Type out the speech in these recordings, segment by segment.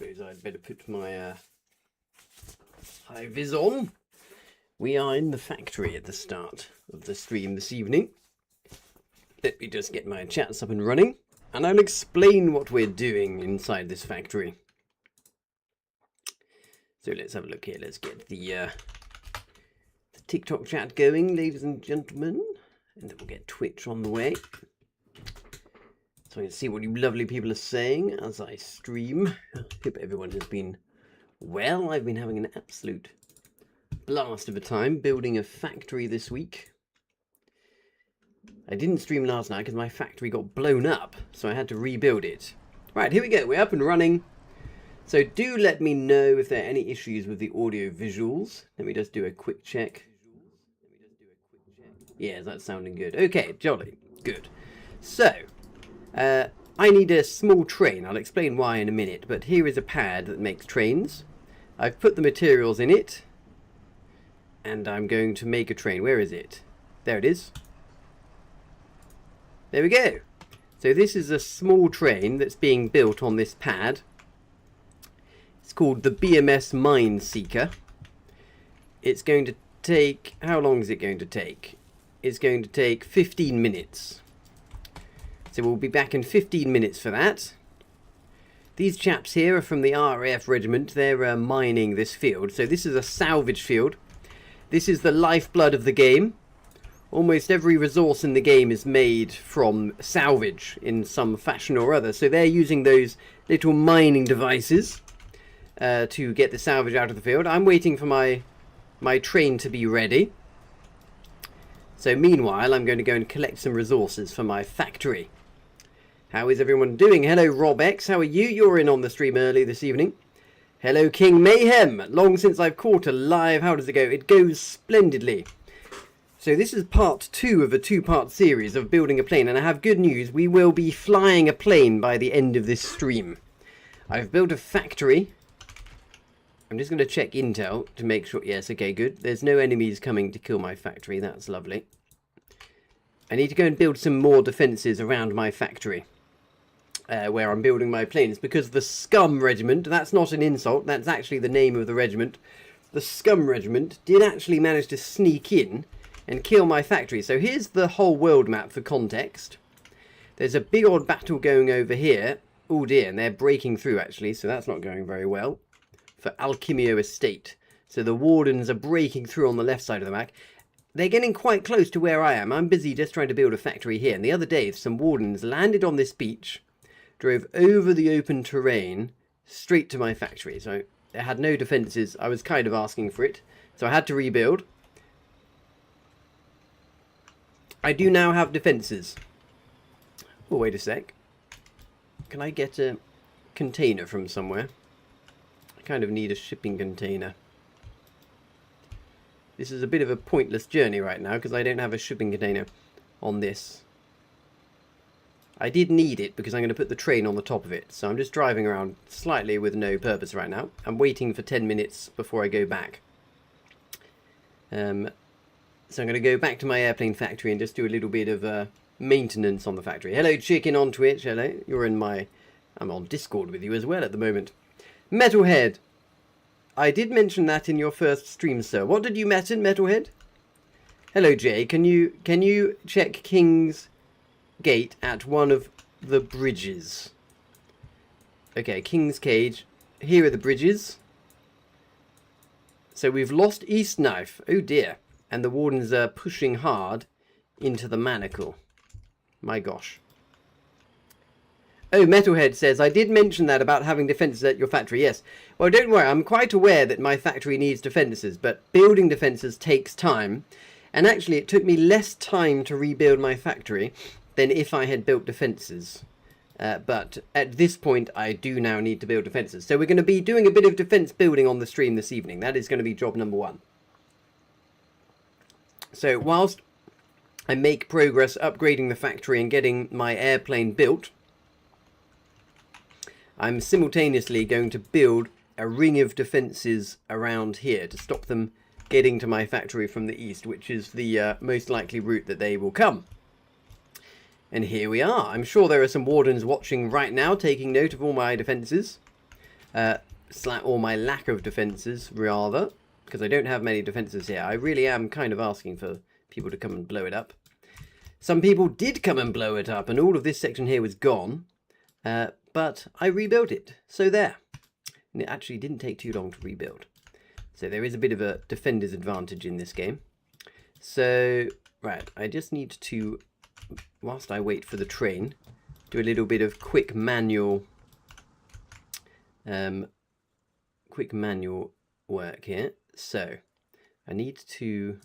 suppose I'd better put my high vis on. We are in the factory at the start of the stream this evening. Let me just get my chats up and running, and I'll explain what we're doing inside this factory. So let's have a look here. Let's get the TikTok chat going, ladies and gentlemen, and then we'll get Twitch on the way. So I can see what you lovely people are saying as I stream. Hope everyone has been well. I've been having an absolute blast of a time building a factory this week. I didn't stream last night because my factory got blown up, so I had to rebuild it. Right, here we go. We're up and running. So do let me know if there are any issues with the audio visuals. Let me just do a quick check. Yeah, that's sounding good. Okay, jolly. Good. So, I need a small train. I'll explain why in a minute, but here is a pad that makes trains. I've put the materials in it, and I'm going to make a train. Where is it? There it is. There we go. So this is a small train that's being built on this pad. It's called the BMS Mine Seeker. It's going to take... How long is it going to take? It's going to take 15 minutes. So we'll be back in 15 minutes for that. These chaps here are from the RAF regiment. They're mining this field. So this is a salvage field. This is the lifeblood of the game. Almost every resource in the game is made from salvage in some fashion or other. So they're using those little mining devices to get the salvage out of the field. I'm waiting for my train to be ready. So meanwhile, I'm going to go and collect some resources for my factory. How is everyone doing? Hello, Rob X. How are you? You're in on the stream early this evening. Hello, King Mayhem. Long since I've caught a live. How does it go? It goes splendidly. So this is part 2 of a 2-part series of building a plane, and I have good news. We will be flying a plane by the end of this stream. I've built a factory. I'm just going to check intel to make sure. Yes, okay, good. There's no enemies coming to kill my factory. That's lovely. I need to go and build some more defences around my factory, where I'm building my planes, because the Scum Regiment, that's not an insult, that's actually the name of the regiment. The Scum Regiment did actually manage to sneak in and kill my factory. So here's the whole world map for context. There's a big old battle going over here. Oh dear, and they're breaking through actually, so that's not going very well. For Alchimio Estate. So the Wardens are breaking through on the left side of the map. They're getting quite close to where I am. I'm busy just trying to build a factory here. And the other day, some Wardens landed on this beach, drove over the open terrain, straight to my factory. So I had no defences. I was kind of asking for it. So I had to rebuild. I do now have defences. Oh, wait a sec. Can I get a container from somewhere? I kind of need a shipping container. This is a bit of a pointless journey right now because I don't have a shipping container on this. I did need it because I'm going to put the train on the top of it. So I'm just driving around slightly with no purpose right now. I'm waiting for 10 minutes before I go back. So I'm going to go back to my airplane factory and just do a little bit of maintenance on the factory. Hello, Chicken on Twitch. Hello. You're in my... I'm on Discord with you as well at the moment. Metalhead. I did mention that in your first stream, sir. What did you mention, Metalhead? Hello, Jay. Can you check King's Gate at one of the bridges? Okay, King's Cage. Here are the bridges. So we've lost East Knife. Oh dear. And the Wardens are pushing hard into the Manacle. My gosh. Oh, Metalhead says, I did mention that about having defences at your factory. Yes. Well, don't worry. I'm quite aware that my factory needs defences, but building defences takes time. And actually, it took me less time to rebuild my factory than if I had built defences. But at this point, I do now need to build defences. So we're going to be doing a bit of defence building on the stream this evening. That is going to be job number 1. So whilst I make progress upgrading the factory and getting my airplane built, I'm simultaneously going to build a ring of defences around here to stop them getting to my factory from the east, which is the most likely route that they will come. And here we are. I'm sure there are some Wardens watching right now taking note of all my defences. Or my lack of defences, rather, because I don't have many defences here. I really am kind of asking for people to come and blow it up. Some people did come and blow it up, and all of this section here was gone, but I rebuilt it, so there. And it actually didn't take too long to rebuild. So there is a bit of a defender's advantage in this game. So, right, I just need to, whilst I wait for the train, do a little bit of quick manual work here. So I need to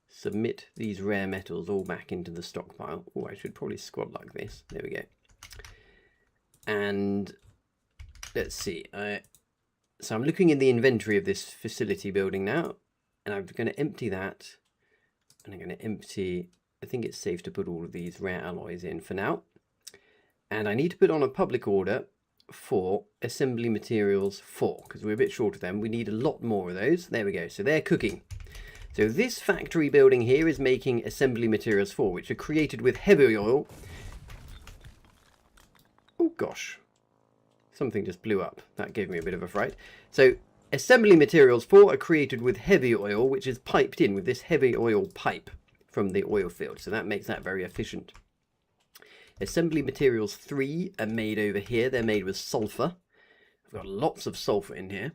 submit these rare metals all back into the stockpile. Oh, I should probably squad like this. There we go. And let's see. So I'm looking in the inventory of this facility building now, and I'm going to empty that. And I'm going to empty, I think it's safe to put all of these rare alloys in for now. And I need to put on a public order for assembly materials 4, because we're a bit short of them. We need a lot more of those. There we go. So they're cooking. So this factory building here is making assembly materials 4, which are created with heavy oil. Oh gosh, something just blew up. That gave me a bit of a fright. So assembly materials 4 are created with heavy oil, which is piped in with this heavy oil pipe from the oil field. So that makes that very efficient. Assembly materials 3 are made over here. They're made with sulfur. I've got lots of sulfur in here.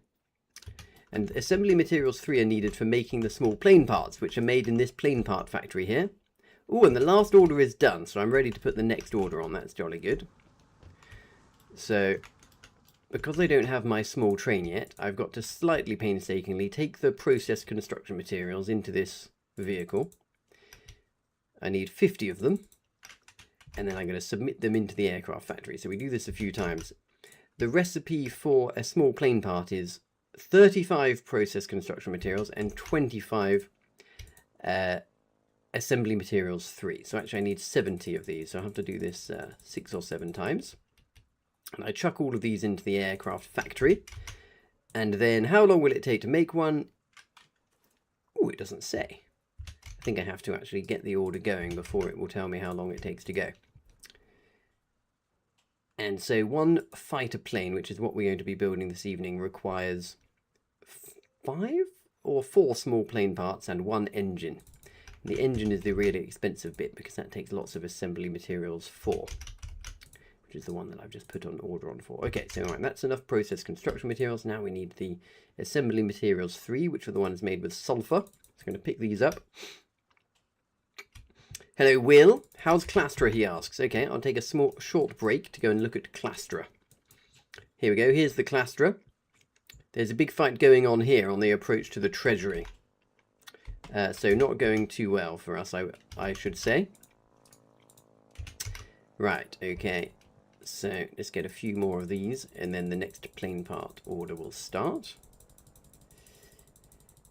And assembly materials 3 are needed for making the small plane parts, which are made in this plane part factory here. Oh, and the last order is done, so I'm ready to put the next order on. That's jolly good. So, because I don't have my small train yet, I've got to slightly painstakingly take the process construction materials into this vehicle. I need 50 of them. And then I'm going to submit them into the aircraft factory. So we do this a few times. The recipe for a small plane part is 35 process construction materials and 25 assembly materials 3. So actually I need 70 of these. So I have to do this 6 or 7 times. And I chuck all of these into the aircraft factory. And then how long will it take to make one? Oh, it doesn't say. I think I have to actually get the order going before it will tell me how long it takes to go. And so one fighter plane, which is what we're going to be building this evening, requires 5 or 4 small plane parts and 1 engine. And the engine is the really expensive bit because that takes lots of assembly materials 4, which is the one that I've just put on order on for. Okay, so right, that's enough process construction materials. Now we need the assembly materials 3, which are the ones made with sulfur. So I'm going to pick these up. Hello, Will. How's Clastra, he asks. Okay, I'll take a short break to go and look at Clastra. Here we go. Here's the Clastra. There's a big fight going on here on the approach to the treasury. So not going too well for us, I should say. Right, okay. So let's get a few more of these, and then the next plane part order will start.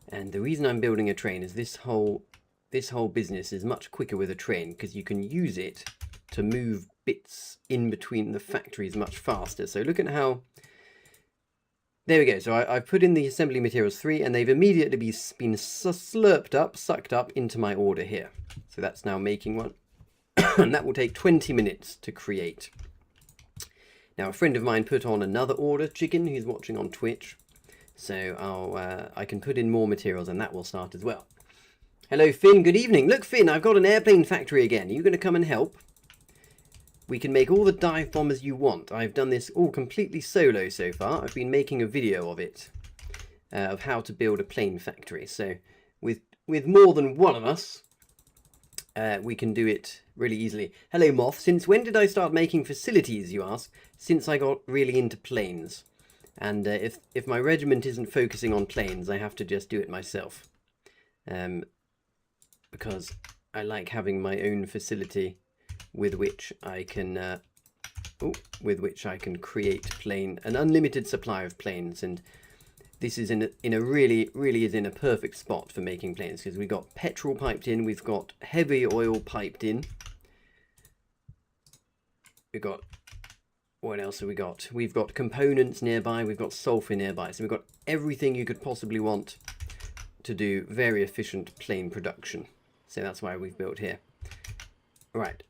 And the reason I'm building a train is this whole business is much quicker with a train because you can use it to move bits in between the factories much faster. So look at how... There we go. So I've put in the assembly materials 3 and they've immediately been sucked up into my order here. So that's now making one. And that will take 20 minutes to create. Now a friend of mine put on another order, Chicken, who's watching on Twitch. So I can put in more materials and that will start as well. Hello, Finn. Good evening. Look, Finn, I've got an airplane factory again. Are you going to come and help? We can make all the dive bombers you want. I've done this all completely solo so far. I've been making a video of it, of how to build a plane factory. So with more than one of us, we can do it really easily. Hello, Moth. Since when did I start making facilities, you ask? Since I got really into planes. And if my regiment isn't focusing on planes, I have to just do it myself. Because I like having my own facility with which I can create an unlimited supply of planes, and this is really is in a perfect spot for making planes because we've got petrol piped in, we've got heavy oil piped in, we've got, what else have we got? We've got components nearby, we've got sulfur nearby, so we've got everything you could possibly want to do very efficient plane production. So that's why we've built here. Right,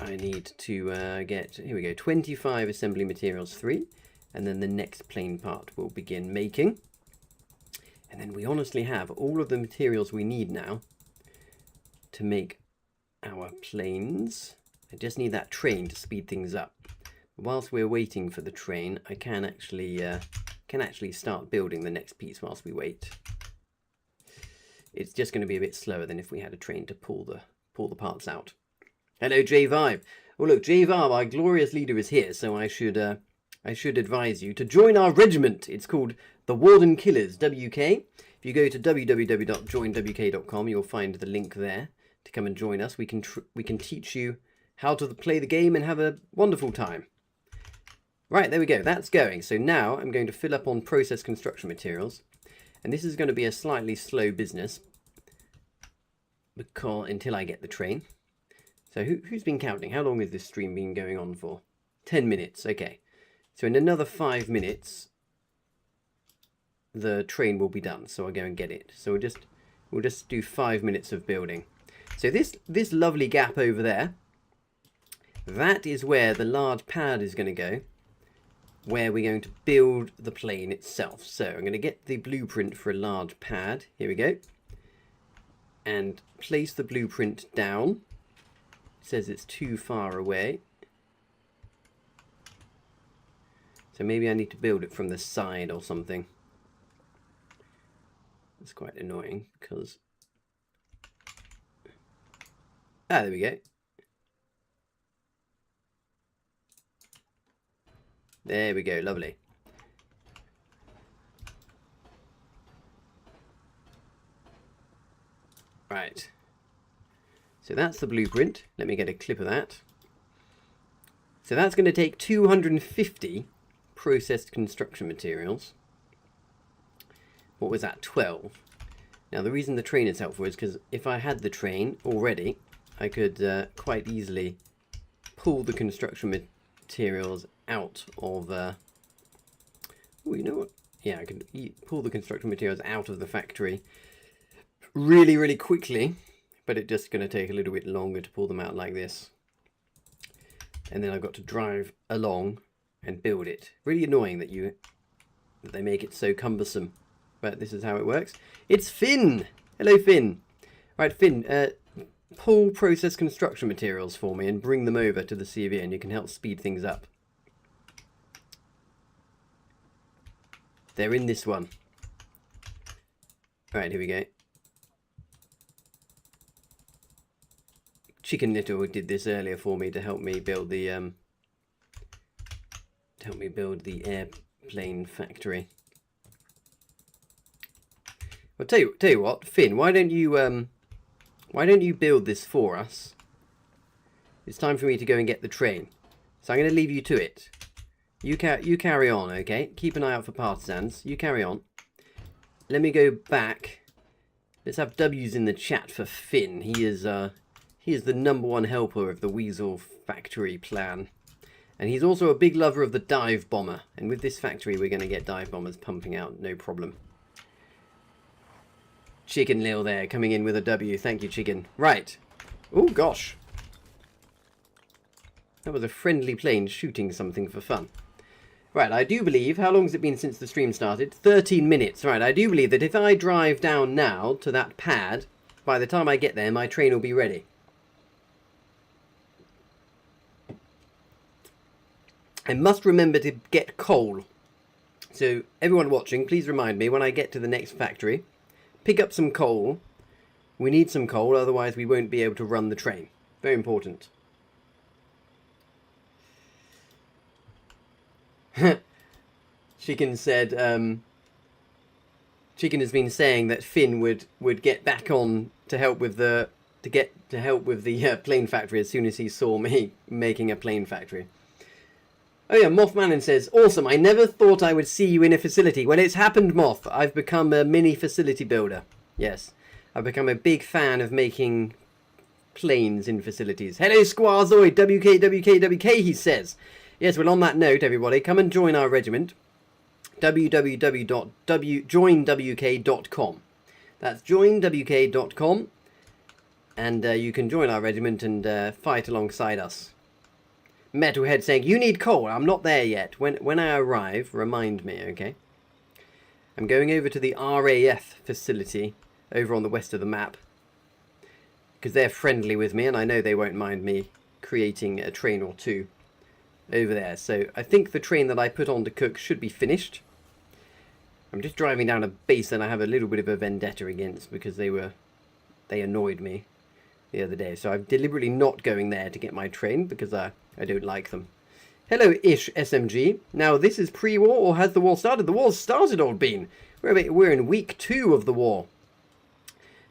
I need to get, here we go, 25 assembly materials 3, and then the next plane part will begin making. And then we honestly have all of the materials we need now to make our planes. I just need that train to speed things up. Whilst we're waiting for the train, I can actually start building the next piece whilst we wait. It's just going to be a bit slower than if we had a train to pull the parts out. Hello, J-Vibe. Well, look, J-Vibe, our glorious leader, is here, so I should advise you to join our regiment. It's called the Warden Killers, WK. If you go to www.joinwk.com, you'll find the link there to come and join us. We can teach you how to play the game and have a wonderful time. Right, there we go. That's going. So now I'm going to fill up on process construction materials. And this is going to be a slightly slow business until I get the train. So who's been counting? How long has this stream been going on for? 10 minutes. Okay. So in another 5 minutes, the train will be done. So I'll go and get it. So we'll just do 5 minutes of building. So this lovely gap over there, that is where the large pad is going to go, where we're going to build the plane itself. So I'm going to get the blueprint for a large pad. Here we go. And place the blueprint down. It says it's too far away. So maybe I need to build it from the side or something. It's quite annoying because... there we go. There we go, lovely. Right. So that's the blueprint. Let me get a clip of that. So that's going to take 250 processed construction materials. What was that? 12. Now the reason the train is helpful is because if I had the train already, I could quite easily pull the construction materials out of... oh, you know what? Yeah, I can pull the construction materials out of the factory really, really quickly. But it's just going to take a little bit longer to pull them out like this. And then I've got to drive along and build it. Really annoying that they make it so cumbersome. But this is how it works. It's Finn! Hello, Finn. Right, Finn, pull process construction materials for me and bring them over to the CV, and you can help speed things up. They're in this one. Right, here we go. Chicken Little did this earlier for me to help me build the airplane factory. Well, tell you what, Finn, why don't you build this for us? It's time for me to go and get the train, so I'm going to leave you to it. You carry on, okay? Keep an eye out for partisans. You carry on. Let me go back. Let's have W's in the chat for Finn. He is the #1 helper of the Weasel factory plan. And he's also a big lover of the dive bomber. And with this factory, we're going to get dive bombers pumping out, no problem. Chicken Lil there, coming in with a W. Thank you, Chicken. Right. Oh, gosh. That was a friendly plane shooting something for fun. Right, I do believe... How long has it been since the stream started? 13 minutes. Right, I do believe that if I drive down now to that pad, by the time I get there, my train will be ready. I must remember to get coal. So, everyone watching, please remind me when I get to the next factory, pick up some coal. We need some coal, otherwise we won't be able to run the train. Very important. Chicken said, Chicken has been saying that Finn would get back on to help with the plane factory as soon as he saw me making a plane factory. Oh yeah, Mothmanon says, awesome, I never thought I would see you in a facility. Well, it's happened, Moth. I've become a mini facility builder. Yes, I've become a big fan of making planes in facilities. Hello, Squazoid, WK, he says. Yes, well, on that note, everybody, come and join our regiment. www.joinwk.com. That's joinwk.com. and you can join our regiment and fight alongside us. Metalhead saying, you need coal. I'm not there yet. When I arrive, remind me, okay? I'm going over to the RAF facility over on the west of the map, because they're friendly with me and I know they won't mind me creating a train or two over there. So I think the train that I put on to cook should be finished. I'm just driving down a base that I have a little bit of a vendetta against because they annoyed me the other day. So I'm deliberately not going there to get my train because I don't like them. Hello, Ish SMG. Now, this is pre-war or has the war started? The war's started, old bean. We're in week 2 of the war.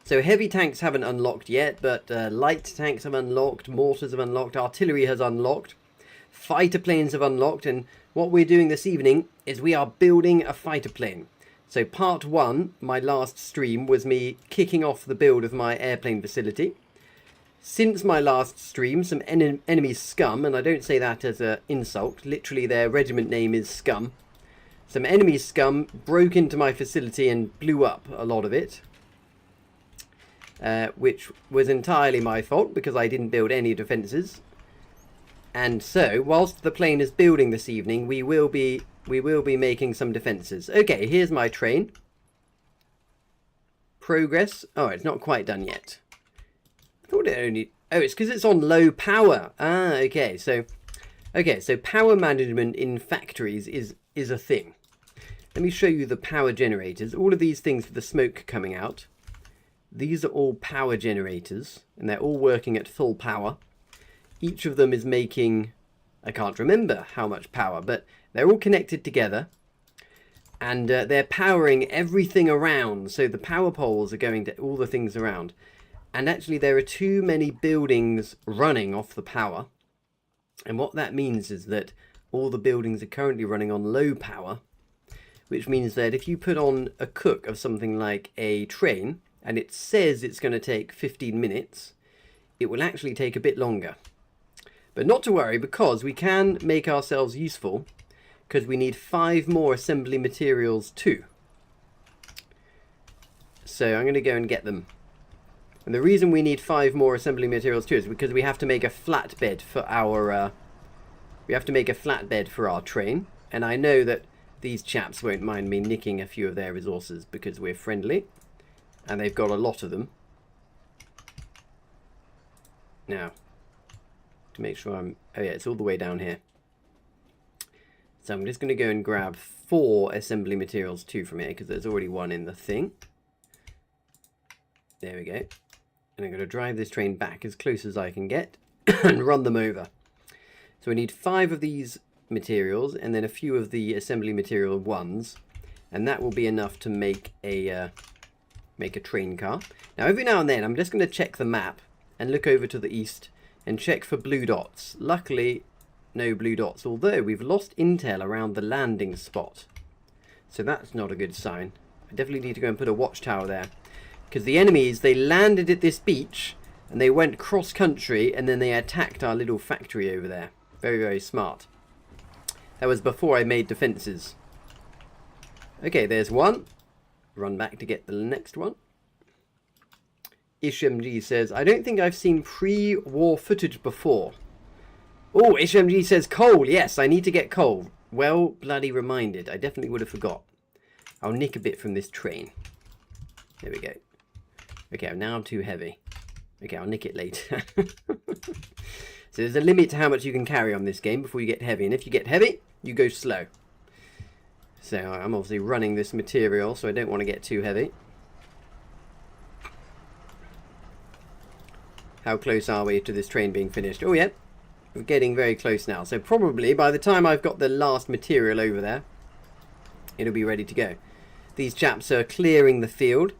So heavy tanks haven't unlocked yet, but light tanks have unlocked, mortars have unlocked, artillery has unlocked, fighter planes have unlocked, and what we're doing this evening is we are building a fighter plane. So part 1, my last stream, was me kicking off the build of my airplane facility. Since my last stream, some enemy scum, and I don't say that as an insult, literally their regiment name is Scum. Some enemy scum broke into my facility and blew up a lot of it. Which was entirely my fault because I didn't build any defences. And so, whilst the plane is building this evening, we will be making some defences. Okay, here's my train. Progress. Oh, it's not quite done yet. I thought it only... Oh, it's because it's on low power. Ah, okay. So power management in factories is a thing. Let me show you the power generators. All of these things with the smoke coming out. These are all power generators, and they're all working at full power. Each of them is making, I can't remember how much power, but they're all connected together. And they're powering everything around, so the power poles are going to all the things around. And actually there are too many buildings running off the power. And what that means is that all the buildings are currently running on low power, which means that if you put on a cook of something like a train, and it says it's going to take 15 minutes, it will actually take a bit longer. But not to worry, because we can make ourselves useful, because we need 5 more assembly materials too. So I'm going to go and get them. And the reason we need 5 more assembly materials too is because we have to make a flatbed for our train. And I know that these chaps won't mind me nicking a few of their resources because we're friendly. And they've got a lot of them. Now, to make sure I'm... Oh yeah, it's all the way down here. So I'm just going to go and grab 4 assembly materials too from here, because there's already 1 in the thing. There we go. And I'm going to drive this train back as close as I can get and run them over. So we need 5 of these materials and then a few of the assembly material ones. And that will be enough to make a train car. Now every now and then I'm just going to check the map and look over to the east and check for blue dots. Luckily no blue dots, although we've lost intel around the landing spot, so that's not a good sign. I definitely need to go and put a watchtower there, because the enemies, they landed at this beach and they went cross country and then they attacked our little factory over there. Very, very smart. That was before I made defenses. Okay, there's one. Run back to get the next one. IshMG says, I don't think I've seen pre-war footage before. Oh, IshMG says coal. Yes, I need to get coal. Well, bloody reminded. I definitely would have forgot. I'll nick a bit from this train. There we go. Okay, now I'm too heavy. Okay, I'll nick it later. So there's a limit to how much you can carry on this game before you get heavy. And if you get heavy, you go slow. So I'm obviously running this material, so I don't want to get too heavy. How close are we to this train being finished? Oh yeah, we're getting very close now. So probably by the time I've got the last material over there, it'll be ready to go. These chaps are clearing the field.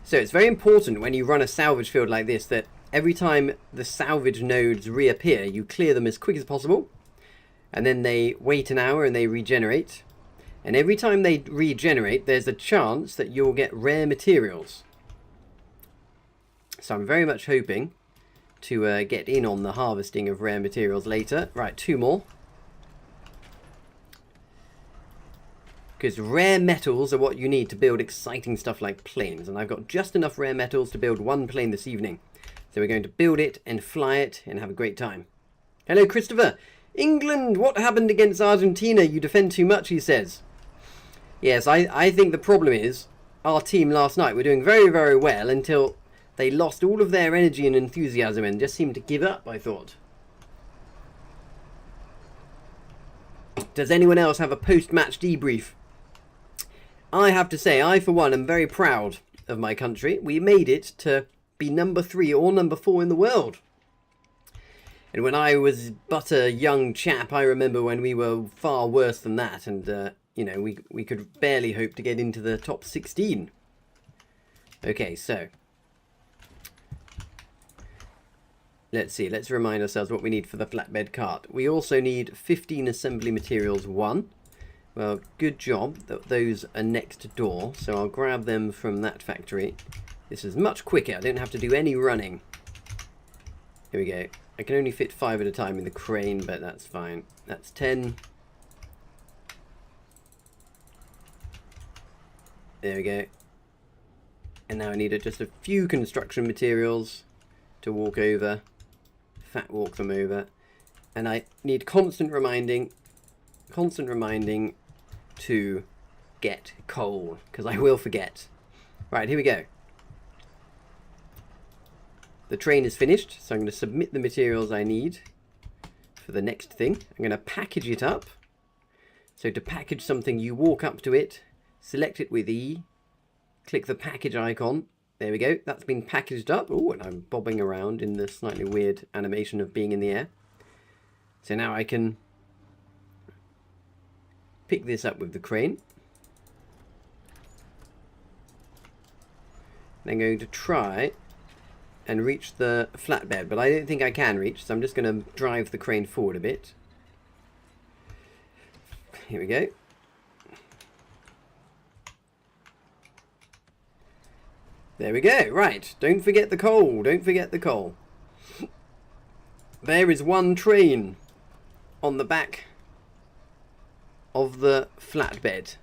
So it's very important when you run a salvage field like this that every time the salvage nodes reappear, you clear them as quick as possible. And then they wait an hour and they regenerate. And every time they regenerate, there's a chance that you'll get rare materials. So I'm very much hoping to get in on the harvesting of rare materials later. Right, 2 more. Because rare metals are what you need to build exciting stuff like planes. And I've got just enough rare metals to build 1 plane this evening. So we're going to build it and fly it and have a great time. Hello, Christopher. England, what happened against Argentina? You defend too much, he says. Yes, I think the problem is our team last night were doing very, very well until they lost all of their energy and enthusiasm and just seemed to give up, I thought. Does anyone else have a post-match debrief? I have to say, I for one am very proud of my country. We made it to be number 3 or number 4 in the world. And when I was but a young chap, I remember when we were far worse than that. And, you know, we could barely hope to get into the top 16. Okay, so. Let's see, let's remind ourselves what we need for the flatbed cart. We also need 15 assembly materials 1. Well, good job that those are next door. So I'll grab them from that factory. This is much quicker. I don't have to do any running. Here we go. I can only fit 5 at a time in the crane, but that's fine. That's 10. There we go. And now I need just a few construction materials to walk over. Fat walk them over. And I need constant reminding to get coal, because I will forget. Right, here we go. The train is finished, so I'm going to submit the materials I need for the next thing. I'm going to package it up. So to package something, you walk up to it, select it with E, click the package icon. There we go. That's been packaged up. Oh, and I'm bobbing around in the slightly weird animation of being in the air. So now I can pick this up with the crane. And I'm going to try and reach the flatbed, but I don't think I can reach, so I'm just going to drive the crane forward a bit. Here we go. There we go. Right, don't forget the coal, don't forget the coal. There is one train on the back of the flatbed.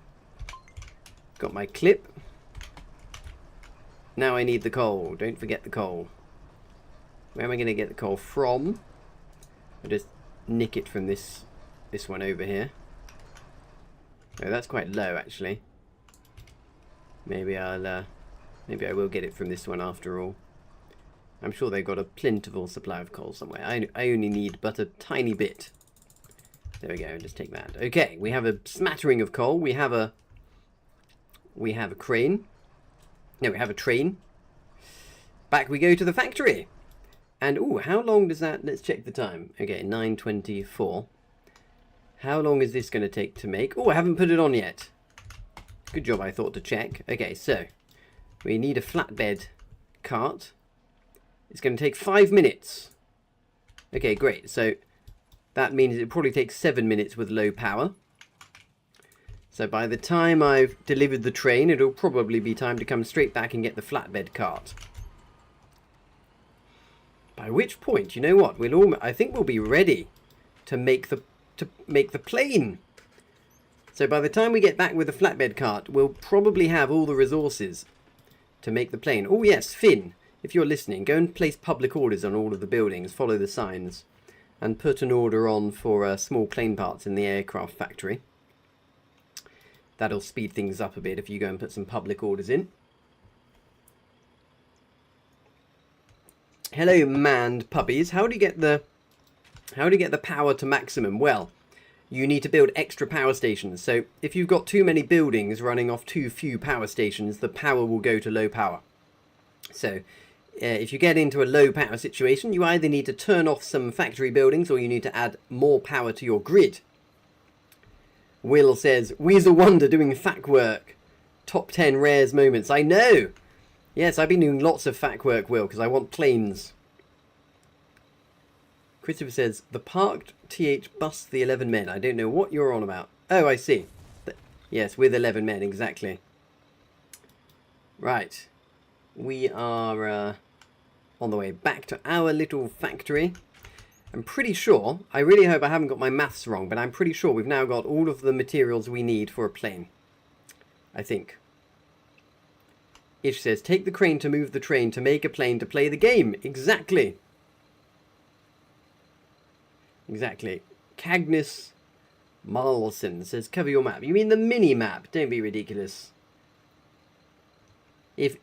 Got my clip. Now I need the coal. Don't forget the coal. Where am I going to get the coal from? I'll just nick it from this one over here. Oh, that's quite low, actually. Maybe I will get it from this one after all. I'm sure they've got a plentiful supply of coal somewhere. I only need but a tiny bit. There we go. Just take that. Okay, we have a smattering of coal. We have a crane. No, we have a train. Back we go to the factory. And, ooh, how long does that... Let's check the time. Okay, 9:24. How long is this going to take to make? Oh, I haven't put it on yet. Good job, I thought to check. Okay, so we need a flatbed cart. It's going to take 5 minutes. Okay, great. So that means it probably takes 7 minutes with low power. So by the time I've delivered the train, it'll probably be time to come straight back and get the flatbed cart. By which point, you know what? I think we'll be ready to make the plane. So by the time we get back with the flatbed cart, we'll probably have all the resources to make the plane. Oh yes, Finn, if you're listening, go and place public orders on all of the buildings, follow the signs, and put an order on for small plane parts in the aircraft factory. That'll speed things up a bit if you go and put some public orders in. Hello, manned puppies. How do you get the power to maximum? Well, you need to build extra power stations. So if you've got too many buildings running off too few power stations, the power will go to low power. So if you get into a low power situation, you either need to turn off some factory buildings or you need to add more power to your grid. Will says, Weasel Wonder doing FAQ work. Top 10 rares moments. I know. Yes, I've been doing lots of FAQ work, Will, because I want planes. Christopher says, the parked TH busts the 11 men. I don't know what you're on about. Oh, I see. Yes, with 11 men, exactly. Right. We are on the way back to our little factory. I'm pretty sure, I really hope I haven't got my maths wrong, but I'm pretty sure we've now got all of the materials we need for a plane. I think. Ish says, take the crane to move the train to make a plane to play the game. Exactly. Exactly. Cagnus Marlson says, cover your map. You mean the mini map? Don't be ridiculous.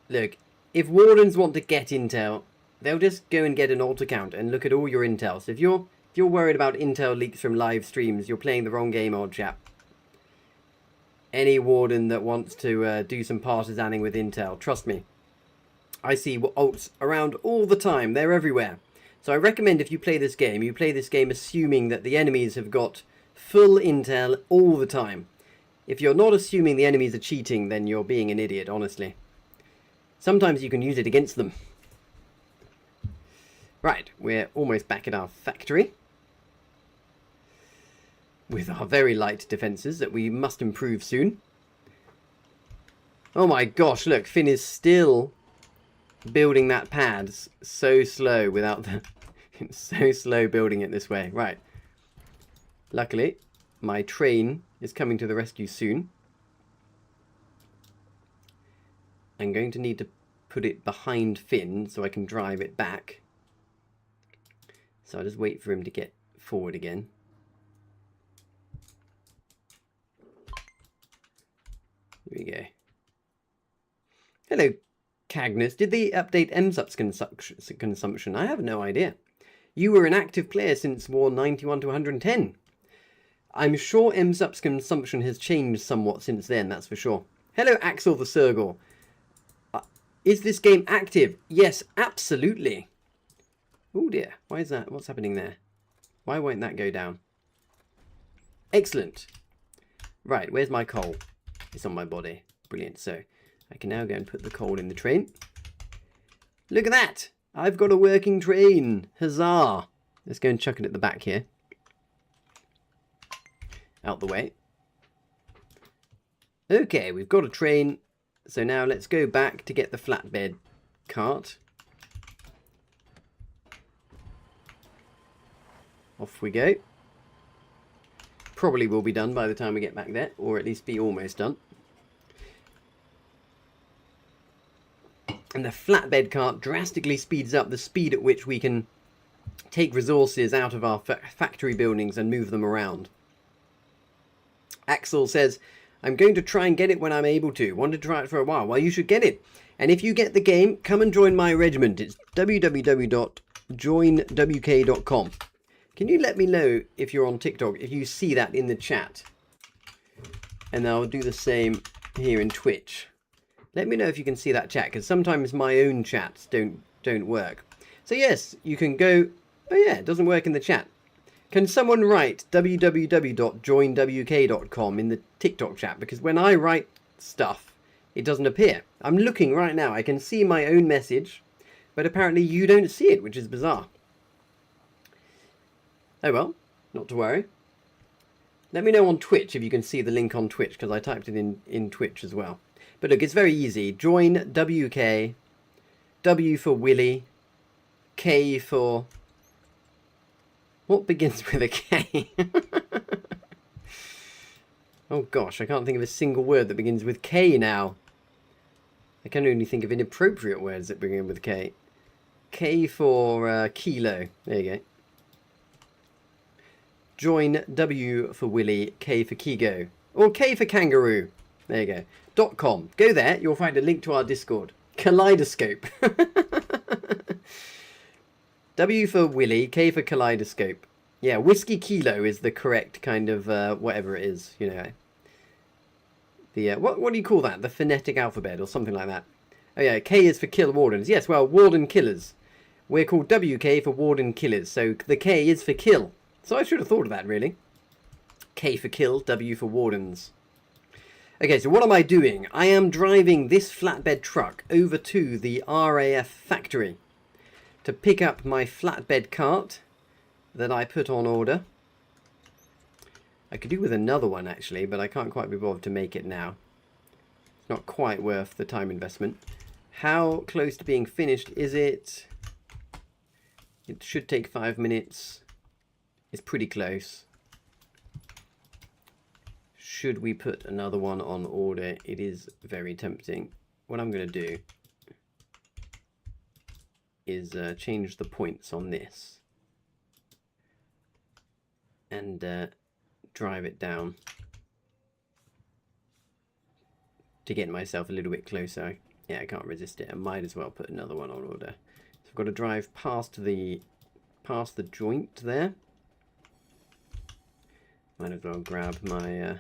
Look, if wardens want to get intel, they'll just go and get an alt account and look at all your intel. So if you're worried about intel leaks from live streams, you're playing the wrong game, old chap. Any warden that wants to do some partisaning with intel, trust me. I see alts around all the time. They're everywhere. So I recommend if you play this game, you play this game assuming that the enemies have got full intel all the time. If you're not assuming the enemies are cheating, then you're being an idiot, honestly. Sometimes you can use it against them. Right, we're almost back at our factory. With our very light defences that we must improve soon. Oh my gosh, look, Finn is still building that pad so slow without the... It's so slow building it this way. Right. Luckily, my train is coming to the rescue soon. I'm going to need to put it behind Finn so I can drive it back. So I'll just wait for him to get forward again. Here we go. Hello, Cagnus. Did they update MSUP's consumption? I have no idea. You were an active player since War 91 to 110. I'm sure MSUP's consumption has changed somewhat since then, that's for sure. Hello, Axel the Sergal. Is this game active? Yes, absolutely. Oh dear, why is that? What's happening there? Why won't that go down? Excellent. Right, where's my coal? It's on my body. Brilliant. So I can now go and put the coal in the train. Look at that! I've got a working train. Huzzah! Let's go and chuck it at the back here. Out the way. Okay, we've got a train. So now let's go back to get the flatbed cart. Off we go. Probably will be done by the time we get back there, or at least be almost done. And the flatbed cart drastically speeds up the speed at which we can take resources out of our factory buildings and move them around. Axel says, I'm going to try and get it when I'm able to. Wanted to try it for a while. Well, you should get it. And if you get the game, come and join my regiment. It's www.joinwk.com. Can you let me know if you're on TikTok, if you see that in the chat? And I'll do the same here in Twitch. Let me know if you can see that chat, because sometimes my own chats don't work. So yes, you can go... Oh yeah, it doesn't work in the chat. Can someone write www.joinwk.com in the TikTok chat? Because when I write stuff, it doesn't appear. I'm looking right now. I can see my own message, but apparently you don't see it, which is bizarre. Oh well, not to worry. Let me know on Twitch if you can see the link on Twitch, because I typed it in Twitch as well. But look, it's very easy. Join WK, W for Willie, K for... What begins with a K? Oh gosh, I can't think of a single word that begins with K now. I can only think of inappropriate words that begin with K. K for kilo. There you go. Join W for Willie, K for Kigo. Or K for kangaroo. There you go. .com. Go there, you'll find a link to our Discord. Kaleidoscope. W for Willie, K for kaleidoscope. Yeah, whiskey kilo is the correct kind of whatever it is, you know. The what do you call that? The phonetic alphabet or something like that. Oh yeah, K is for kill wardens. Yes, well, warden killers. We're called WK for warden killers, so the K is for kill. So I should have thought of that, really. K for kill, W for wardens. Okay, so what am I doing? I am driving this flatbed truck over to the RAF factory to pick up my flatbed cart that I put on order. I could do with another one, actually, but I can't quite be bothered to make it now. It's not quite worth the time investment. How close to being finished is it? It should take 5 minutes. It's pretty close. Should we put another one on order? It is very tempting. what I'm going to do is change the points on this and drive it down to get myself a little bit closer. Yeah, I can't resist it. I might as well put another one on order. So I've got to drive past the joint there. Might as well grab my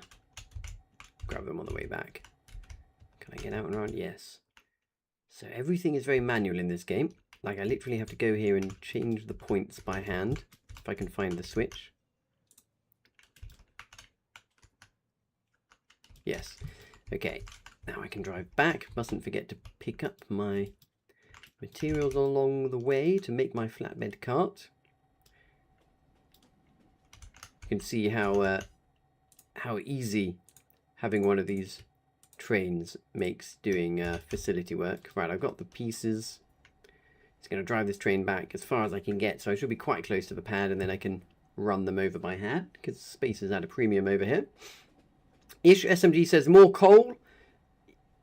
grab them on the way back. Can I get out and around? Yes. So everything is very manual in this game. Like, I literally have to go here and change the points by hand if I can find the switch. Yes. Okay. Now I can drive back. Mustn't forget to pick up my materials along the way to make my flatbed cart. You can see how easy having one of these trains makes doing facility work. Right, I've got the pieces. It's going to drive this train back as far as I can get, so I should be quite close to the pad, and then I can run them over by hand because space is at a premium over here. Ish SMG says more coal.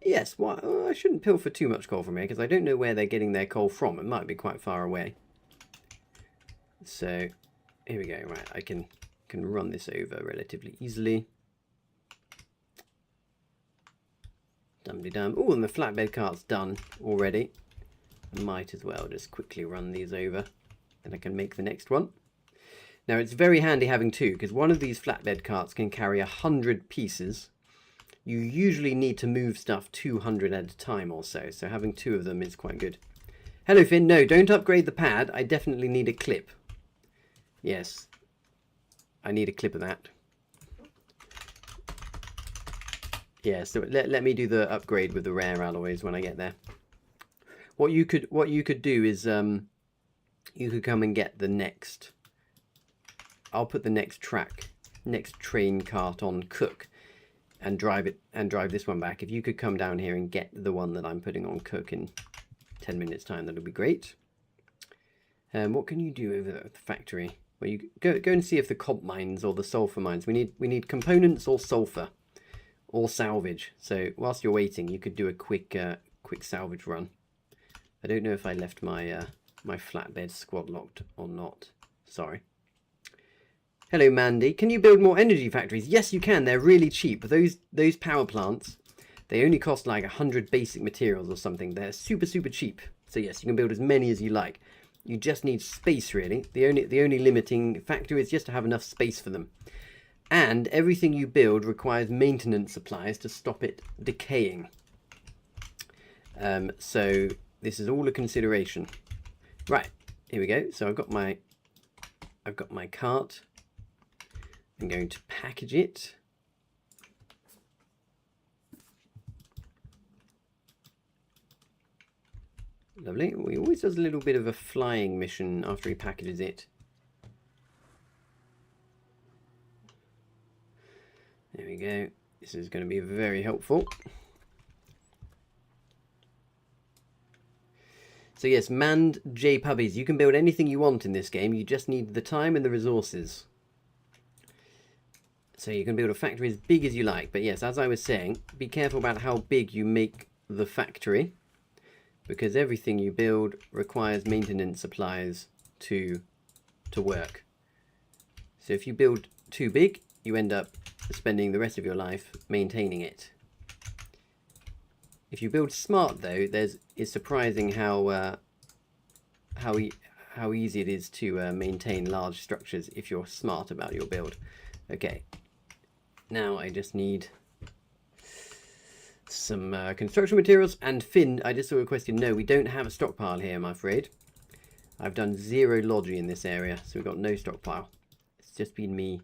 Yes, well, I shouldn't pilfer too much coal from here because I don't know where they're getting their coal from. It might be quite far away. So here we go. Right, I can run this over relatively easily. Dum-de-dum. Oh, and the flatbed cart's done already. I might as well just quickly run these over and I can make the next one. Now it's very handy having two because one of these flatbed carts can carry 100 pieces. You usually need to move stuff 200 at a time or so, so having two of them is quite good. Hello Finn, no, don't upgrade the pad. I definitely need a clip. Yes, I need a clip of that. Yeah, so let me do the upgrade with the rare alloys when I get there. What you could do is you could come and get the next. I'll put the next train cart on Cook and drive this one back. If you could come down here and get the one that I'm putting on Cook in 10 minutes time, that would be great. What can you do over at the factory? Well, you go and see if the comp mines or the sulfur mines. We need components or sulfur or salvage. So whilst you're waiting, you could do a quick salvage run. I don't know if I left my my flatbed squad locked or not. Sorry. Hello Mandy, can you build more energy factories? Yes you can, they're really cheap. Those power plants, they only cost like 100 basic materials or something. They're super cheap. So yes, you can build as many as you like. You just need space really. The only limiting factor is just to have enough space for them. And everything you build requires maintenance supplies to stop it decaying. So this is all a consideration. Right, here we go. So I've got my cart. I'm going to package it. Lovely. He always does a little bit of a flying mission after he packages it. There we go. This is going to be very helpful. So yes, manned J puppies. You can build anything you want in this game. You just need the time and the resources. So you can build a factory as big as you like. But yes, as I was saying, be careful about how big you make the factory, because everything you build requires maintenance supplies to work. So if you build too big, you end up spending the rest of your life maintaining it. If you build smart, though, it's surprising how easy it is to maintain large structures if you're smart about your build. Okay, now I just need some construction materials. And Finn, I just saw a question. No, we don't have a stockpile here, I'm afraid. I've done 0 lodgy in this area, so we've got no stockpile. It's just been me.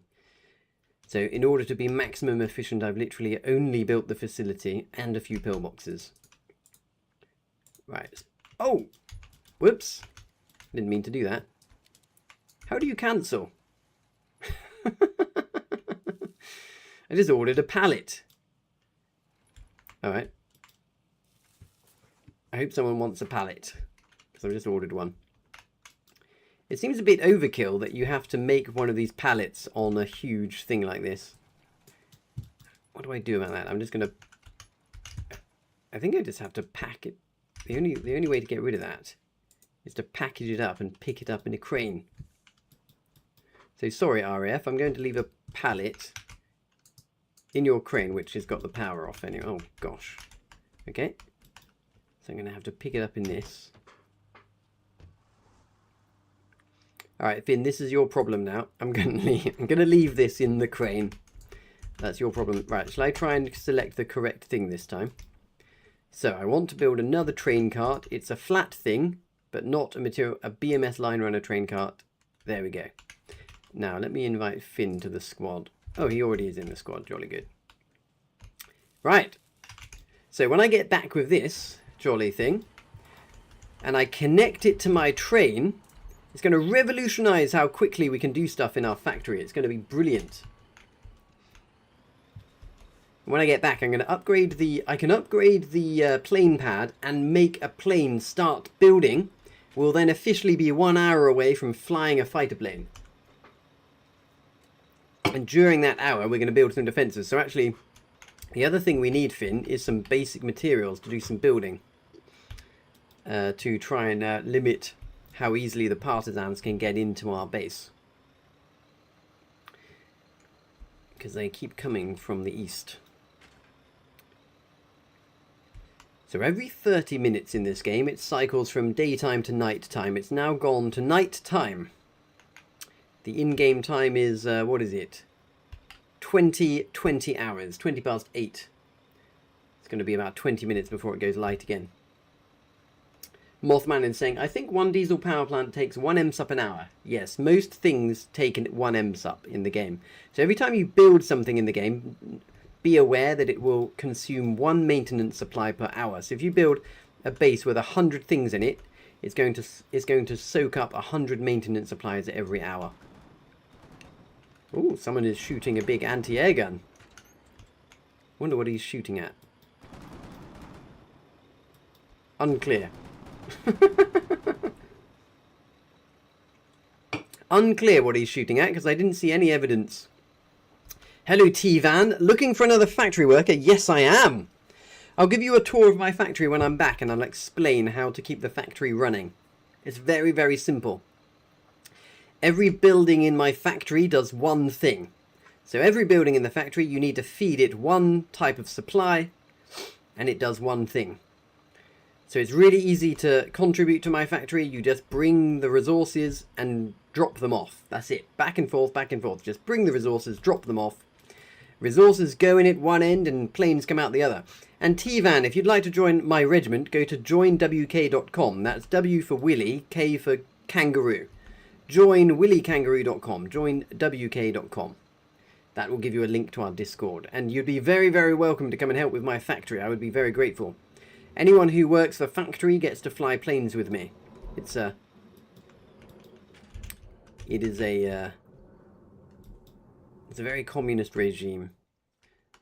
So in order to be maximum efficient, I've literally only built the facility and a few pillboxes. Right. Oh! Whoops. Didn't mean to do that. How do you cancel? I just ordered a pallet. Alright. I hope someone wants a pallet, because I've just ordered one. It seems a bit overkill that you have to make one of these pallets on a huge thing like this. What do I do about that? I'm just going to... I think I just have to pack it. The only way to get rid of that is to package it up and pick it up in a crane. So sorry, RAF, I'm going to leave a pallet in your crane, which has got the power off anyway. Oh, gosh. Okay. So I'm going to have to pick it up in this. Alright, Finn, this is your problem now. I'm going to leave this in the crane. That's your problem. Right, shall I try and select the correct thing this time? So I want to build another train cart. It's a flat thing, but not a BMS line runner train cart. There we go. Now let me invite Finn to the squad. Oh, he already is in the squad. Jolly good. Right. So when I get back with this jolly thing, and I connect it to my train, it's going to revolutionize how quickly we can do stuff in our factory. It's going to be brilliant. When I get back, I'm going to upgrade I can upgrade the plane pad and make a plane start building. We'll then officially be 1 hour away from flying a fighter plane. And during that hour, we're going to build some defences. So actually, the other thing we need, Finn, is some basic materials to do some building. To try and limit how easily the partisans can get into our base. Because they keep coming from the east. So every 30 minutes in this game, it cycles from daytime to nighttime. It's now gone to night time. The in-game time is, what is it? 20 hours, 20 past 8. It's going to be about 20 minutes before it goes light again. Mothman is saying, I think one diesel power plant takes 1 MSUP an hour. Yes, most things take 1 MSUP in the game. So every time you build something in the game, be aware that it will consume 1 maintenance supply per hour. So if you build a base with 100 things in it, it's going to soak up 100 maintenance supplies every hour. Oh, someone is shooting a big anti-air gun. Wonder what he's shooting at. Unclear. Unclear what he's shooting at, because I didn't see any evidence. Hello, T-Van. Looking for another factory worker? Yes, I am. I'll give you a tour of my factory when I'm back, and I'll explain how to keep the factory running. It's very, very simple. Every building in my factory does one thing. So every building in the factory, you need to feed it one type of supply, and it does one thing. So it's really easy to contribute to my factory. You just bring the resources and drop them off. That's it. Back and forth, back and forth. Just bring the resources, drop them off. Resources go in at one end and planes come out the other. And T-Van, if you'd like to join my regiment, go to joinwk.com. That's W for Willie, K for kangaroo. Joinwilliekangaroo.com. Joinwk.com. That will give you a link to our Discord. And you'd be very, very welcome to come and help with my factory. I would be very grateful. Anyone who works for factory gets to fly planes with me. It's a very communist regime.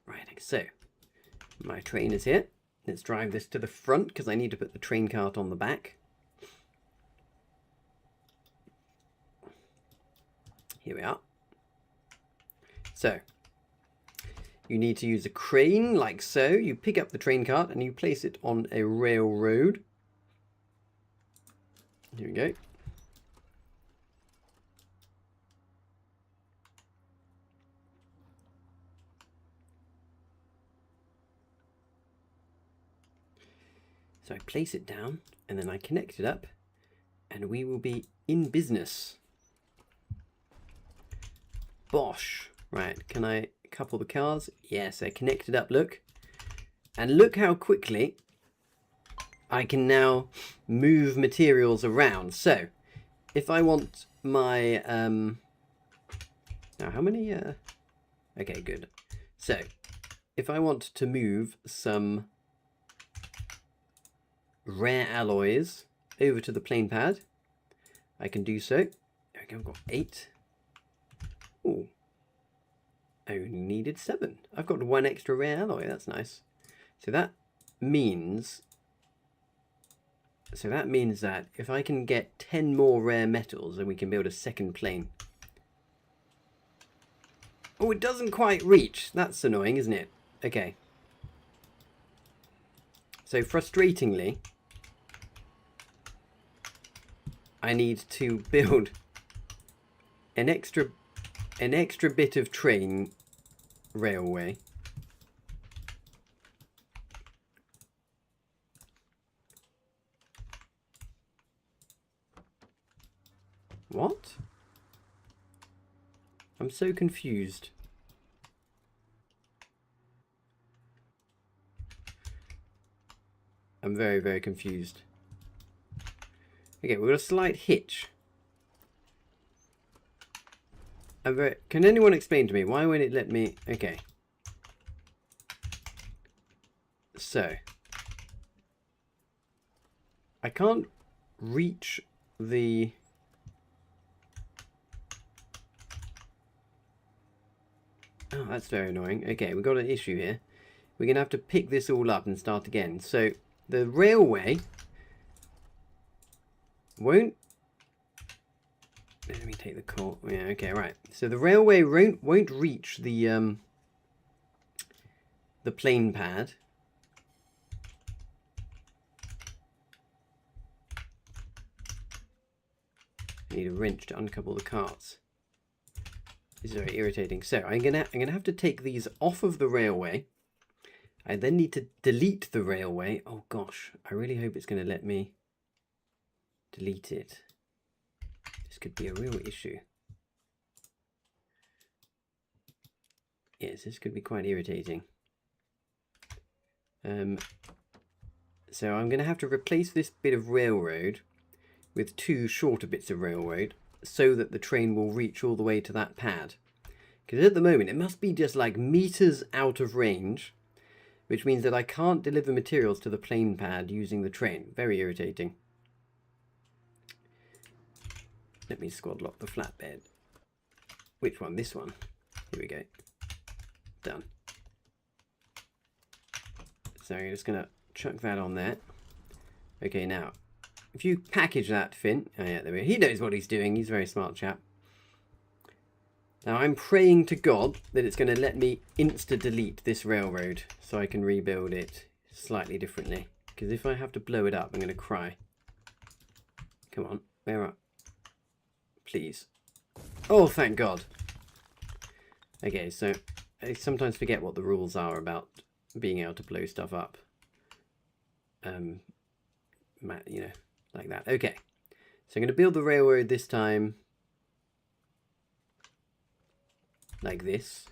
Right, so my train is here. Let's drive this to the front because I need to put the train cart on the back. Here we are. So you need to use a crane like so. You pick up the train cart and you place it on a railroad. Here we go. So I place it down and then I connect it up and we will be in business. Bosh. Right, can I couple the cars? Yes, they're connected up, look. And look how quickly I can now move materials around. So, if I want my... now, how many... Okay, good. So, if I want to move some rare alloys over to the plane pad, I can do so. There we go, I've got 8. Ooh. I only needed 7. I've got 1 extra rare alloy. That's nice. So that means that if I can get 10 more rare metals, then we can build a second plane. Oh, it doesn't quite reach. That's annoying, isn't it? Okay. So frustratingly, I need to build an extra bit of train railway. What? I'm so confused. I'm very, very confused. Okay, we've got a slight hitch. Can anyone explain to me why won't it let me? Okay. So I can't reach the Oh, that's very annoying. Okay, we've got an issue here. We're gonna have to pick this all up and start again. So the railway won't let me take the call. Yeah, okay, right. So the railway won't reach the plane pad. I need a wrench to uncouple the carts. This is very irritating. So I'm gonna have to take these off of the railway. I then need to delete the railway. Oh gosh, I really hope it's gonna let me delete it. This could be a real issue. Yes, this could be quite irritating. So I'm going to have to replace this bit of railroad with two shorter bits of railroad so that the train will reach all the way to that pad. Because at the moment it must be just like meters out of range, which means that I can't deliver materials to the plane pad using the train. Very irritating. Let me squad lock the flatbed. Which one? This one. Here we go. Done. So I'm just going to chuck that on there. Okay, now, if you package that, Finn. Oh yeah, there we go. He knows what he's doing. He's a very smart chap. Now I'm praying to God that it's going to let me insta-delete this railroad so I can rebuild it slightly differently. Because if I have to blow it up, I'm going to cry. Come on, where up? Please. Oh, thank God. Okay, so I sometimes forget what the rules are about being able to blow stuff up. You know, like that. Okay, so I'm going to build the railroad this time like this.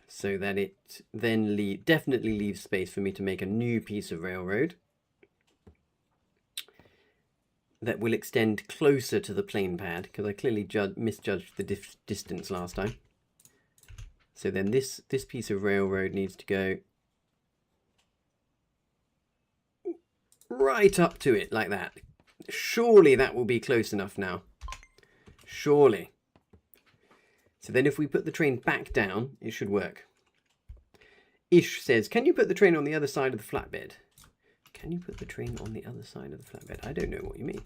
So that it then definitely leaves space for me to make a new piece of railroad that will extend closer to the plane pad, because I clearly misjudged the distance last time. So then this piece of railroad needs to go right up to it like that. Surely that will be close enough now. Surely. So then if we put the train back down, it should work. Ish says, can you put the train on the other side of the flatbed? Can you put the train on the other side of the flatbed? I don't know what you mean.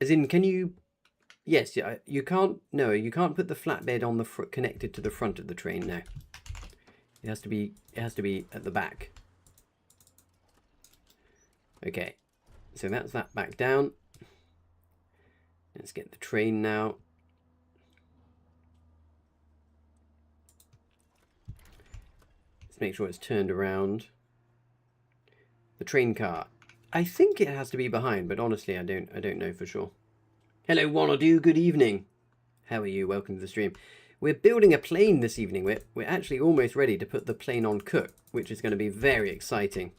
As in, can you... Yes, you can't... No, you can't put the flatbed on the connected to the front of the train now. It has to be at the back. Okay. So that's that back down. Let's get the train now. Let's make sure it's turned around. The train car. I think it has to be behind, but honestly, I don't know for sure. Hello, Wanadu. Good evening. How are you? Welcome to the stream. We're building a plane this evening. We're actually almost ready to put the plane on cook, which is going to be very exciting.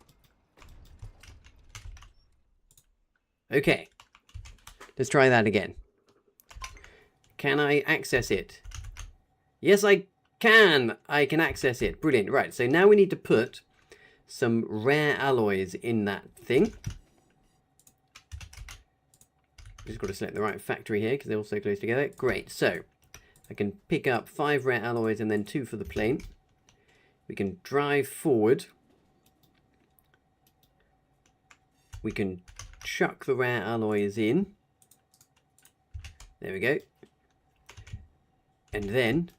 Okay. Let's try that again. Can I access it? Yes, I can. I can access it. Brilliant. Right. So now we need to put some rare alloys in that thing. Just got to select the right factory here because they're all so close together. Great. So I can pick up 5 rare alloys and then 2 for the plane. We can drive forward. We can chuck the rare alloys in. There we go. And then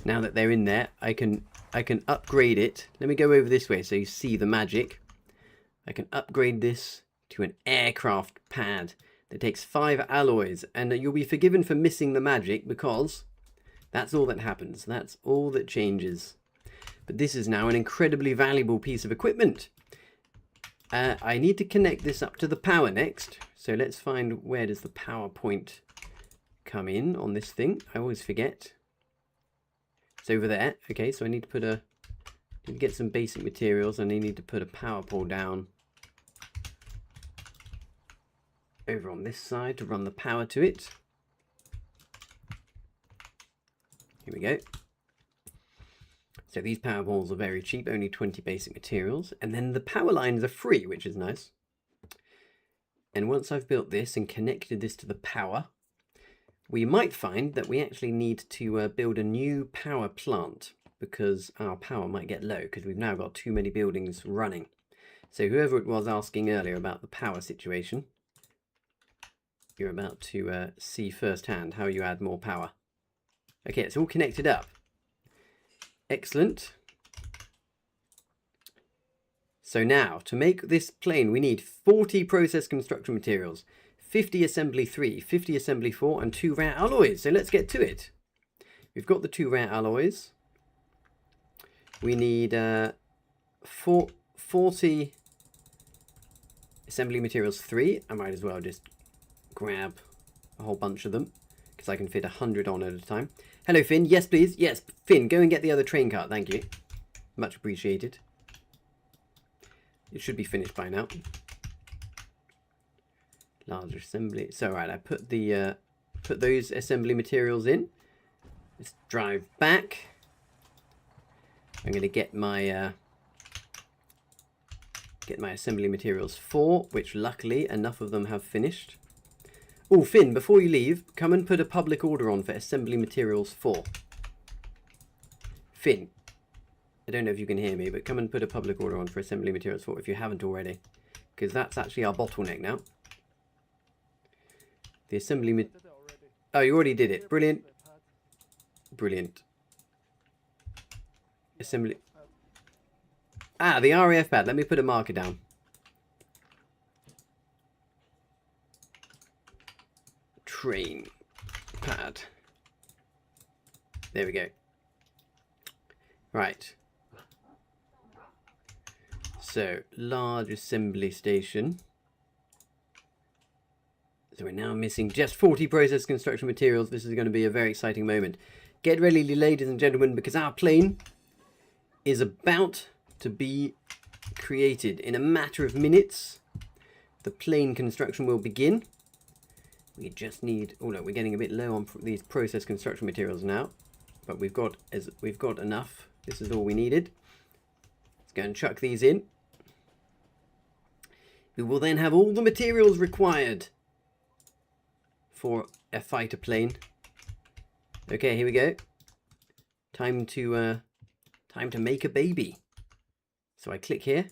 Now that they're in there, I can upgrade it. Let me go over this way so you see the magic. I can upgrade this to an aircraft pad that takes 5 alloys, and you'll be forgiven for missing the magic because that's all that happens. That's all that changes. But this is now an incredibly valuable piece of equipment. I need to connect this up to the power next. So let's find, where does the power point come in on this thing? I always forget. It's over there. Okay, so I need to get some basic materials, and I need to put a power pole down over on this side to run the power to it. Here we go. So these power poles are very cheap, only 20 basic materials. And then the power lines are free, which is nice. And once I've built this and connected this to the power, we might find that we actually need to build a new power plant, because our power might get low because we've now got too many buildings running. So whoever it was asking earlier about the power situation, you're about to see firsthand how you add more power. Okay, it's all connected up. Excellent. So now, to make this plane, we need 40 process construction materials, 50 assembly 3, 50 assembly 4, and 2 rare alloys. So let's get to it. We've got the 2 rare alloys. We need 40 assembly materials 3. I might as well just grab a whole bunch of them, because I can fit 100 on at a time. Hello, Finn. Yes, please. Yes, Finn, go and get the other train cart. Thank you. Much appreciated. It should be finished by now. Large assembly. So, right, I put the put those assembly materials in. Let's drive back. I'm going to get my assembly materials 4, which luckily enough of them have finished. Oh, Finn, before you leave, come and put a public order on for assembly materials 4. Finn, I don't know if you can hear me, but come and put a public order on for assembly materials 4 if you haven't already, because that's actually our bottleneck now. The assembly oh, you already did it. Brilliant. Brilliant. Assembly. Ah, the RAF pad. Let me put a marker down. Train pad. There we go. Right. So, large assembly station. So we're now missing just 40 process construction materials. This is going to be a very exciting moment. Get ready, ladies and gentlemen, because our plane is about to be created. In a matter of minutes, the plane construction will begin. We just need, oh no, we're getting a bit low on these process construction materials now, but we've got enough. This is all we needed. Let's go and chuck these in. We will then have all the materials required for a fighter plane. Okay, here we go. Time to make a baby. So I click here.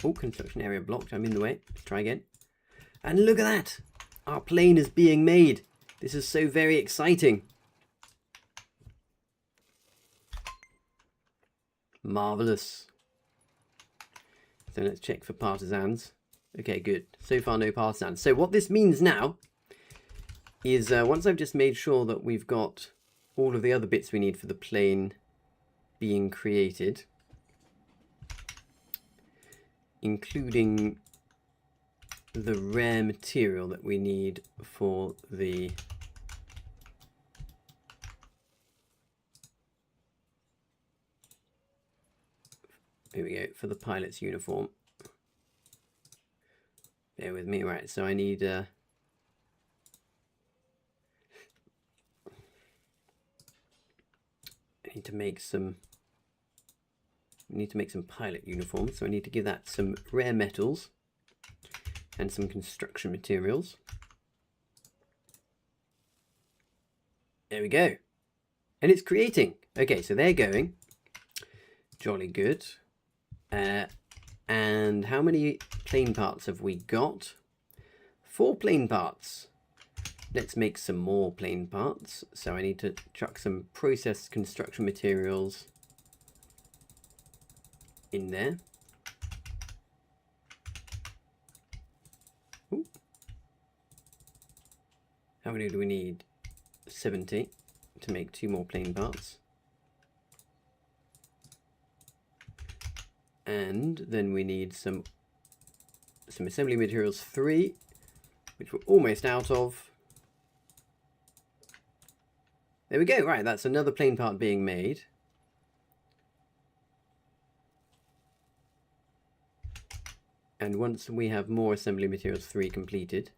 Oh, construction area blocked. I'm in the way. Let's try again. And look at that! Our plane is being made. This is so very exciting. Marvelous. So let's check for partisans. Okay, good. So far, no partisans. So what this means now is once I've just made sure that we've got all of the other bits we need for the plane being created, including the rare material that we need for the here we go, for the pilot's uniform. Bear with me. Right, so I need to make some pilot uniforms, so I need to give that some rare metals and some construction materials. There we go. And it's creating. Okay, so they're going. Jolly good. And how many plane parts have we got? 4 plane parts. let's make some more plane parts. So I need to chuck some processed construction materials in there. Ooh. How many do we need? 70 to make 2 more plane parts. And then we need some assembly materials 3, which we're almost out of. There we go. Right, that's another plane part being made. And once we have more assembly materials 3 completed,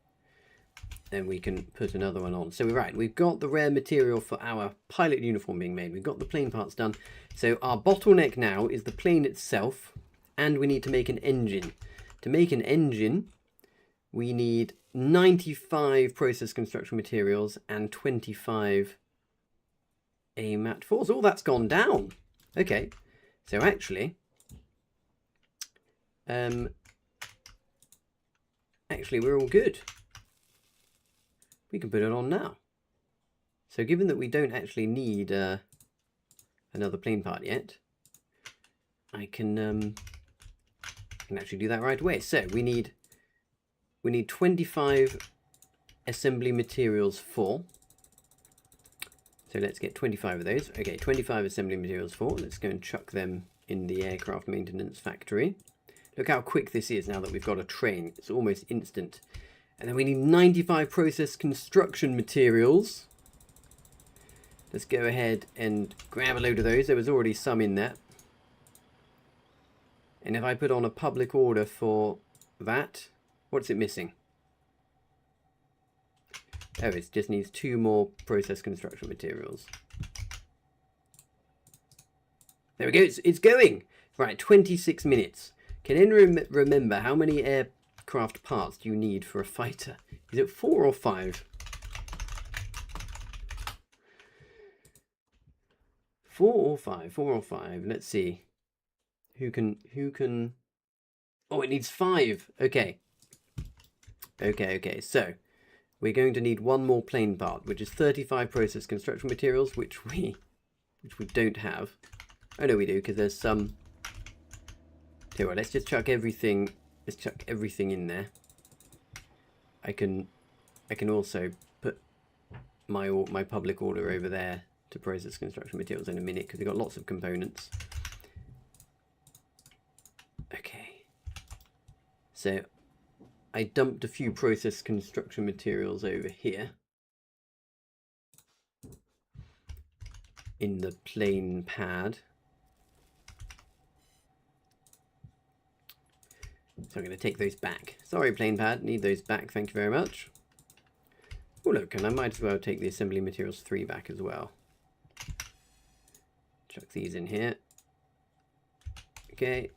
then we can put another one on. So right, we've got the rare material for our pilot uniform being made. We've got the plane parts done. So our bottleneck now is the plane itself, and we need to make an engine. To make an engine, we need 95 process construction materials and 25 AMAT 4s. Oh, that's gone down. Okay, so actually, we're all good. We can put it on now. So given that we don't actually need another plane part yet, I can actually do that right away. So we need 25 assembly materials 4. So let's get 25 of those. Okay, 25 assembly materials 4. Let's go and chuck them in the aircraft maintenance factory. Look how quick this is now that we've got a train. It's almost instant. And then we need 95 process construction materials. Let's go ahead and grab a load of those. There was already some in there. And if I put on a public order for that, what's it missing? Oh, it just needs 2 more process construction materials. There we go. It's going. Right, 26 minutes. Can anyone remember how many aircraft parts do you need for a fighter? Is it 4 or 5? 4 or 5? 4 or 5? Let's see. Who can... Oh, it needs 5. Okay. Okay. So, we're going to need 1 more plane part, which is 35 process construction materials, which we don't have. Oh, no, we do, because there's some... Okay, well, let's just chuck everything. Let's chuck everything in there. I can also put my public order over there to process construction materials in a minute, because we've got lots of components. Okay. So I dumped a few process construction materials over here in the plane pad. So I'm going to take those back. Sorry, plane pad, need those back, thank you very much. Oh look, and I might as well take the assembly materials 3 back as well. Chuck these in here. Okay.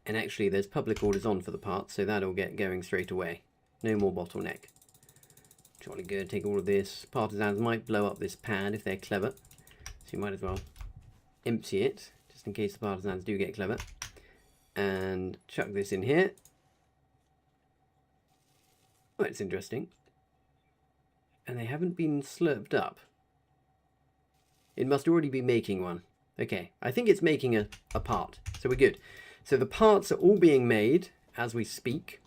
And actually there's public orders on for the parts, so that'll get going straight away. No more bottleneck. Jolly good, take all of this. Partisans might blow up this pad if they're clever. So you might as well empty it, just in case the partisans do get clever. And chuck this in here. Oh, that's interesting. And they haven't been slurped up. It must already be making one. Okay, I think it's making a part, so we're good. So the parts are all being made as we speak.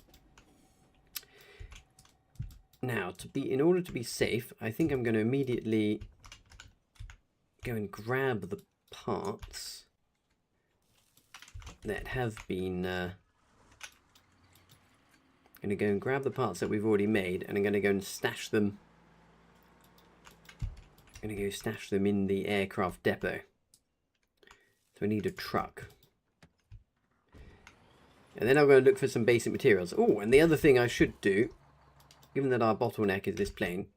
Now, in order to be safe, I think I'm going to immediately go and grab the parts that have been I'm going to go and grab the parts that we've already made, and I'm going to go and stash them. I'm going to go stash them in the aircraft depot. So I need a truck. And then I'm going to look for some basic materials. Oh, and the other thing I should do, given that our bottleneck is this plane,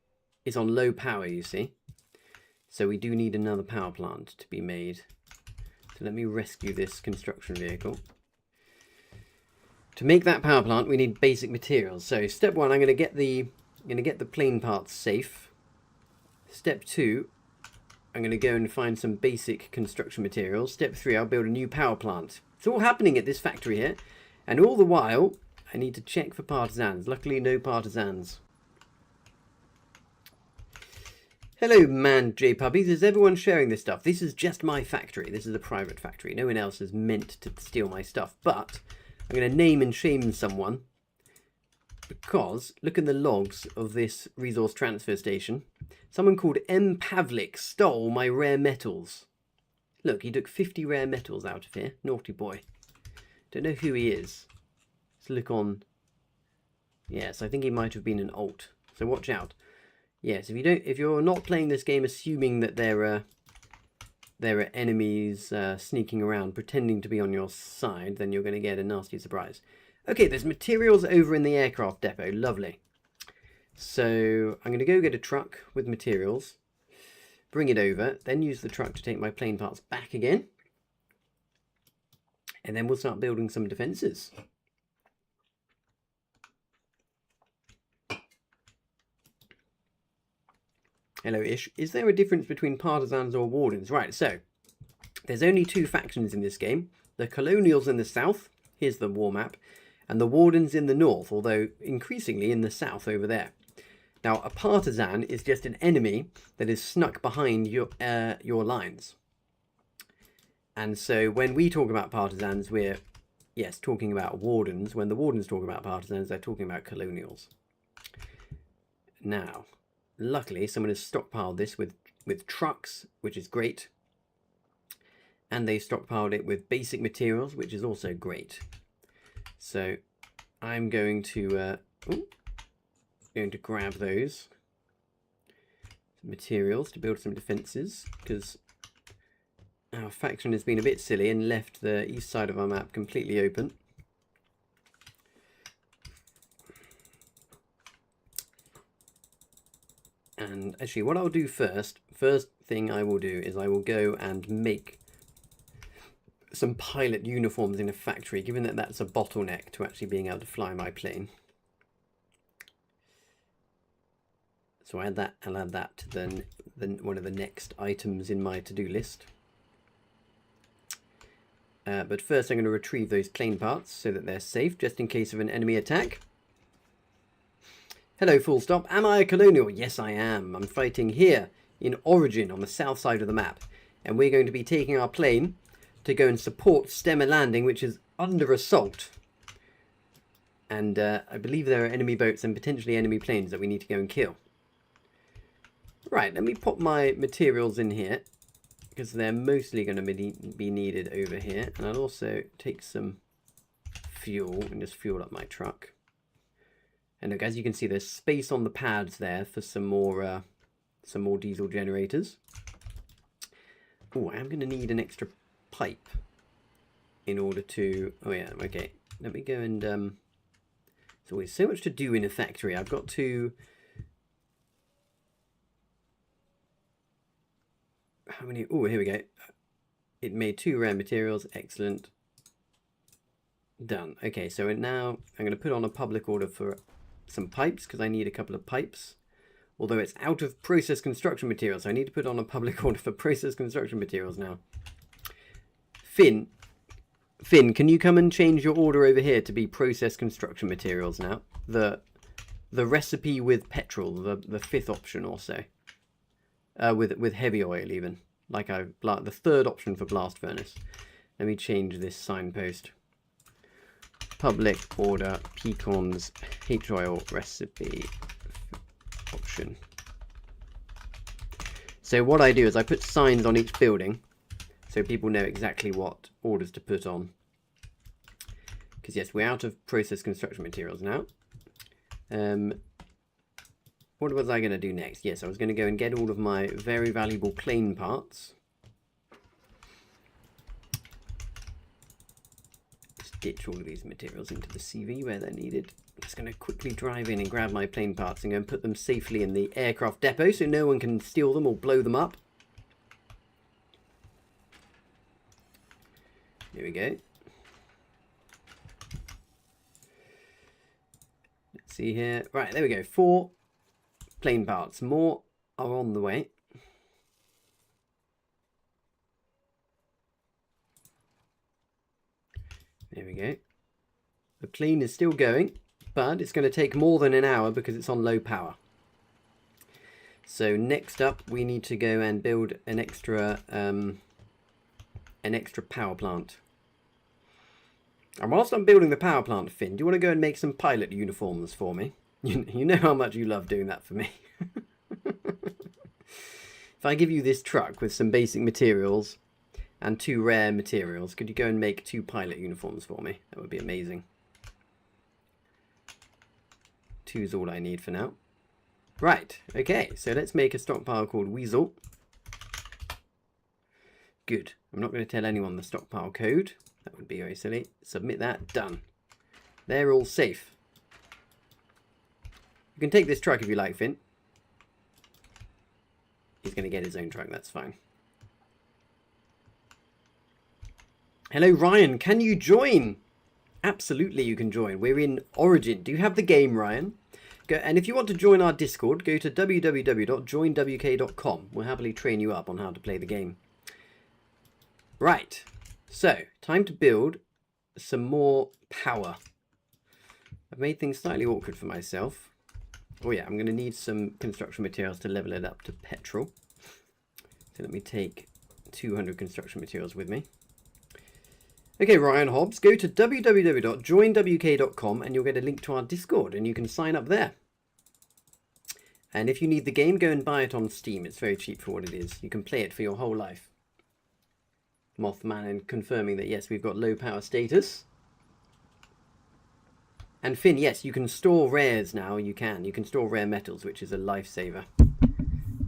is on low power, you see. So we do need another power plant to be made. So let me rescue this construction vehicle. To make that power plant, we need basic materials. So step 1, I'm going to get the plane parts safe. Step 2, I'm going to go and find some basic construction materials. Step 3, I'll build a new power plant. It's all happening at this factory here. And all the while, I need to check for partisans. Luckily, no partisans. Hello, man J Puppies. Is everyone sharing this stuff? This is just my factory. This is a private factory. No one else is meant to steal my stuff. But I'm going to name and shame someone. Because, look in the logs of this resource transfer station. Someone called M. Pavlik stole my rare metals. Look, he took 50 rare metals out of here. Naughty boy. Don't know who he is. Let's look on. Yes, I think he might have been an alt. So watch out. Yes, if you're not playing this game assuming that there are enemies sneaking around pretending to be on your side, then you're going to get a nasty surprise. Okay, there's materials over in the aircraft depot. Lovely. So I'm going to go get a truck with materials, bring it over, then use the truck to take my plane parts back again, and then we'll start building some defenses. Hello, Ish. Is there a difference between partisans or wardens? Right, so there's only two factions in this game. The colonials in the south, here's the war map, and the wardens in the north, although increasingly in the south over there. Now, a partisan is just an enemy that is snuck behind your lines. And so when we talk about partisans, we're, yes, talking about wardens. When the wardens talk about partisans, they're talking about colonials. Now, luckily, someone has stockpiled this with trucks, which is great. And they stockpiled it with basic materials, which is also great. So I'm going to grab those materials to build some defenses, because our faction has been a bit silly and left the east side of our map completely open. And actually, what I'll do first thing I will do is I will go and make some pilot uniforms in a factory, given that that's a bottleneck to actually being able to fly my plane. So I'll add that to then one of the next items in my to-do list. But first I'm going to retrieve those plane parts so that they're safe, just in case of an enemy attack. Hello, full stop. Am I a colonial? Yes, I am. I'm fighting here in Origin on the south side of the map. And we're going to be taking our plane to go and support Stemmer Landing, which is under assault. And I believe there are enemy boats and potentially enemy planes that we need to go and kill. Right, let me pop my materials in here, because they're mostly going to be needed over here. And I'll also take some fuel and just fuel up my truck. And look, as you can see, there's space on the pads there for some more diesel generators. Oh, I am going to need an extra pipe in order to... Oh yeah, okay. Let me go and... There's always so much to do in a factory. I've got to... How many... Oh, here we go. It made 2 rare materials. Excellent. Done. Okay, so now I'm going to put on a public order for some pipes, because I need a couple of pipes. Although it's out of process construction materials, so I need to put on a public order for process construction materials now. Finn, can you come and change your order over here to be process construction materials now? The recipe with petrol, the 5th option or so. With heavy oil even. Like the 3rd option for blast furnace. Let me change this signpost. Public order pecans H-oil recipe option. So what I do is I put signs on each building so people know exactly what orders to put on. Because yes, we're out of process construction materials now. What was I going to do next? Yes, I was going to go and get all of my very valuable plane parts. Ditch all of these materials into the CV where they're needed. I'm just going to quickly drive in and grab my plane parts and go and put them safely in the aircraft depot so no one can steal them or blow them up. Here we go. Let's see here. Right, there we go. 4 plane parts. More are on the way. There we go. The plane is still going, but it's going to take more than an hour because it's on low power. So next up, we need to go and build an extra power plant. And whilst I'm building the power plant, Finn, do you want to go and make some pilot uniforms for me? You know how much you love doing that for me. If I give you this truck with some basic materials and 2 rare materials, could you go and make 2 pilot uniforms for me? That would be amazing. 2 is all I need for now. Right, okay, so let's make a stockpile called Weasel. Good. I'm not going to tell anyone the stockpile code. That would be very silly. Submit that. Done. They're all safe. You can take this truck if you like, Finn. He's going to get his own truck. That's fine. Hello, Ryan. Can you join? Absolutely, you can join. We're in Origin. Do you have the game, Ryan? Go, and if you want to join our Discord, go to www.joinwk.com. We'll happily train you up on how to play the game. Right. So, time to build some more power. I've made things slightly awkward for myself. Oh yeah, I'm going to need some construction materials to level it up to petrol. So let me take 200 construction materials with me. Okay, Ryan Hobbs, go to www.joinwk.com and you'll get a link to our Discord and you can sign up there. And if you need the game, go and buy it on Steam. It's very cheap for what it is. You can play it for your whole life. Mothman and confirming that yes, we've got low power status. And Finn, yes, you can store rares now. You can store rare metals, which is a lifesaver.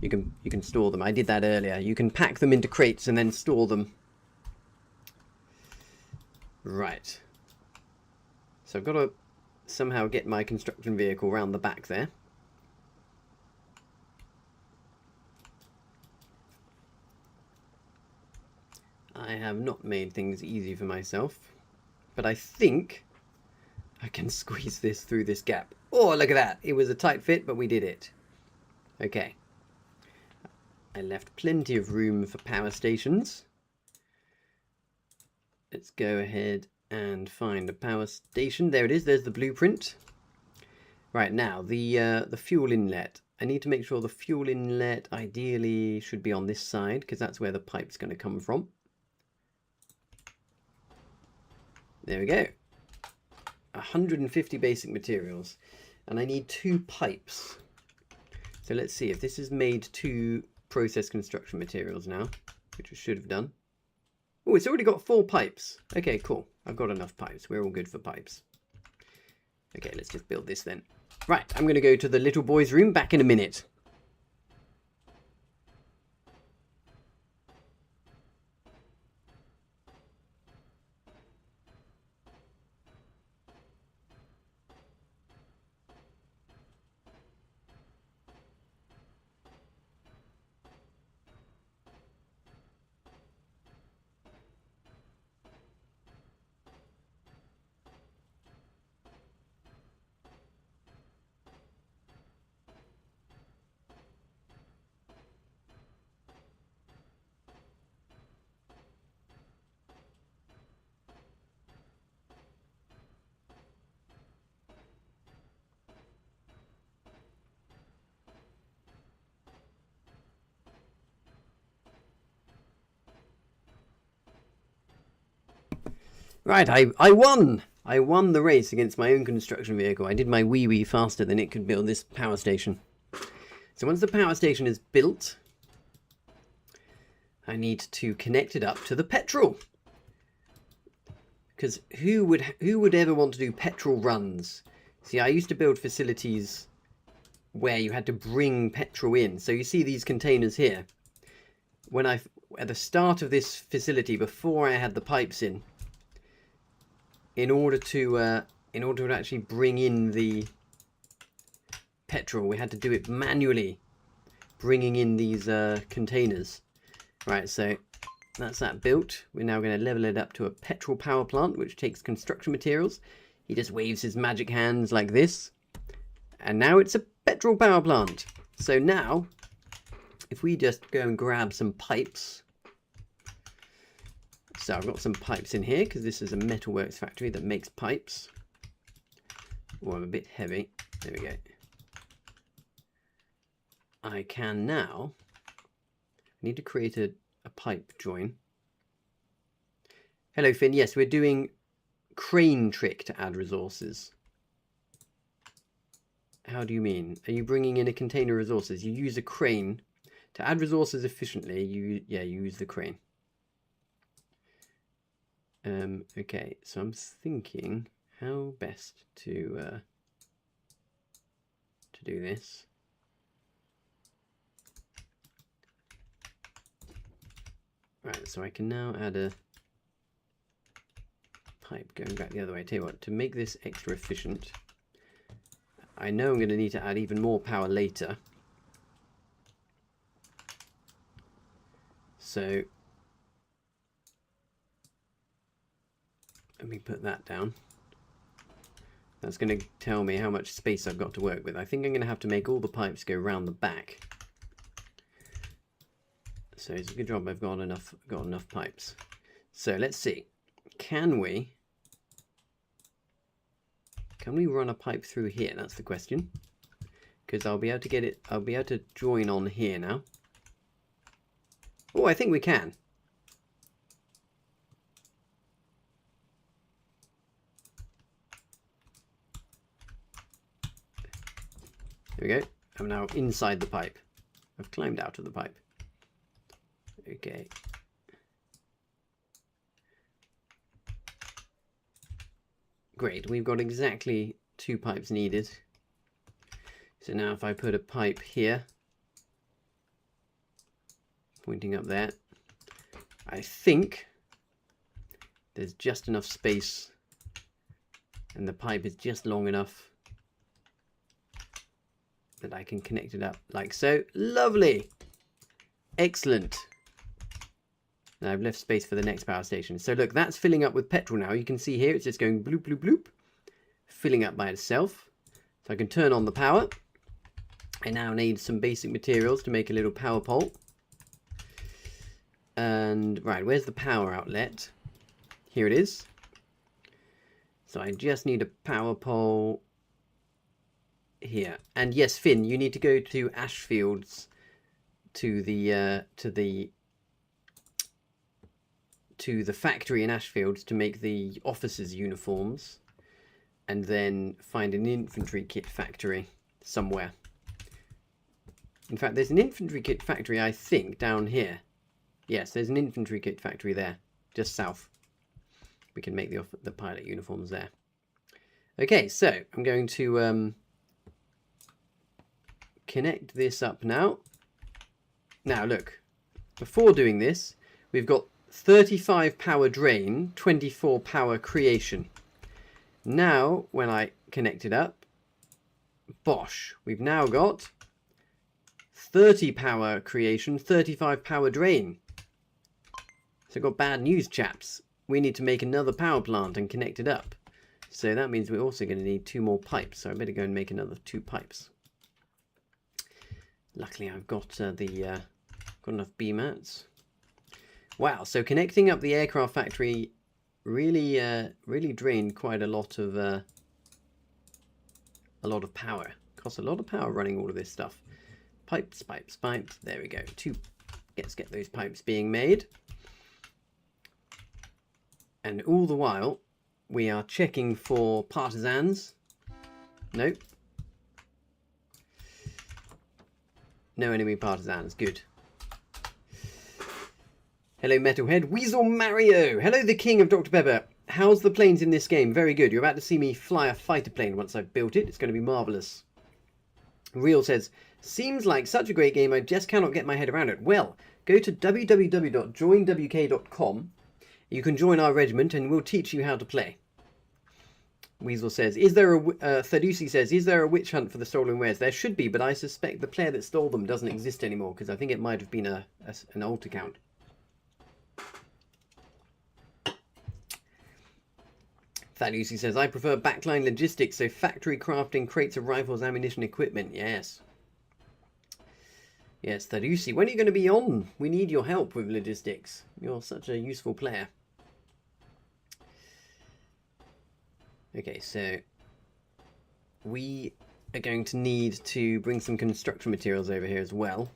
You can store them. I did that earlier. You can pack them into crates and then store them. Right. So I've got to somehow get my construction vehicle round the back there. I have not made things easy for myself, but I think I can squeeze this through this gap. Oh, look at that. It was a tight fit, but we did it. Okay. I left plenty of room for power stations. Let's go ahead and find a power station. There it is. There's the blueprint. Right, now, the fuel inlet. I need to make sure the fuel inlet ideally should be on this side, because that's where the pipe's going to come from. There we go. 150 basic materials. And I need 2 pipes. So let's see if this has made 2 process construction materials now, which it should have done. Oh, it's already got 4 pipes. Okay, cool. I've got enough pipes. We're all good for pipes. Okay, let's just build this then. Right, I'm going to go to the little boy's room. Back in a minute. Right, I won! I won the race against my own construction vehicle. I did my wee faster than it could build this power station. So once the power station is built, I need to connect it up to the petrol. Because who would ever want to do petrol runs? See, I used to build facilities where you had to bring petrol in. So you see these containers here. At the start of this facility, before I had the pipes in order to actually bring in the petrol, we had to do it manually, bringing in these containers. Right, so that's that built. We're now going to level it up to a petrol power plant, which takes construction materials. He just waves his magic hands like this, and now it's a petrol power plant. So now, if we just go and grab some pipes. So I've got some pipes in here because this is a metalworks factory that makes pipes. Oh, I'm a bit heavy. There we go. I can now, I need to create a pipe join. Hello, Finn. Yes, we're doing crane trick to add resources. How do you mean? Are you bringing in a container of resources? You use a crane to add resources efficiently. You use the crane. Okay, so I'm thinking how best to do this. Right, so I can now add a pipe going back the other way. Tell you what, to make this extra efficient, I know I'm going to need to add even more power later. So let me put that down. That's going to tell me how much space I've got to work with. I think I'm going to have to make all the pipes go round the back. So it's a good job I've got enough pipes. So let's see. Can we run a pipe through here? That's the question. Because I'll be able to get it, I'll be able to join on here now. Oh, I think we can. There we go. I'm now inside the pipe. I've climbed out of the pipe. Okay. Great, we've got exactly 2 pipes needed. So now if I put a pipe here, pointing up there, I think there's just enough space and the pipe is just long enough that I can connect it up like so. Lovely! Excellent. Now I've left space for the next power station. So look, that's filling up with petrol now. You can see here it's just going bloop, bloop, bloop, filling up by itself. So I can turn on the power. I now need some basic materials to make a little power pole. And right, where's the power outlet? Here it is. So I just need a power pole here. And yes, Finn, you need to go to Ashfields to the factory in Ashfields to make the officers' uniforms, and then find an infantry kit factory somewhere. In fact, there's an infantry kit factory, I think, down here. Yes, there's an infantry kit factory there, just south. We can make the pilot uniforms there. Okay, so I'm going to connect this up now. Now, look, before doing this, we've got 35 power drain, 24 power creation. Now, when I connect it up, bosh, we've now got 30 power creation, 35 power drain. So I've got bad news, chaps. We need to make another power plant and connect it up. So that means we're also going to need 2 more pipes. So I better go and make another 2 pipes. Luckily, I've got got enough B mats. Wow, so connecting up the aircraft factory really drained quite a lot of power. Costs a lot of power running all of this stuff. Pipes, pipes, pipes. There we go. 2. Let's get those pipes being made. And all the while, we are checking for partisans. Nope. No enemy partisans. Good. Hello, Metalhead. Weasel Mario. Hello, the king of Dr. Pepper. How's the planes in this game? Very good. You're about to see me fly a fighter plane once I've built it. It's going to be marvellous. Real says, seems like such a great game, I just cannot get my head around it. Well, go to www.joinwk.com. You can join our regiment and we'll teach you how to play. Weasel says, Thadusi says, is there a witch hunt for the stolen wares? There should be, but I suspect the player that stole them doesn't exist anymore, because I think it might have been an alt account. Thadusi says, I prefer backline logistics, so factory crafting crates of rifles, ammunition, equipment. Yes. Yes, Thadusi, when are you going to be on? We need your help with logistics. You're such a useful player. Okay, so we are going to need to bring some construction materials over here as well.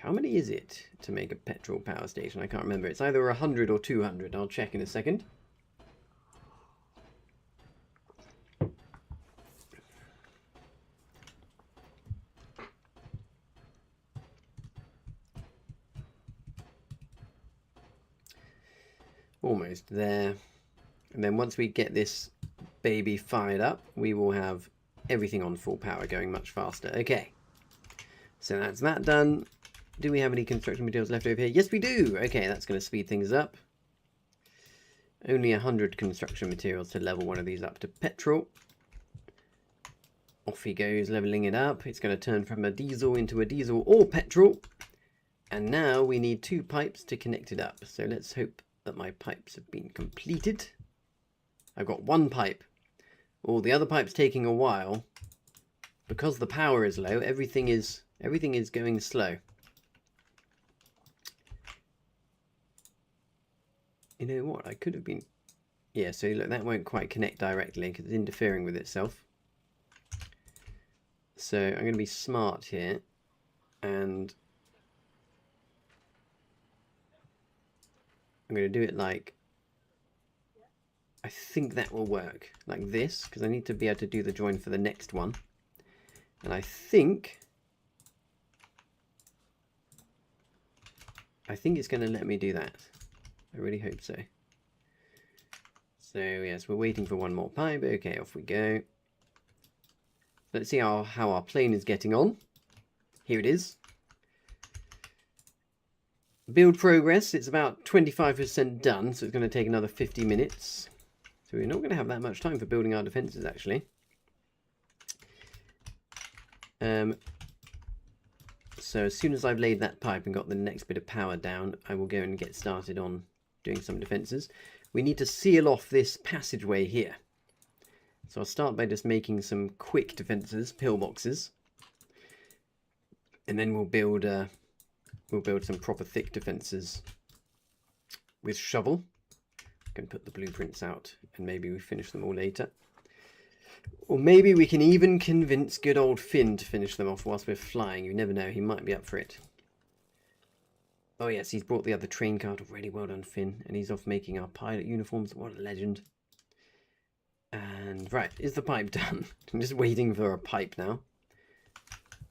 How many is it to make a petrol power station? I can't remember. It's either 100 or 200. I'll check in a second. Almost there. And then once we get this baby fired up, we will have everything on full power going much faster. Okay. So that's that done. Do we have any construction materials left over here? Yes, we do. Okay, that's going to speed things up. Only 100 construction materials to level one of these up to petrol. Off he goes, leveling it up. It's going to turn from a diesel into a diesel or petrol. And now we need 2 pipes to connect it up. So let's hope that my pipes have been completed. I've got 1 pipe. Oh, the other pipe's taking a while. Because the power is low, everything is going slow. You know what? I could have been... Yeah, so look, that won't quite connect directly because it's interfering with itself. So I'm going to be smart here. And I'm going to do it like... I think that will work. Like this, because I need to be able to do the join for the next one. And I think it's going to let me do that. I really hope so. So yes, we're waiting for 1 more pipe. Okay, off we go. Let's see how our plane is getting on. Here it is. Build progress, it's about 25% done, so it's going to take another 50 minutes. So we're not going to have that much time for building our defences, actually. So as soon as I've laid that pipe and got the next bit of power down, I will go and get started on doing some defences. We need to seal off this passageway here. So I'll start by just making some quick defences, pillboxes. And then we'll build some proper thick defences with shovel. I can put the blueprints out and maybe we finish them all later. Or maybe we can even convince good old Finn to finish them off whilst we're flying. You never know, he might be up for it. Oh yes, he's brought the other train cart already. Well done, Finn. And he's off making our pilot uniforms. What a legend. And right, is the pipe done? I'm just waiting for a pipe now.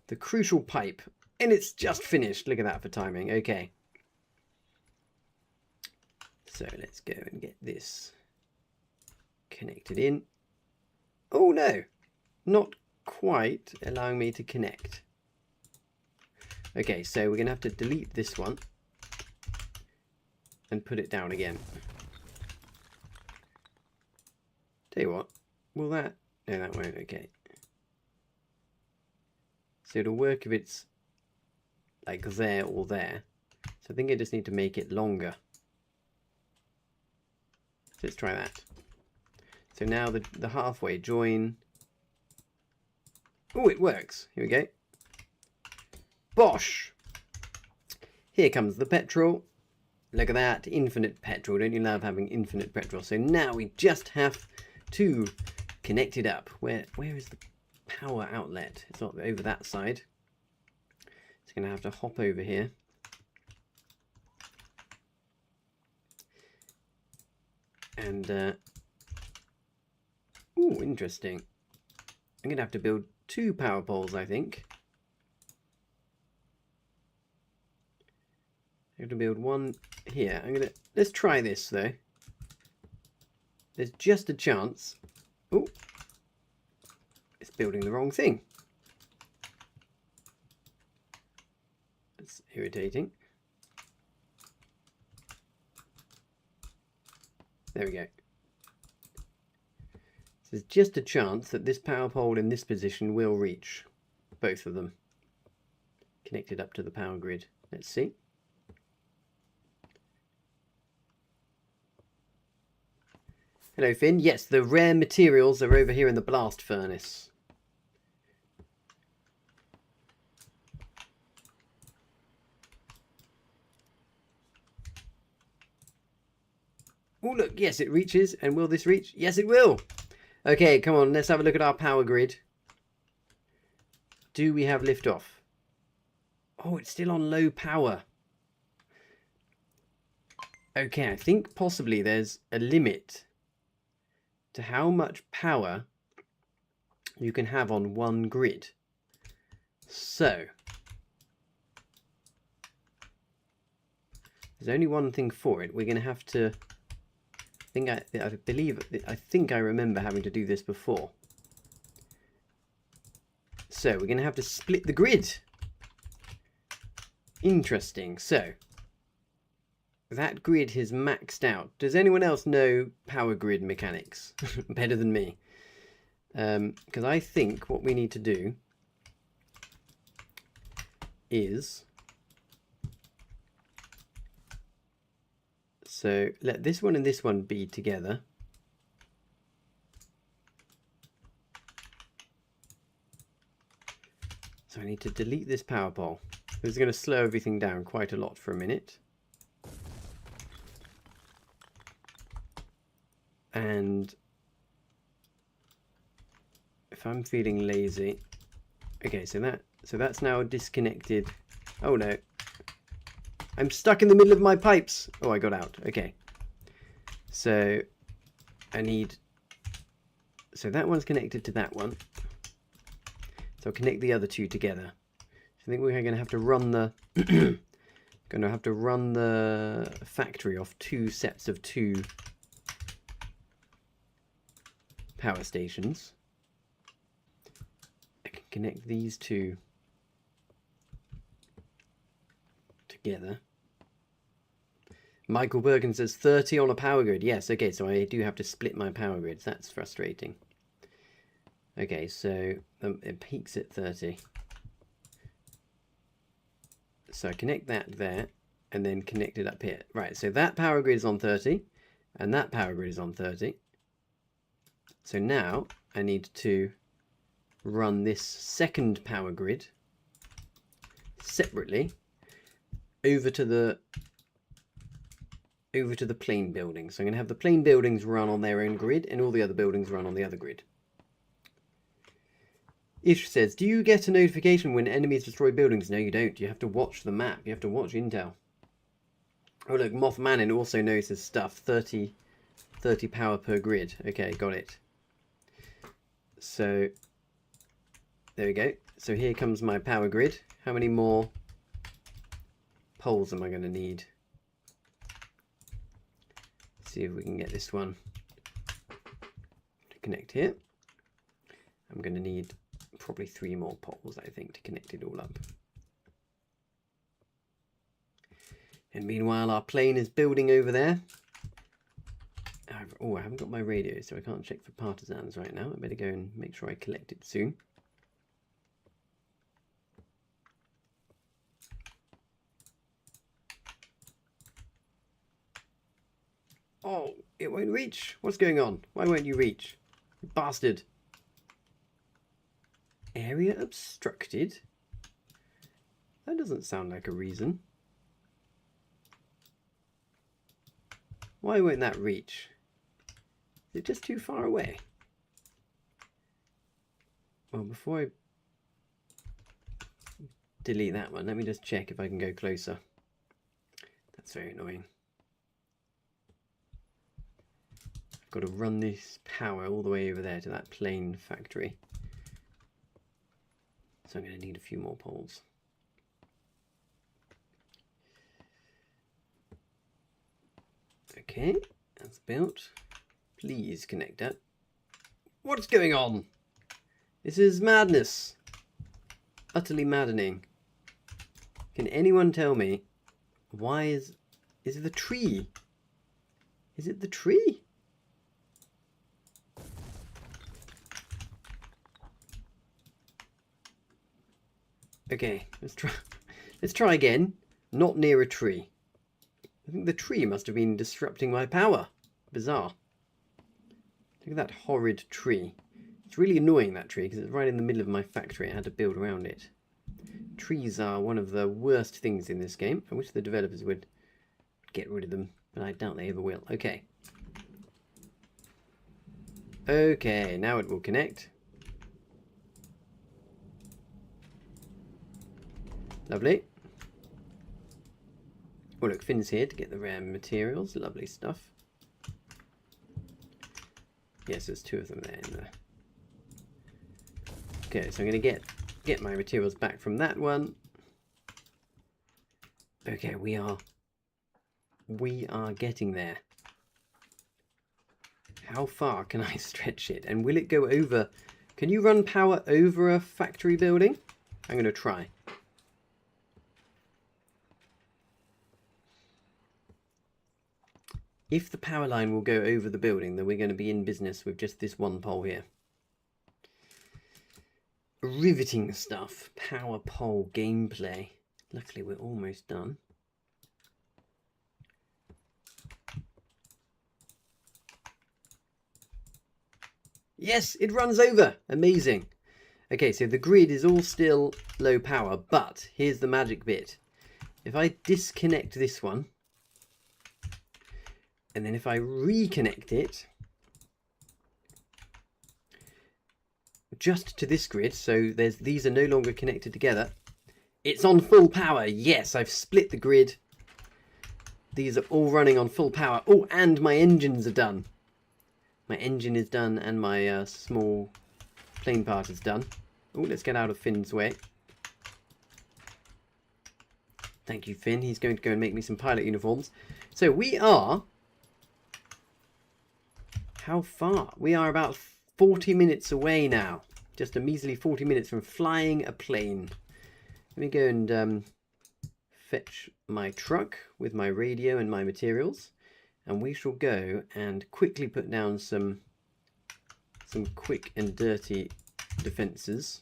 The crucial pipe. And it's just finished. Look at that for timing. Okay. So let's go and get this connected in. Oh no, not quite allowing me to connect. Okay, so we're going to have to delete this one and put it down again. Tell you what, will that... No, that won't, okay. So it'll work if it's like there or there. So I think I just need to make it longer. So let's try that. So now the halfway join. Oh, it works. Here we go. Bosh! Here comes the petrol. Look at that. Infinite petrol. Don't you love having infinite petrol? So now we just have to connect it up. Where is the power outlet? It's not over that side. It's going to have to hop over here. And, ooh, interesting. I'm going to have to build 2 power poles, I think. I have to build 1 here. Let's try this, though. There's just a chance. Oh, it's building the wrong thing. That's irritating. There we go. So there's just a chance that this power pole in this position will reach both of them. Connected up to the power grid. Let's see. Hello, Finn. Yes, the rare materials are over here in the blast furnace. Oh, look. Yes, it reaches. And will this reach? Yes, it will. Okay, come on, let's have a look at our power grid. Do we have liftoff? Oh, it's still on low power. Okay, I think possibly there's a limit to how much power you can have on one grid. So, there's only one thing for it. We're going to have to... I think I remember having to do this before. So, we're going to have to split the grid. Interesting. So, that grid is maxed out. Does anyone else know power grid mechanics better than me? Because I think what we need to do is... So let this one and this one be together. So I need to delete this power pole. This is going to slow everything down quite a lot for a minute. And if I'm feeling lazy, okay, so that's now disconnected. Oh no, I'm stuck in the middle of my pipes. Oh, I got out. Okay, so I need. So that one's connected to that one. So I'll connect the other two together. So I think we're going to have to run the. Going to have to run the factory off two sets of two power stations. I can connect these two together. Michael Perkins says 30 on a power grid. Yes, okay, so I do have to split my power grids. That's frustrating. Okay, so it peaks at 30. So I connect that there and then connect it up here. Right, so that power grid is on 30 and that power grid is on 30. So now I need to run this second power grid separately over to the plain buildings. So I'm going to have the plain buildings run on their own grid and all the other buildings run on the other grid. Ish says, do you get a notification when enemies destroy buildings? No, you don't. You have to watch the map. You have to watch intel. Oh look, Mothmanin also knows his stuff. 30 power per grid. Okay, got it. So there we go. So here comes my power grid. How many more poles am I going to need? Let's see if we can get this one to connect here. I'm going to need probably 3 more poles, I think, to connect it all up. And meanwhile, our plane is building over there. Oh, I haven't got my radio, so I can't check for partisans right now. I better go and make sure I collect it soon. Oh, it won't reach. What's going on? Why won't you reach? You bastard. Area obstructed? That doesn't sound like a reason. Why won't that reach? Is it just too far away? Well, before I delete that one, let me just check if I can go closer. That's very annoying. I've got to run this power all the way over there to that plain factory. So I'm going to need a few more poles. Okay, that's built. Please connect that. What's going on? This is madness. Utterly maddening. Can anyone tell me why is it the tree? Is it the tree? Okay, let's try again. Not near a tree. I think the tree must have been disrupting my power. Bizarre. Look at that horrid tree. It's really annoying, that tree, because it's right in the middle of my factory. I had to build around it. Trees are one of the worst things in this game. I wish the developers would get rid of them, but I doubt they ever will. Okay. Okay, now it will connect. Lovely. Oh look, Finn's here to get the rare materials. Lovely stuff. Yes, there's two of them there in there. Okay, so I'm going to get my materials back from that one. Okay, we are getting there. How far can I stretch it? And will it go over? Can you run power over a factory building? I'm going to try. If the power line will go over the building, then we're going to be in business with just this one pole here. Riveting stuff. Power pole gameplay. Luckily, we're almost done. Yes, it runs over. Amazing. Okay, so the grid is all still low power, but here's the magic bit. If I disconnect this one, and then if I reconnect it just to this grid, so these are no longer connected together, it's on full power. Yes, I've split the grid. These are all running on full power. Oh, and my engines are done. My engine is done, and my small plane part is done. Oh, let's get out of Finn's way. Thank you, Finn. He's going to go and make me some pilot uniforms. So we are... How far? We are about 40 minutes away now. Just a measly 40 minutes from flying a plane. Let me go and fetch my truck with my radio and my materials. And we shall go and quickly put down some quick and dirty defences.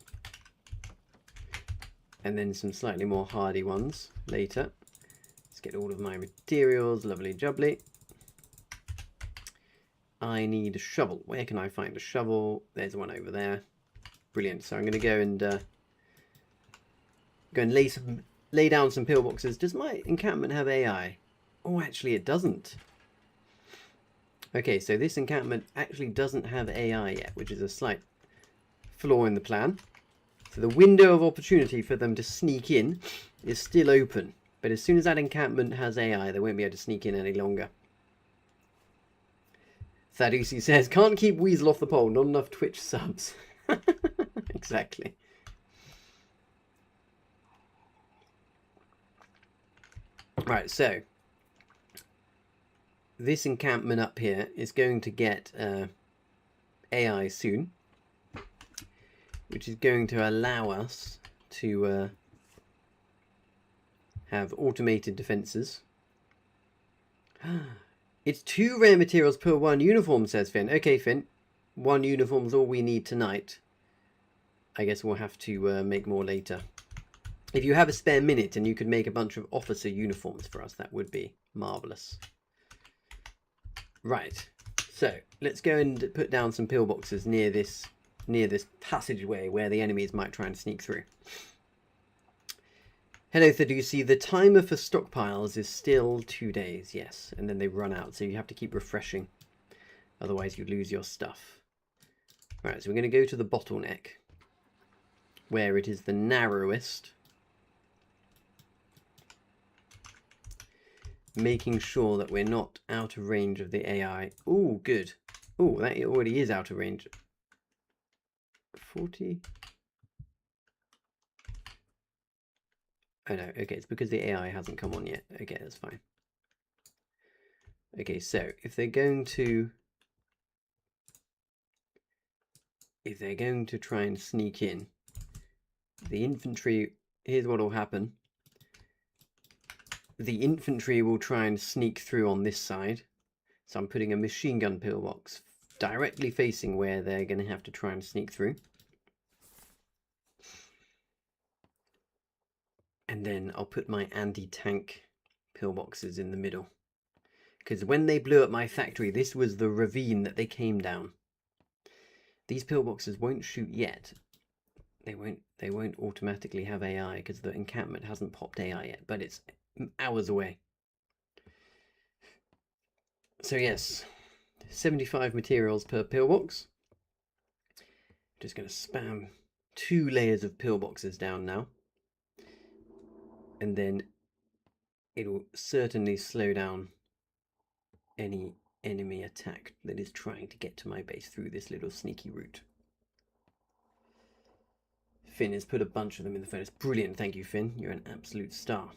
And then some slightly more hardy ones later. Let's get all of my materials, lovely jubbly. I need a shovel. Where can I find a shovel? There's one over there. Brilliant. So I'm going to go and lay down some pillboxes. Does my encampment have AI? Oh, actually it doesn't. Okay, so this encampment actually doesn't have AI yet, which is a slight flaw in the plan. So the window of opportunity for them to sneak in is still open. But as soon as that encampment has AI, they won't be able to sneak in any longer. Thadusi says, can't keep Weasel off the pole, not enough Twitch subs. Exactly. Right, so this encampment up here is going to get AI soon, which is going to allow us to have automated defences. It's 2 rare materials per 1 uniform, says Finn. Okay, Finn, 1 uniform's all we need tonight. I guess we'll have to make more later. If you have a spare minute and you could make a bunch of officer uniforms for us, that would be marvellous. Right, so let's go and put down some pillboxes near this passageway where the enemies might try and sneak through. Hello, Thadusi. The timer for stockpiles is still 2 days, yes, and then they run out, so you have to keep refreshing. Otherwise, you lose your stuff. Right, so we're going to go to the bottleneck, where it is the narrowest, making sure that we're not out of range of the AI. Oh, good. Oh, that already is out of range. 40. Oh no, okay, it's because the AI hasn't come on yet. Okay, that's fine. Okay, so if they're going to try and sneak in, the infantry, here's what will happen. The infantry will try and sneak through on this side. So I'm putting a machine gun pillbox directly facing where they're going to have to try and sneak through. And then I'll put my anti-tank pillboxes in the middle. Because when they blew up my factory, this was the ravine that they came down. These pillboxes won't shoot yet. They won't automatically have AI because the encampment hasn't popped AI yet, but it's hours away. So yes, 75 materials per pillbox. Just going to spam 2 layers of pillboxes down now. And then it'll certainly slow down any enemy attack that is trying to get to my base through this little sneaky route. Finn has put a bunch of them in the furnace. Brilliant, thank you, Finn. You're an absolute star.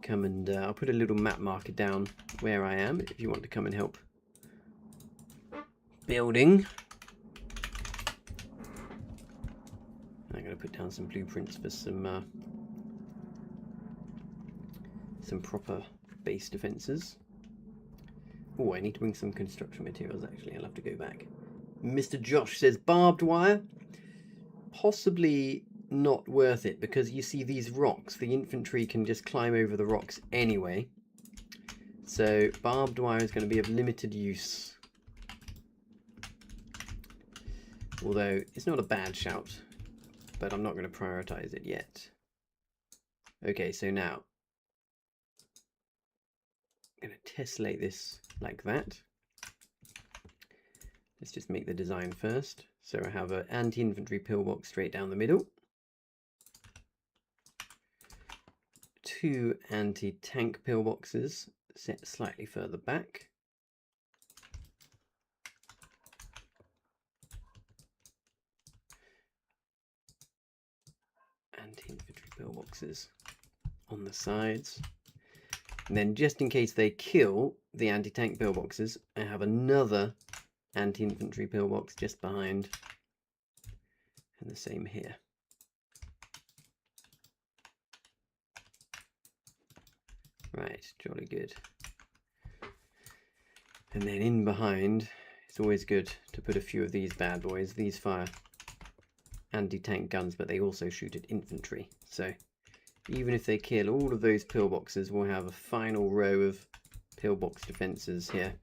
Come and I'll put a little map marker down where I am if you want to come and help. Building. I'm going to put down some blueprints for some proper base defences. Oh, I need to bring some construction materials actually. I'll have to go back. Mr. Josh says barbed wire. Possibly not worth it because you see these rocks. The infantry can just climb over the rocks anyway. So barbed wire is going to be of limited use. Although it's not a bad shout, but I'm not going to prioritize it yet. Okay, so now I'm going to tessellate this like that. Let's just make the design first. So I have an anti-infantry pillbox straight down the middle. 2 anti-tank pillboxes set slightly further back. Anti-infantry pillboxes on the sides. And then just in case they kill the anti-tank pillboxes, I have another anti-infantry pillbox just behind. And the same here. Right, jolly good. And then in behind, it's always good to put a few of these bad boys. These fire anti-tank guns, but they also shoot at infantry. So even if they kill all of those pillboxes, we'll have a final row of pillbox defences here.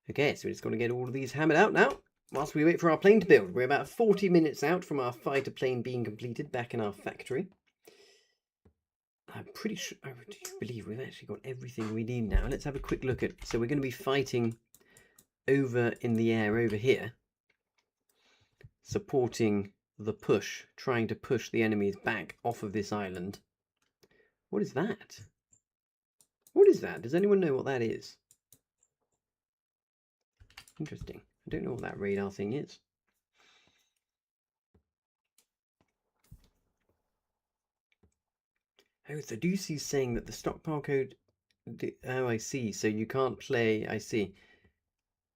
Okay, so we're just going to get all of these hammered out now, whilst we wait for our plane to build. We're about 40 minutes out from our fighter plane being completed back in our factory. I'm pretty sure, I believe we've actually got everything we need now. Let's have a quick look at, so we're going to be fighting over in the air over here, supporting the push, trying to push the enemies back off of this island. What is that? What is that? Does anyone know what that is? Interesting. I don't know what that radar thing is. Oh, so Ducey's saying that the stockpile code... Oh, I see. So you can't play... I see.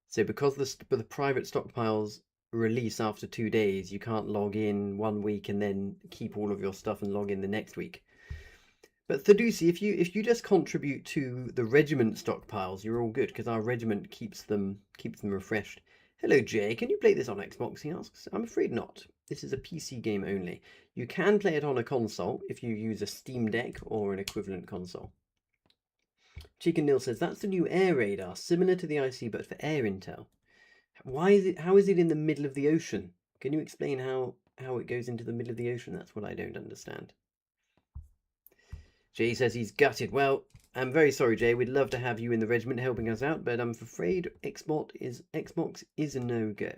So because the private stockpiles release after 2 days, you can't log in 1 week and then keep all of your stuff and log in the next week. But Thadusi, if you just contribute to the regiment stockpiles, you're all good because our regiment keeps them refreshed. Hello Jay, can you play this on Xbox? He asks. I'm afraid not. This is a PC game only. You can play it on a console if you use a Steam Deck or an equivalent console. Chicken Nil says that's the new air radar, similar to the IC but for air intel. How is it in the middle of the ocean? Can you explain how it goes into the middle of the ocean? That's what I don't understand. Jay says he's gutted. Well, I'm very sorry, Jay. We'd love to have you in the regiment helping us out, but I'm afraid Xbox is a no-go.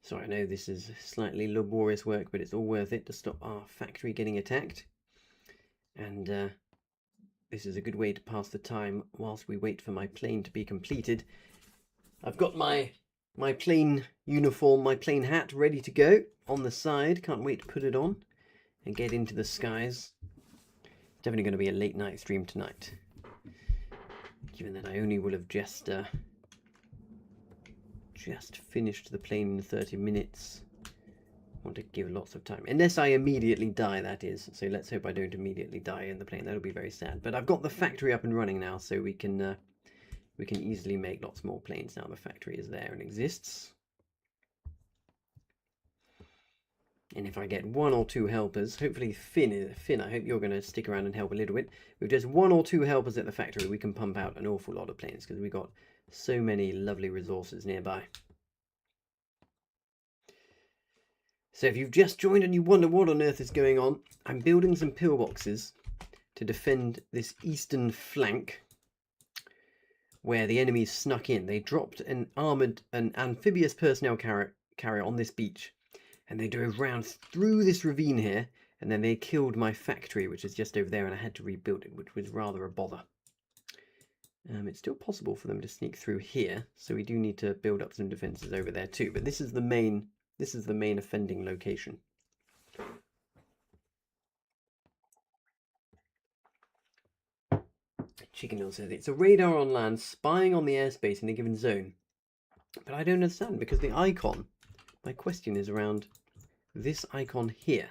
So I know this is slightly laborious work, but it's all worth it to stop our factory getting attacked. And this is a good way to pass the time whilst we wait for my plane to be completed. I've got my plane uniform, my plane hat ready to go on the side. Can't wait to put it on and get into the skies. It's definitely going to be a late night stream tonight, given that I only will have just finished the plane in 30 minutes. I want to give lots of time, unless I immediately die, that is. So let's hope I don't immediately die in the plane. That'll be very sad. But I've got the factory up and running now, so we can easily make lots more planes now the factory is there and exists. And if I get 1 or 2 helpers, hopefully Finn, I hope you're going to stick around and help a little bit. With just 1 or 2 helpers at the factory, we can pump out an awful lot of planes because we've got so many lovely resources nearby. So if you've just joined and you wonder what on earth is going on, I'm building some pillboxes to defend this eastern flank where the enemies snuck in. They dropped an amphibious personnel carrier on this beach, and they drove round through this ravine here, and then they killed my factory, which is just over there, and I had to rebuild it, which was rather a bother. It's still possible for them to sneak through here, so we do need to build up some defenses over there too. But this is the main offending location. Chicken Hill says it's a radar on land spying on the airspace in a given zone. But I don't understand, because the icon, my question is around this icon here.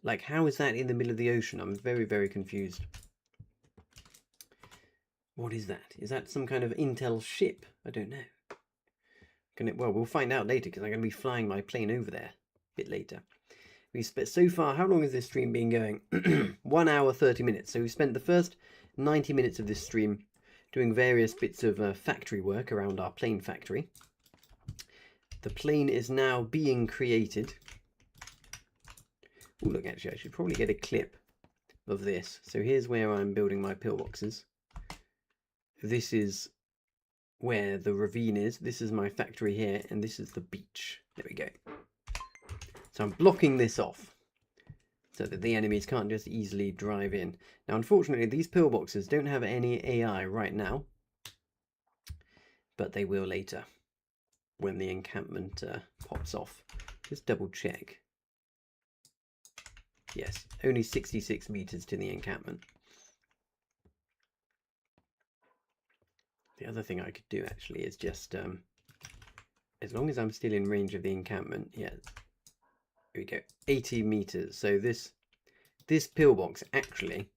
Like, how is that in the middle of the ocean? I'm very, very confused. What is that? Is that some kind of intel ship? I don't know. Well, we'll find out later, because I'm going to be flying my plane over there a bit later. We spent so far, how long has this stream been going? 1 hour 30 minutes. So we spent the first 90 minutes of this stream doing various bits of factory work around our plane factory. The plane is now being created. Oh, look, actually, I should probably get a clip of this. So here's where I'm building my pillboxes. This is where the ravine is. This is my factory here, and this is the beach. There we go. So I'm blocking this off so that the enemies can't just easily drive in. Now, unfortunately, these pillboxes don't have any AI right now, but they will later when the encampment pops off. Just double check. Yes, only 66 meters to the encampment. The other thing I could do actually is just, as long as I'm still in range of the encampment, yeah, here we go, 80 meters. So this pillbox actually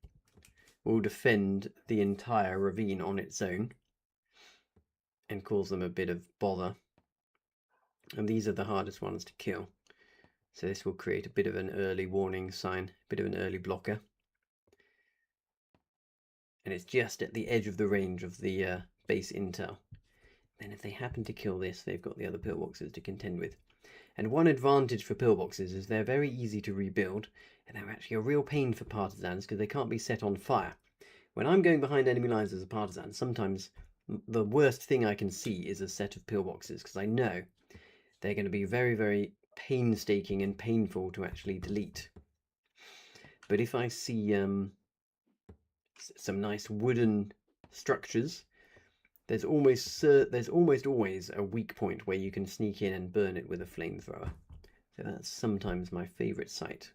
will defend the entire ravine on its own and cause them a bit of bother. And these are the hardest ones to kill. So this will create a bit of an early warning sign, a bit of an early blocker. And it's just at the edge of the range of the base intel. Then if they happen to kill this, they've got the other pillboxes to contend with. And one advantage for pillboxes is they're very easy to rebuild, and they're actually a real pain for partisans because they can't be set on fire. When I'm going behind enemy lines as a partisan, sometimes the worst thing I can see is a set of pillboxes, because I know they're going to be very, very painstaking and painful to actually delete. But if I see some nice wooden structures, there's almost always a weak point where you can sneak in and burn it with a flamethrower. So that's sometimes my favourite site.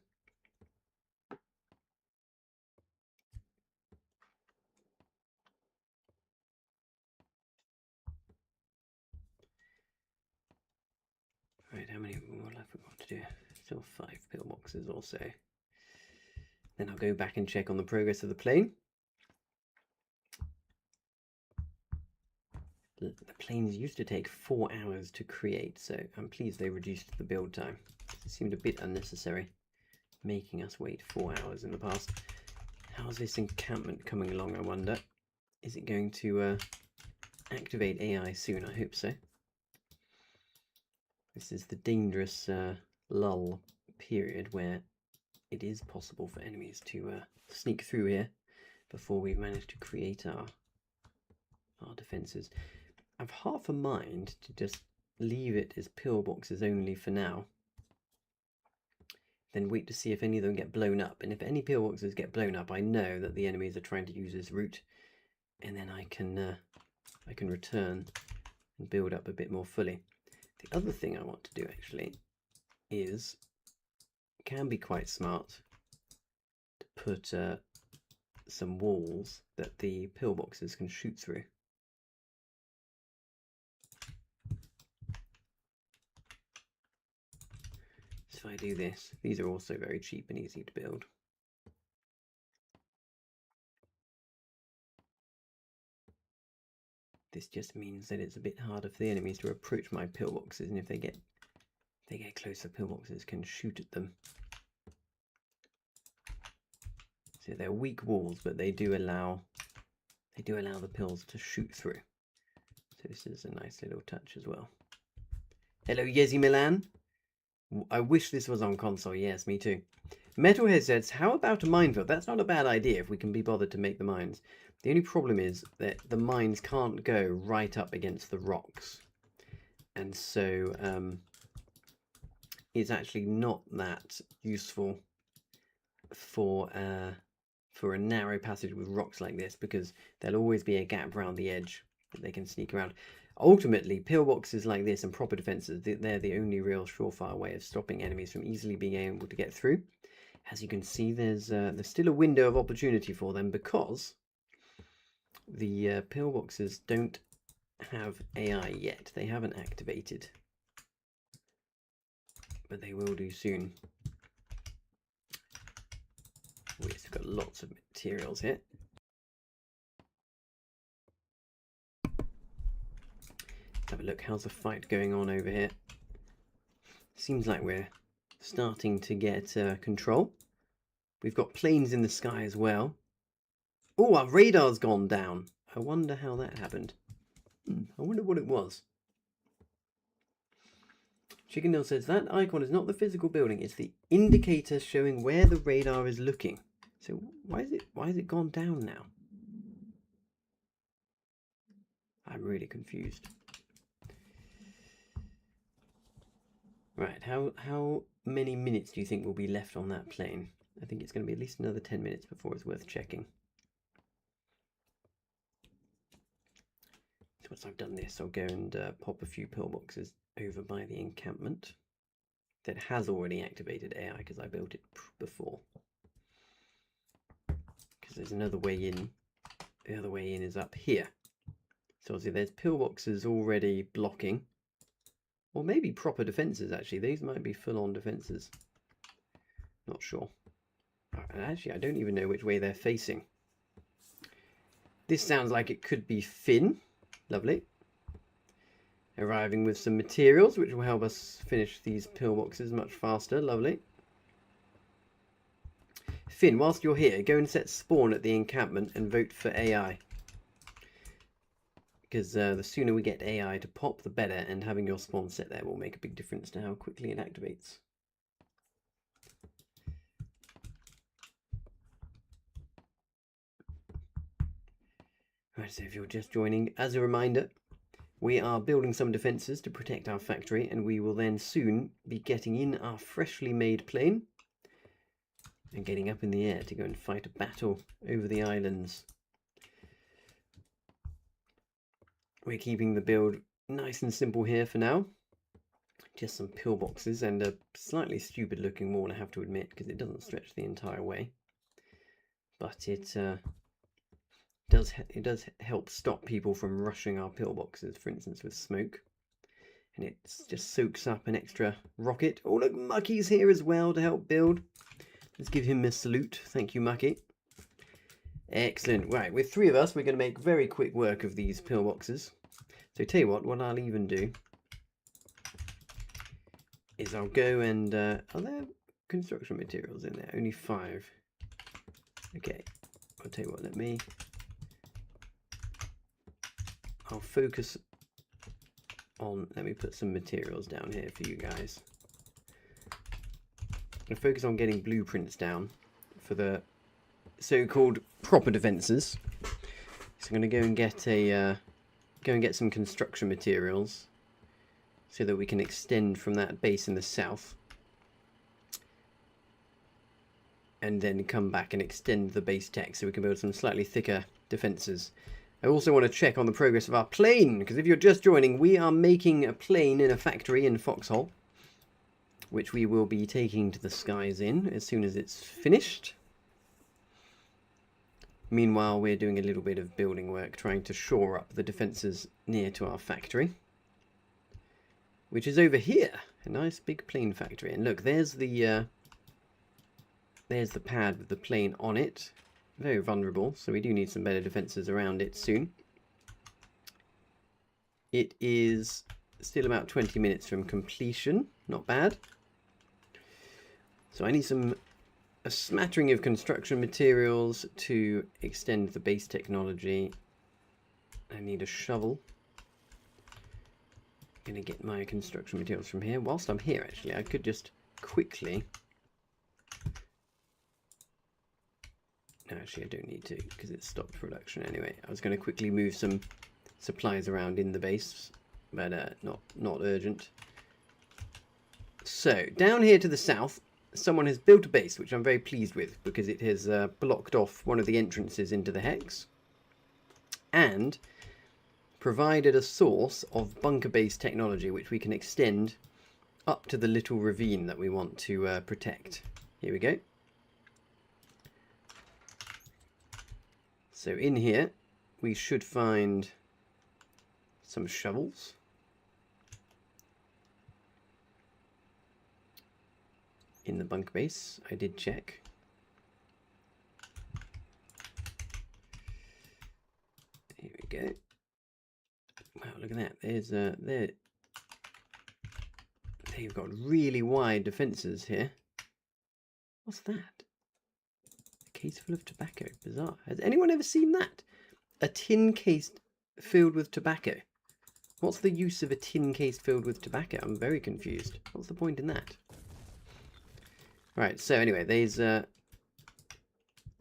Right, how many more have I got to do? Still 5 pillboxes or so. Then I'll go back and check on the progress of the plane. The planes used to take 4 hours to create, so I'm pleased they reduced the build time. It seemed a bit unnecessary, making us wait 4 hours in the past. How's this encampment coming along, I wonder? Is it going to activate AI soon? I hope so. This is the dangerous lull period where it is possible for enemies to sneak through here before we've managed to create our defences. I've half a mind to just leave it as pillboxes only for now, then wait to see if any of them get blown up. And if any pillboxes get blown up, I know that the enemies are trying to use this route, and then I can return and build up a bit more fully. The other thing I want to do actually is, can be quite smart to put some walls that the pillboxes can shoot through. So if I do this, these are also very cheap and easy to build. This just means that it's a bit harder for the enemies to approach my pillboxes, and if they get closer, pillboxes can shoot at them. So they're weak walls, but they do allow the pills to shoot through. So this is a nice little touch as well. Hello, Yezi Milan. I wish this was on console. Yes, me too. Metalhead says, how about a minefield? That's not a bad idea if we can be bothered to make the mines. The only problem is that the mines can't go right up against the rocks. And so it's actually not that useful for a narrow passage with rocks like this, because there'll always be a gap around the edge that they can sneak around. Ultimately, pillboxes like this and proper defenses, they're the only real surefire way of stopping enemies from easily being able to get through. As you can see, there's still a window of opportunity for them, because the pillboxes don't have AI yet. They haven't activated, but they will do soon. We've got lots of materials here. Let's have a look. How's the fight going on over here? Seems like we're starting to get control. We've got planes in the sky as well. Oh, our radar's gone down. I wonder how that happened. I wonder what it was. Chickendale says that icon is not the physical building, it's the indicator showing where the radar is looking. So why is it gone down now? I'm really confused. Right, how many minutes do you think will be left on that plane? I think it's going to be at least another 10 minutes before it's worth checking. So once I've done this, I'll go and pop a few pillboxes over by the encampment that has already activated AI, because I built it before. Because there's another way in. The other way in is up here. So obviously there's pillboxes already blocking. Or maybe proper defences, actually. These might be full-on defences. Not sure. Actually, I don't even know which way they're facing. This sounds like it could be Finn. Lovely. Arriving with some materials, which will help us finish these pillboxes much faster. Lovely. Finn, whilst you're here, go and set spawn at the encampment and vote for AI. Because the sooner we get AI to pop, the better, and having your spawn set there will make a big difference to how quickly it activates. Right, so if you're just joining, as a reminder, we are building some defences to protect our factory, and we will then soon be getting in our freshly made plane and getting up in the air to go and fight a battle over the islands. We're keeping the build nice and simple here for now. Just some pillboxes and a slightly stupid looking wall, I have to admit, because it doesn't stretch the entire way. But it does help stop people from rushing our pillboxes, for instance, with smoke. And it just soaks up an extra rocket. Oh, look, Mucky's here as well to help build. Let's give him a salute. Thank you, Mucky. Excellent. Right, with three of us, we're going to make very quick work of these pillboxes. So tell you what I'll even do is I'll go and... are there construction materials in there? Only 5. Okay, I'll tell you what, I'll focus on... Let me put some materials down here for you guys. I'm going to focus on getting blueprints down for the so-called proper defences. So I'm going to go and get some construction materials so that we can extend from that base in the south, and then come back and extend the base tech so we can build some slightly thicker defences. I also want to check on the progress of our plane, because if you're just joining, we are making a plane in a factory in Foxhole, which we will be taking to the skies in as soon as it's finished. Meanwhile, we're doing a little bit of building work, trying to shore up the defences near to our factory, which is over here. A nice big plane factory. And look, there's the pad with the plane on it. Very vulnerable, so we do need some better defences around it soon. It is still about 20 minutes from completion. Not bad. So I need a smattering of construction materials to extend the base technology. I need a shovel. I'm going to get my construction materials from here. Whilst I'm here, actually, I could just quickly actually, I don't need to because it's stopped production anyway. I was going to quickly move some supplies around in the base, but not urgent. So down here to the south, someone has built a base, which I'm very pleased with because it has blocked off one of the entrances into the hex and provided a source of bunker base technology, which we can extend up to the little ravine that we want to protect. Here we go. So in here, we should find some shovels. In the bunker base, I did check. Here we go. Wow, look at that. There's there. They've got really wide defences here. What's that? A case full of tobacco. Bizarre. Has anyone ever seen that? A tin case filled with tobacco. What's the use of a tin case filled with tobacco? I'm very confused. What's the point in that? Right, so anyway, there's I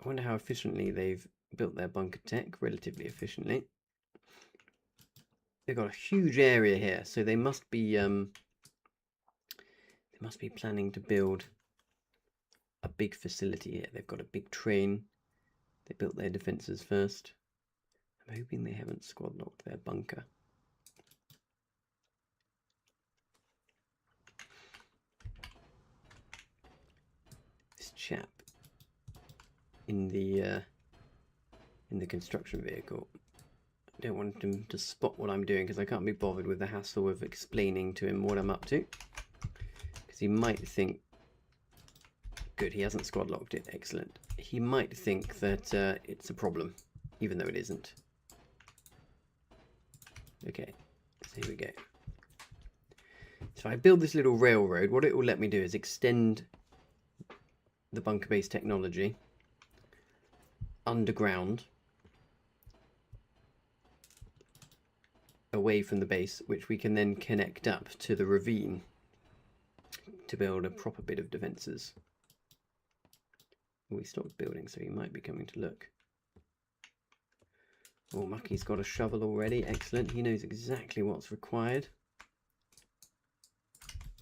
wonder how efficiently they've built their bunker tech. Relatively efficiently. They've got a huge area here, so they must be planning to build a big facility here. They've got a big train. They built their defences first. I'm hoping they haven't squad locked their bunker. This chap in the construction vehicle. I don't want him to spot what I'm doing because I can't be bothered with the hassle of explaining to him what I'm up to. Because he might think... Good, he hasn't squad locked it. Excellent. He might think that it's a problem, even though it isn't. Okay, so here we go. So I build this little railroad. What it will let me do is extend the bunker base technology underground away from the base, which we can then connect up to the ravine to build a proper bit of defences. We stopped building, so he might be coming to look. Oh, Mucky's got a shovel already. Excellent. He knows exactly what's required.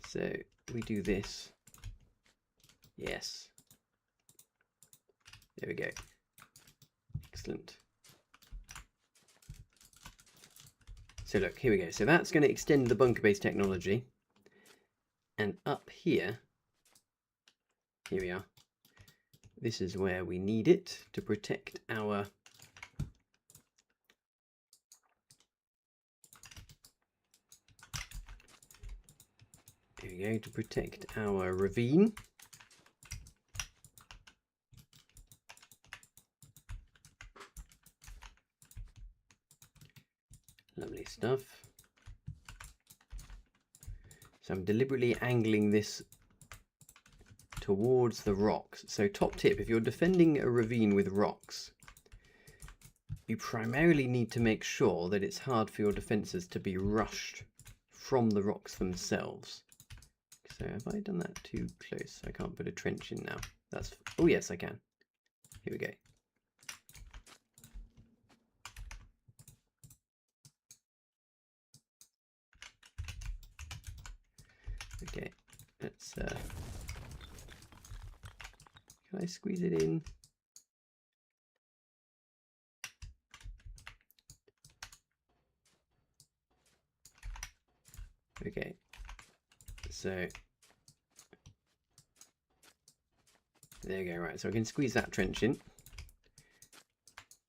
So we do this. Yes. There we go. Excellent. So look, here we go. So that's going to extend the bunker base technology. And up here we are. This is where we need it to protect our to protect our ravine. Lovely stuff. So I'm deliberately angling this towards the rocks. So top tip, if you're defending a ravine with rocks, you primarily need to make sure that it's hard for your defences to be rushed from the rocks themselves. So have I done that too close? I can't put a trench in now. That's... Oh yes, I can. Here we go. Okay, let's... Can I squeeze it in? Okay, so there you go. Right, so I can squeeze that trench in,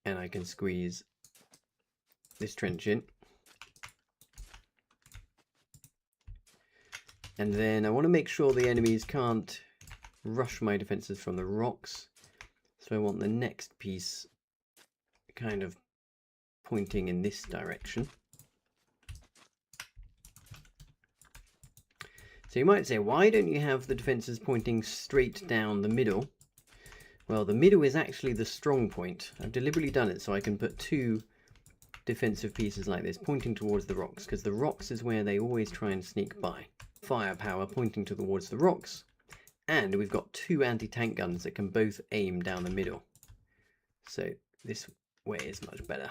and I can squeeze this trench in, and then I want to make sure the enemies can't rush my defenses from the rocks, so I want the next piece kind of pointing in this direction. So you might say, why don't you have the defences pointing straight down the middle? Well, the middle is actually the strong point. I've deliberately done it so I can put two defensive pieces like this pointing towards the rocks, because the rocks is where they always try and sneak by. Firepower pointing towards the rocks, and we've got two anti-tank guns that can both aim down the middle. So this way is much better.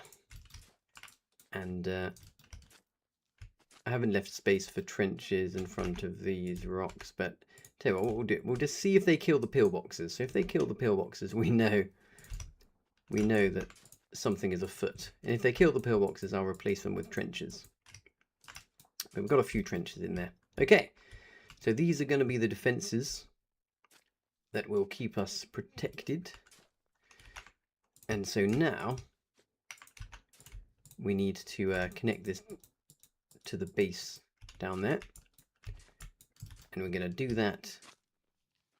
And I haven't left space for trenches in front of these rocks, but tell you what we'll do. We'll just see if they kill the pillboxes. So if they kill the pillboxes, we know that something is afoot. And if they kill the pillboxes, I'll replace them with trenches. But we've got a few trenches in there. Okay, so these are going to be the defenses that will keep us protected. And so now we need to connect this to the base down there. And we're going to do that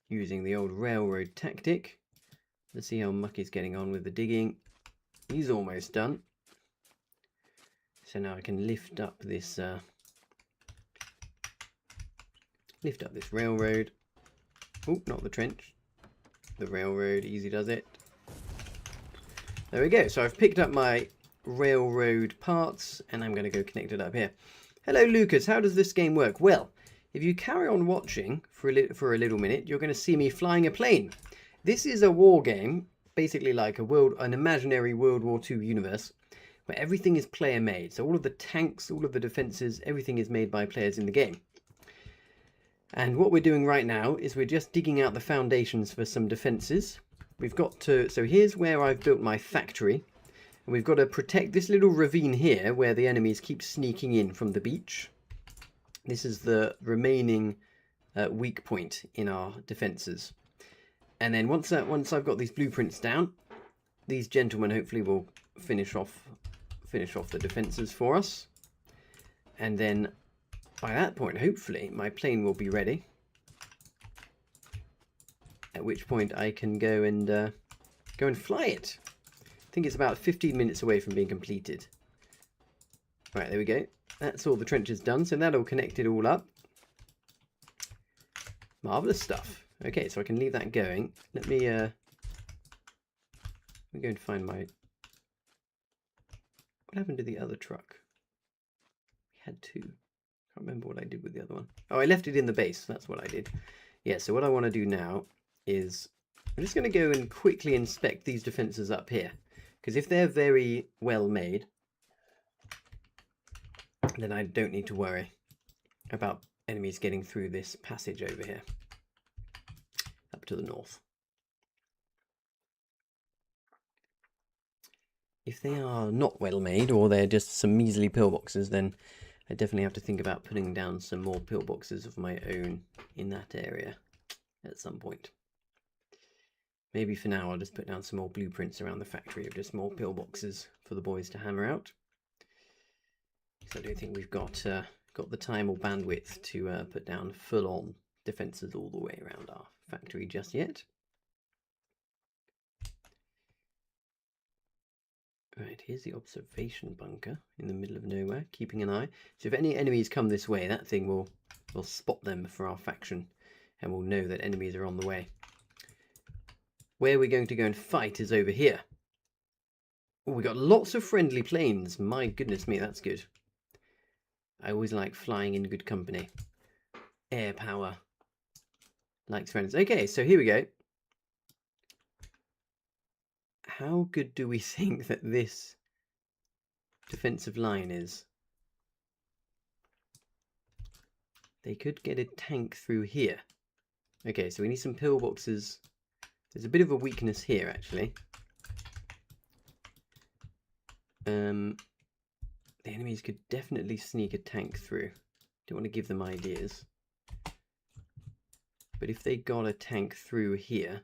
using the old railroad tactic. Let's see how Mucky's getting on with the digging. He's almost done. So now I can lift up this railroad. Oh, not the trench. The railroad, easy does it. There we go. So I've picked up my railroad parts and I'm going to go connect it up here. Hello Lucas, how does this game work? Well, if you carry on watching for a little minute, you're going to see me flying a plane. This is a war game, basically like an imaginary World War II universe, where everything is player made. So all of the tanks, all of the defenses, everything is made by players in the game. And what we're doing right now is we're just digging out the foundations for some defenses. We've got to, so here's where I've built my factory. And we've got to protect this little ravine here where the enemies keep sneaking in from the beach. This is the remaining weak point in our defenses. And then once I've got these blueprints down, these gentlemen hopefully will finish off the defenses for us. And then by that point, hopefully, my plane will be ready. At which point I can go and fly it. I think it's about 15 minutes away from being completed. Right, there we go. That's all the trenches done, so that'll connect it all up. Marvellous stuff. Okay, so I can leave that going. Let me go and find my... What happened to the other truck? We had two. Can't remember what I did with the other one. Oh, I left it in the base. That's what I did. Yeah, so what I want to do now is I'm just going to go and quickly inspect these defenses up here. Because if they're very well made, then I don't need to worry about enemies getting through this passage over here. Up to the north. If they are not well made, or they're just some measly pillboxes, then I definitely have to think about putting down some more pillboxes of my own in that area at some point. Maybe for now I'll just put down some more blueprints around the factory of just more pillboxes for the boys to hammer out. So I don't think we've got the time or bandwidth to put down full-on defences all the way around our factory just yet. Right, here's the observation bunker in the middle of nowhere, keeping an eye. So if any enemies come this way, that thing will spot them for our faction, and we'll know that enemies are on the way. Where we're going to go and fight is over here. Oh, we got lots of friendly planes. My goodness me, that's good. I always like flying in good company. Air power. Likes friends. Okay, so here we go. How good do we think that this defensive line is? They could get a tank through here. Okay, so we need some pillboxes. There's a bit of a weakness here, actually. The enemies could definitely sneak a tank through. Don't want to give them ideas. But if they got a tank through here,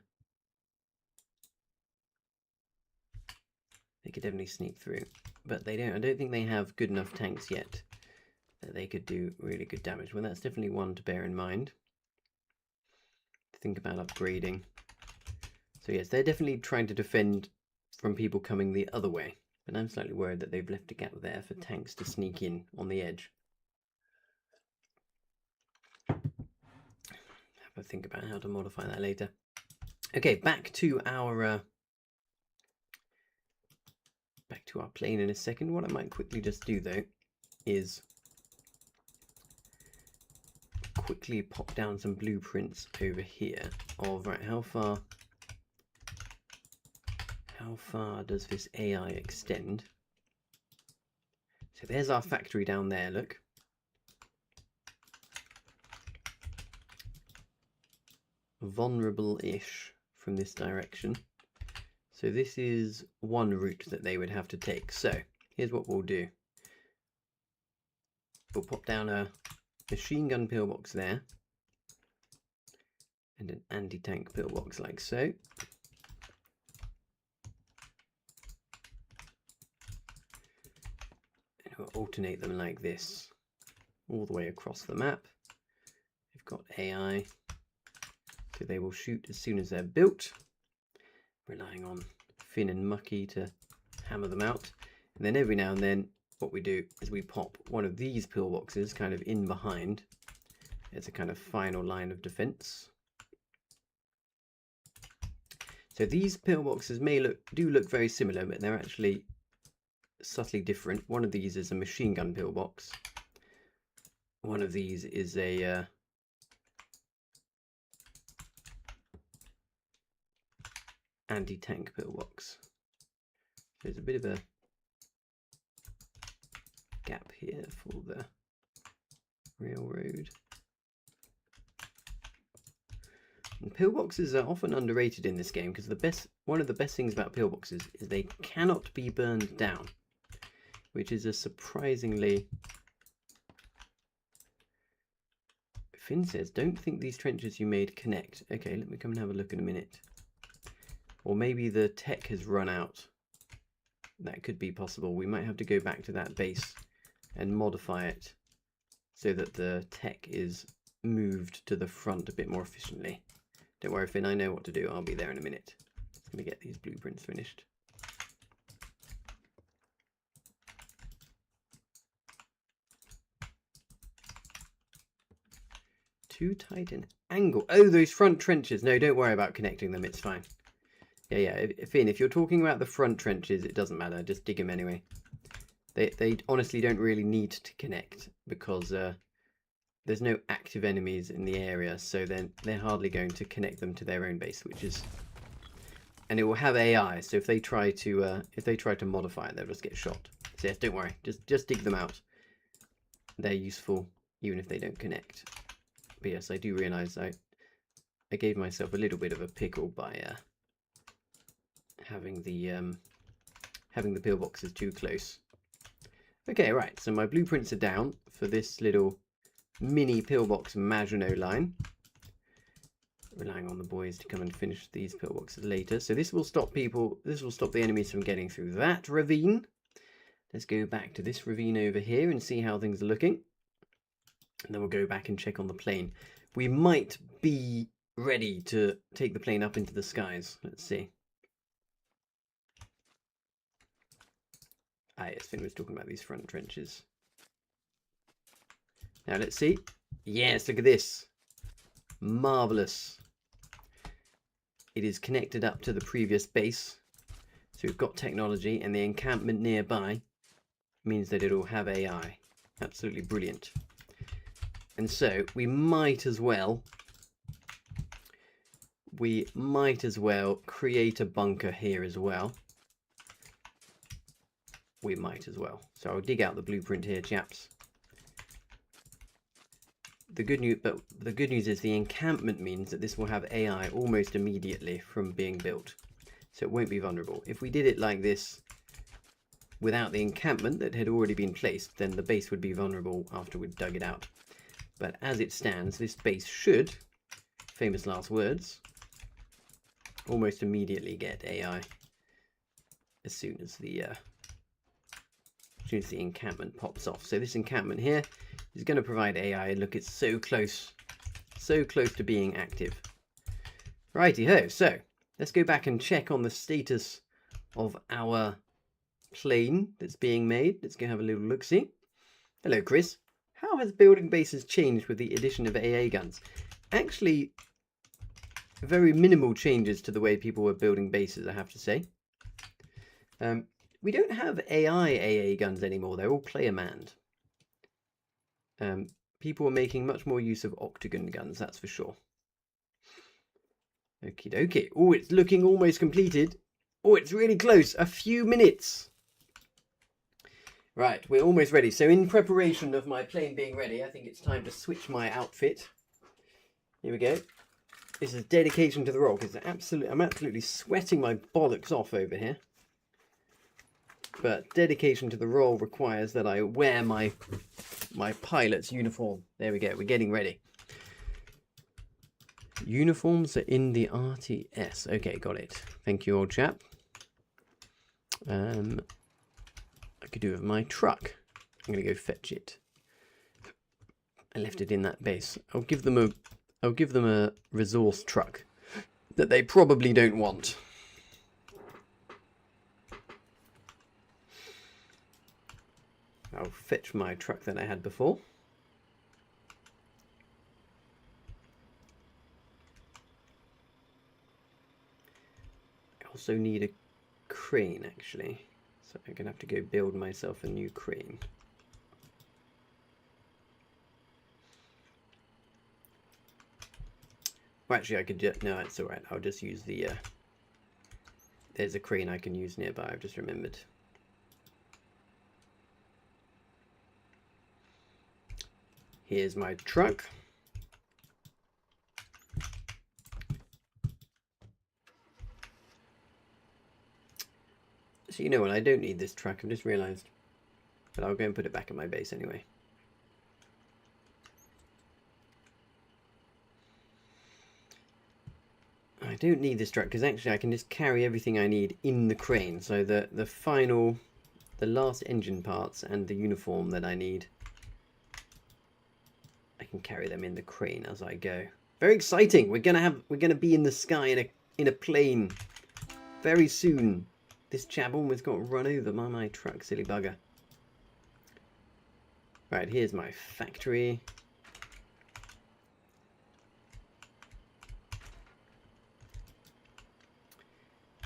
they could definitely sneak through. But they don't. I don't think they have good enough tanks yet that they could do really good damage. Well, that's definitely one to bear in mind. Think about upgrading. So yes, they're definitely trying to defend from people coming the other way. But I'm slightly worried that they've left a gap there for tanks to sneak in on the edge. Have a think about how to modify that later. Okay, back to our plane in a second. What I might quickly just do though is quickly pop down some blueprints over here of right how how far does this AI extend? So there's our factory down there, look. Vulnerable-ish from this direction. So this is one route that they would have to take. So here's what we'll do. We'll pop down a machine gun pillbox there. And an anti-tank pillbox like so. And we'll alternate them like this all the way across the map. We've got AI, so they will shoot as soon as they're built, relying on Finn and Mucky to hammer them out. And then every now and then what we do is we pop one of these pillboxes kind of in behind as a kind of final line of defense. So these pillboxes do look very similar, but they're actually subtly different. One of these is a machine gun pillbox. One of these is a anti-tank pillbox. There's a bit of a gap here for the railroad. And pillboxes are often underrated in this game because one of the best things about pillboxes is they cannot be burned down, which is a surprisingly... Finn says, don't think these trenches you made connect. Okay, let me come and have a look in a minute. Or maybe the tech has run out. That could be possible. We might have to go back to that base and modify it so that the tech is moved to the front a bit more efficiently. Don't worry, Finn, I know what to do. I'll be there in a minute. I'm going to get these blueprints finished. Too tight an angle. Oh, those front trenches. No, don't worry about connecting them. It's fine. Yeah. Finn, if you're talking about the front trenches, it doesn't matter. Just dig them anyway. They honestly don't really need to connect because there's no active enemies in the area, so then they're hardly going to connect them to their own base, which is... And it will have AI, so if they try to modify it, they'll just get shot. So yes, don't worry. Just dig them out. They're useful, even if they don't connect. But yes, I do realise I gave myself a little bit of a pickle by having the pillboxes too close. Okay, right. So my blueprints are down for this little mini pillbox Maginot line. Relying on the boys to come and finish these pillboxes later. So this will stop the enemies from getting through that ravine. Let's go back to this ravine over here and see how things are looking. And then we'll go back and check on the plane. We might be ready to take the plane up into the skies. Let's see. Ah, yes, Finn was talking about these front trenches. Now let's see. Yes, look at this. Marvellous. It is connected up to the previous base. So we've got technology, and the encampment nearby means that it'll have AI. Absolutely brilliant. And so we might as well create a bunker here as well. We might as well. So I'll dig out the blueprint here, chaps. The good news is the encampment means that this will have AI almost immediately from being built. So it won't be vulnerable. If we did it like this without the encampment that had already been placed, then the base would be vulnerable after we'd dug it out. But as it stands, this base should, famous last words, almost immediately get AI as soon as the encampment pops off. So this encampment here is going to provide AI. Look, it's so close to being active. Righty ho. So let's go back and check on the status of our plane that's being made. Let's go have a little look see. Hello, Chris. How has building bases changed with the addition of AA guns? Actually, very minimal changes to the way people were building bases, I have to say. We don't have AI AA guns anymore. They're all player manned. People are making much more use of octagon guns, that's for sure. Okie dokie. Oh, it's looking almost completed. Oh, it's really close. A few minutes. Right, we're almost ready. So in preparation of my plane being ready, I think it's time to switch my outfit. Here we go. This is dedication to the role, because I'm absolutely sweating my bollocks off over here. But dedication to the role requires that I wear my pilot's uniform. There we go, we're getting ready. Uniforms are in the RTS. Okay, got it. Thank you, old chap. I could do with my truck. I'm gonna go fetch it. I left it in that base. I'll give them a resource truck that they probably don't want. I'll fetch my truck that I had before. I also need a crane, actually. So I'm going to have to go build myself a new crane. Well, actually, I could just... No, it's alright. I'll just use the... There's a crane I can use nearby, I've just remembered. Here's my truck. So you know what, I don't need this truck, I've just realised. But I'll go and put it back at my base anyway. I don't need this truck because actually I can just carry everything I need in the crane. So the last engine parts and the uniform that I need, I can carry them in the crane as I go. Very exciting. We're gonna be in the sky in a plane very soon. This chap almost got run over by my truck, silly bugger. Right, here's my factory.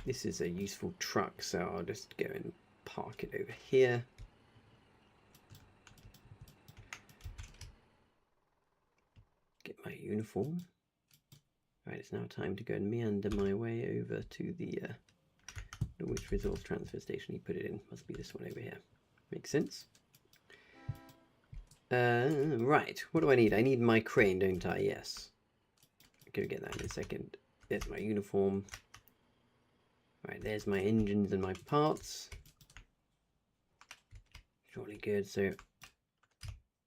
This is a useful truck, so I'll just go and park it over here. Get my uniform. Right, it's now time to go and meander my way over to the which resource transfer station he put it in. Must be this one over here. Makes sense. Right, what do I need? I need my crane, don't I? Yes. I'll go get that in a second. There's my uniform. Right, there's my engines and my parts. Surely good. So,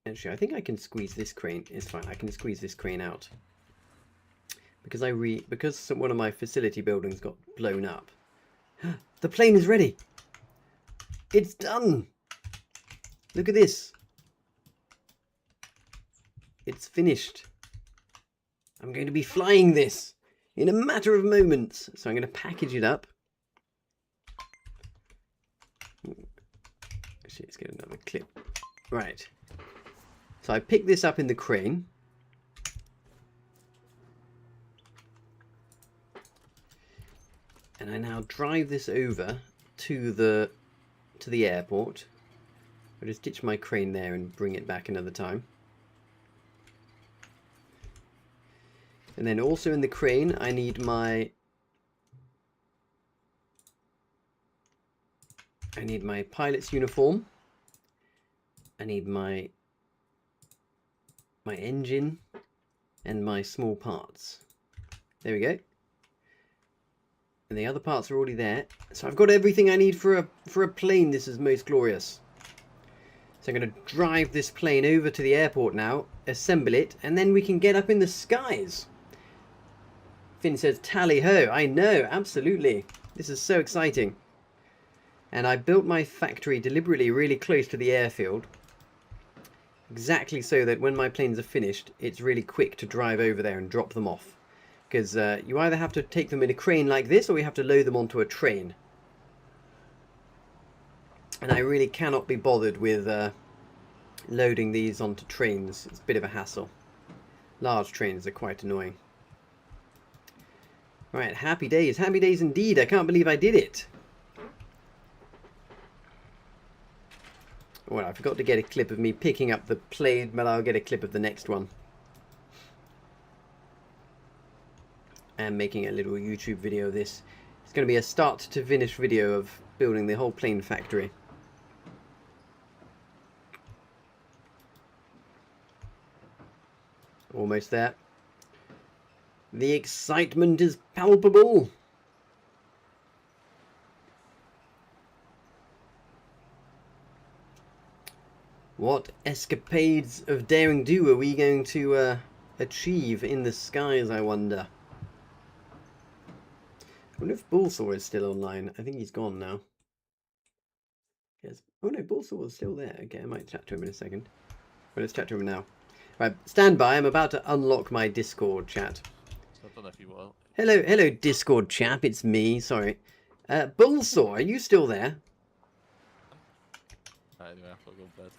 actually, I think I can squeeze this crane. It's fine. I can squeeze this crane out because because one of my facility buildings got blown up. The plane is ready. It's done. Look at this. It's finished. I'm going to be flying this in a matter of moments. So I'm going to package it up. Actually, let's get another clip. Right. So I picked this up in the crane. And I now drive this over to the airport. I'll just ditch my crane there and bring it back another time. And then also in the crane, I need my pilot's uniform. I need my engine and my small parts. There we go. And the other parts are already there. So I've got everything I need for a plane. This is most glorious. So I'm going to drive this plane over to the airport now, assemble it, and then we can get up in the skies. Finn says, tally ho. I know, absolutely. This is so exciting. And I built my factory deliberately really close to the airfield. Exactly so that when my planes are finished, it's really quick to drive over there and drop them off. Because you either have to take them in a crane like this, or you have to load them onto a train. And I really cannot be bothered with loading these onto trains. It's a bit of a hassle. Large trains are quite annoying. Right, happy days indeed. I can't believe I did it. Well, I forgot to get a clip of me picking up the plane, but I'll get a clip of the next one. And making a little YouTube video of this. It's going to be a start to finish video of building the whole plane factory. Almost there. The excitement is palpable. What escapades of daring do are we going to achieve in the skies, I wonder? I wonder if Bullsaw is still online. I think he's gone now. Yes. Oh no, Bullsaw is still there. Okay, I might chat to him in a second. Well, let's chat to him now. Right, stand by. I'm about to unlock my Discord chat. I don't know if you will. Hello, Discord chap. It's me. Sorry. Bullsaw, are you still there? Anyway, I thought go to bed.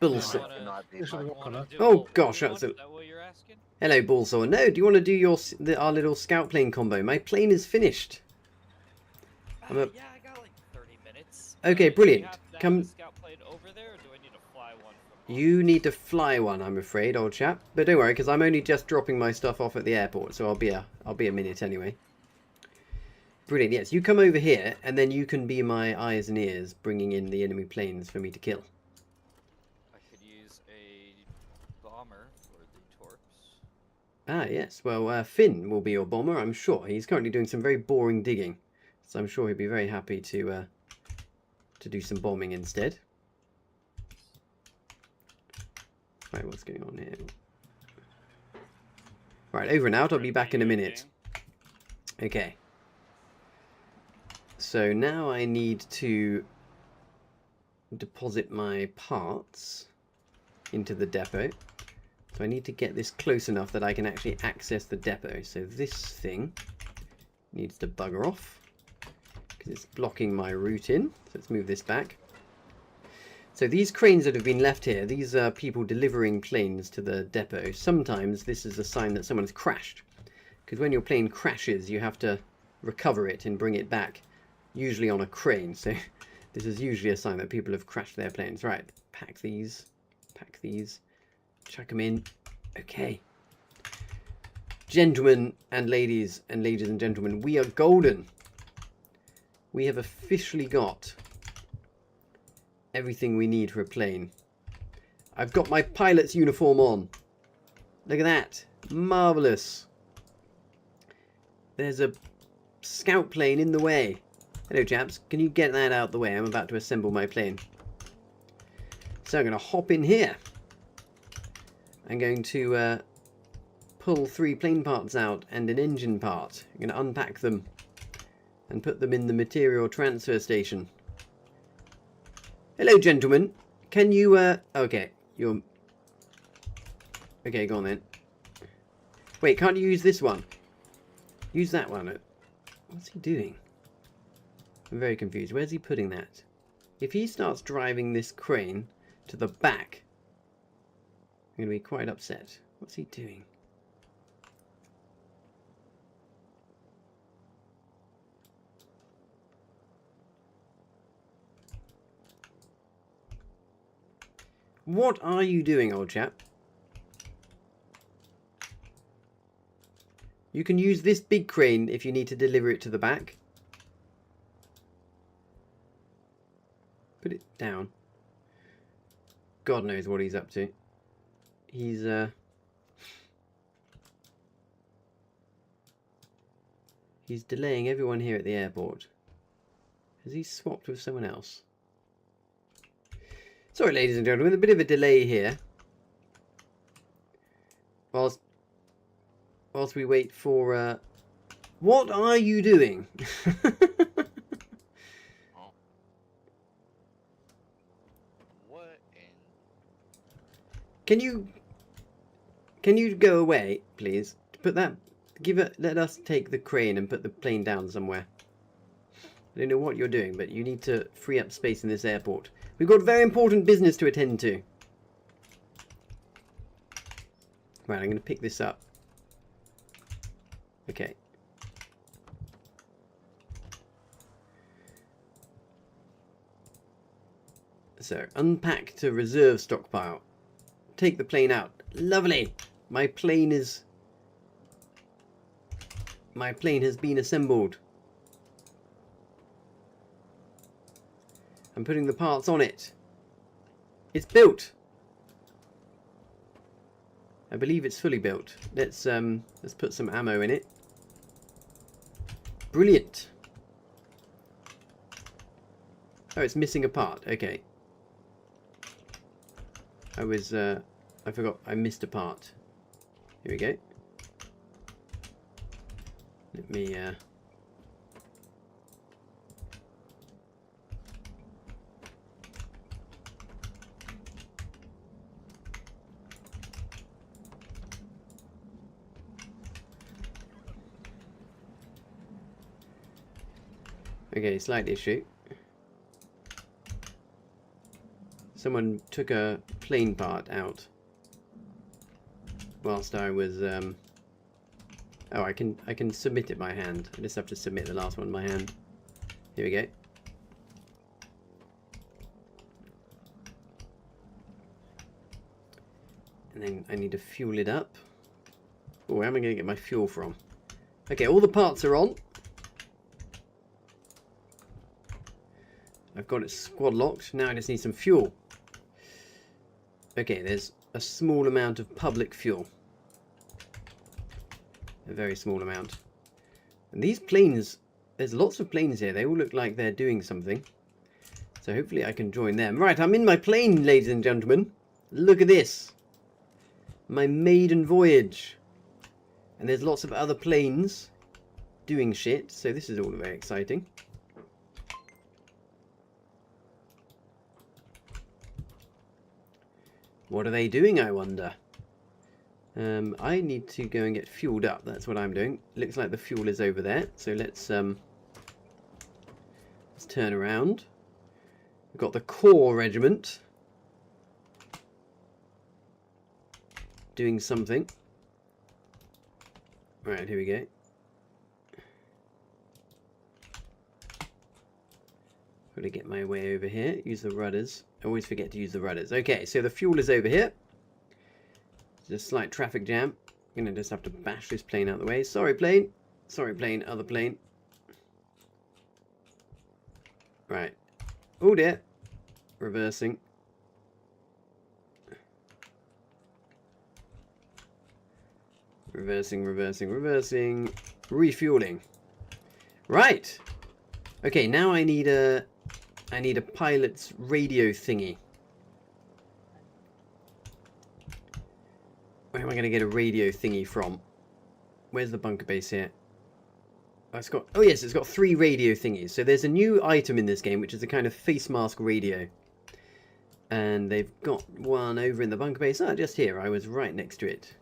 Bullsaw. Oh gosh, that's a... Is that what you're asking? Hello, Bullsaw. No, do you want to do our little scout plane combo? My plane is finished. Yeah, I got like 30 minutes. Okay, brilliant. Come. Scout plane over there, or do I need to fly one from home? You need to fly one, I'm afraid, old chap. But don't worry, because I'm only just dropping my stuff off at the airport, so I'll be a minute anyway. Brilliant. Yes, you come over here, and then you can be my eyes and ears, bringing in the enemy planes for me to kill. I could use a bomber for the torps. Ah, yes. Well, Finn will be your bomber, I'm sure. He's currently doing some very boring digging, so I'm sure he'd be very happy to do some bombing instead. Right, what's going on here? Right, over and out. I'll be back in a minute. Okay. So now I need to deposit my parts into the depot. So I need to get this close enough that I can actually access the depot. So this thing needs to bugger off because it's blocking my route in. So let's move this back. So these cranes that have been left here, these are people delivering planes to the depot. Sometimes this is a sign that someone has crashed, because when your plane crashes you have to recover it and bring it back, usually on a crane. So this is usually a sign that people have crashed their planes. Right, pack these, chuck them in. Okay. Gentlemen and ladies and gentlemen, we are golden. We have officially got everything we need for a plane. I've got my pilot's uniform on. Look at that. Marvellous. There's a scout plane in the way. Hello, chaps. Can you get that out the way? I'm about to assemble my plane. So I'm going to hop in here. I'm going to pull 3 plane parts out and an engine part. I'm going to unpack them and put them in the material transfer station. Hello, gentlemen. Can you, okay, you're... Okay, go on then. Wait, can't you use this one? Use that one. What's he doing? I'm very confused. Where's he putting that? If he starts driving this crane to the back, I'm going to be quite upset. What's he doing? What are you doing, old chap? You can use this big crane if you need to deliver it to the back. Put it down. God knows what he's up to. He's delaying everyone here at the airport. Has he swapped with someone else? Sorry, ladies and gentlemen, a bit of a delay here. Whilst we wait for... What are you doing? What in... Can you go away, please? Put that... Let us take the crane and put the plane down somewhere. I don't know what you're doing, but you need to free up space in this airport. We've got very important business to attend to. Right, I'm going to pick this up. Okay. So, unpack to reserve stockpile. Take the plane out. Lovely! My plane has been assembled. I'm putting the parts on it. It's built. I believe it's fully built. Let's put some ammo in it. Brilliant. Oh, it's missing a part. Okay. I forgot. I missed a part. Here we go. Let me, Okay, slight issue. Someone took a plane part out whilst I was oh, I can submit it by hand. I just have to submit the last one by hand. Here we go. And then I need to fuel it up. Oh, where am I going to get my fuel from? Okay, all the parts are on. I've got it squad locked. Now I just need some fuel. Okay, there's a small amount of public fuel. A very small amount. And these planes, there's lots of planes here. They all look like they're doing something. So hopefully I can join them. Right, I'm in my plane, ladies and gentlemen. Look at this. My maiden voyage. And there's lots of other planes doing shit. So this is all very exciting. What are they doing, I wonder? I need to go and get fueled up. That's what I'm doing. Looks like the fuel is over there. So let's turn around. We've got the Corps Regiment doing something. Right, here we go. Got to get my way over here. Use the rudders. I always forget to use the rudders. Okay, so the fuel is over here. There's a slight traffic jam. I'm going to just have to bash this plane out of the way. Sorry, plane. Sorry, plane. Other plane. Right. Oh, dear. Reversing. Reversing, reversing, reversing. Refueling. Right. Okay, now I need a pilot's radio thingy. Where am I going to get a radio thingy from? Where's the bunker base here? Oh, it's got, oh yes, it's got 3 radio thingies. So there's a new item in this game, which is a kind of face mask radio. And they've got one over in the bunker base. Ah, just here. I was right next to it.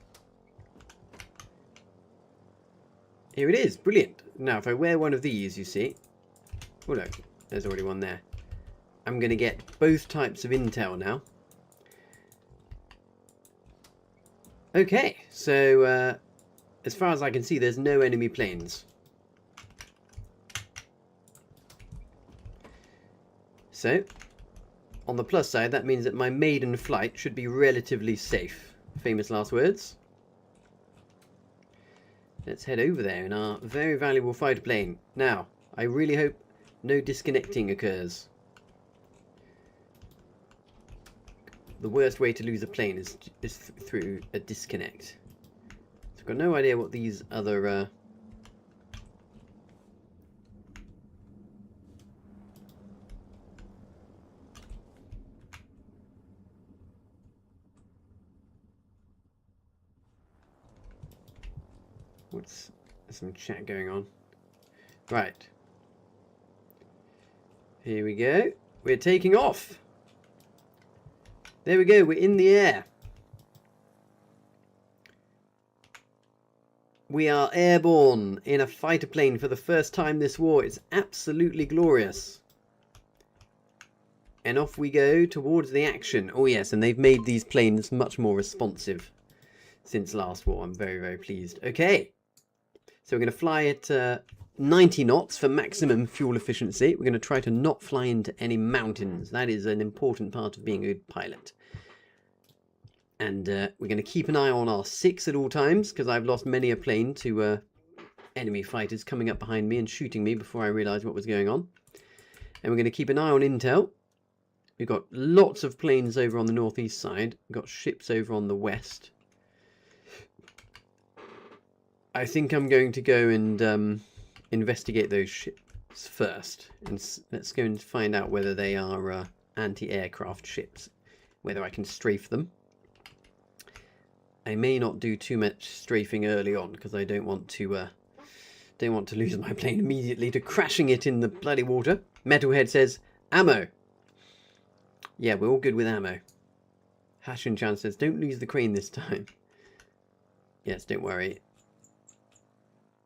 Here it is. Brilliant. Now, if I wear one of these, you see. Oh, look. There's already one there. I'm going to get both types of intel now. Okay, so as far as I can see, there's no enemy planes. So, on the plus side, that means that my maiden flight should be relatively safe. Famous last words. Let's head over there in our very valuable fighter plane. Now, I really hope no disconnecting occurs. The worst way to lose a plane is through a disconnect. So I've got no idea what these other what's some chat going on? Right. Here we go. We're taking off. There we go, we're in the air. We are airborne in a fighter plane for the first time this war. It's absolutely glorious. And off we go towards the action. Oh yes, and they've made these planes much more responsive since last war. I'm very, very pleased. Okay, so we're going to fly at 90 knots for maximum fuel efficiency. We're going to try to not fly into any mountains. That is an important part of being a good pilot. And we're going to keep an eye on our 6 at all times, because I've lost many a plane to enemy fighters coming up behind me and shooting me before I realised what was going on. And we're going to keep an eye on intel. We've got lots of planes over on the northeast side. We've got ships over on the west. I think I'm going to go and investigate those ships first. And let's go and find out whether they are anti-aircraft ships. Whether I can strafe them. I may not do too much strafing early on because I don't want to lose my plane immediately to crashing it in the bloody water. Metalhead says, ammo. Yeah, we're all good with ammo. Hash and Chan says, don't lose the crane this time. Yes, don't worry.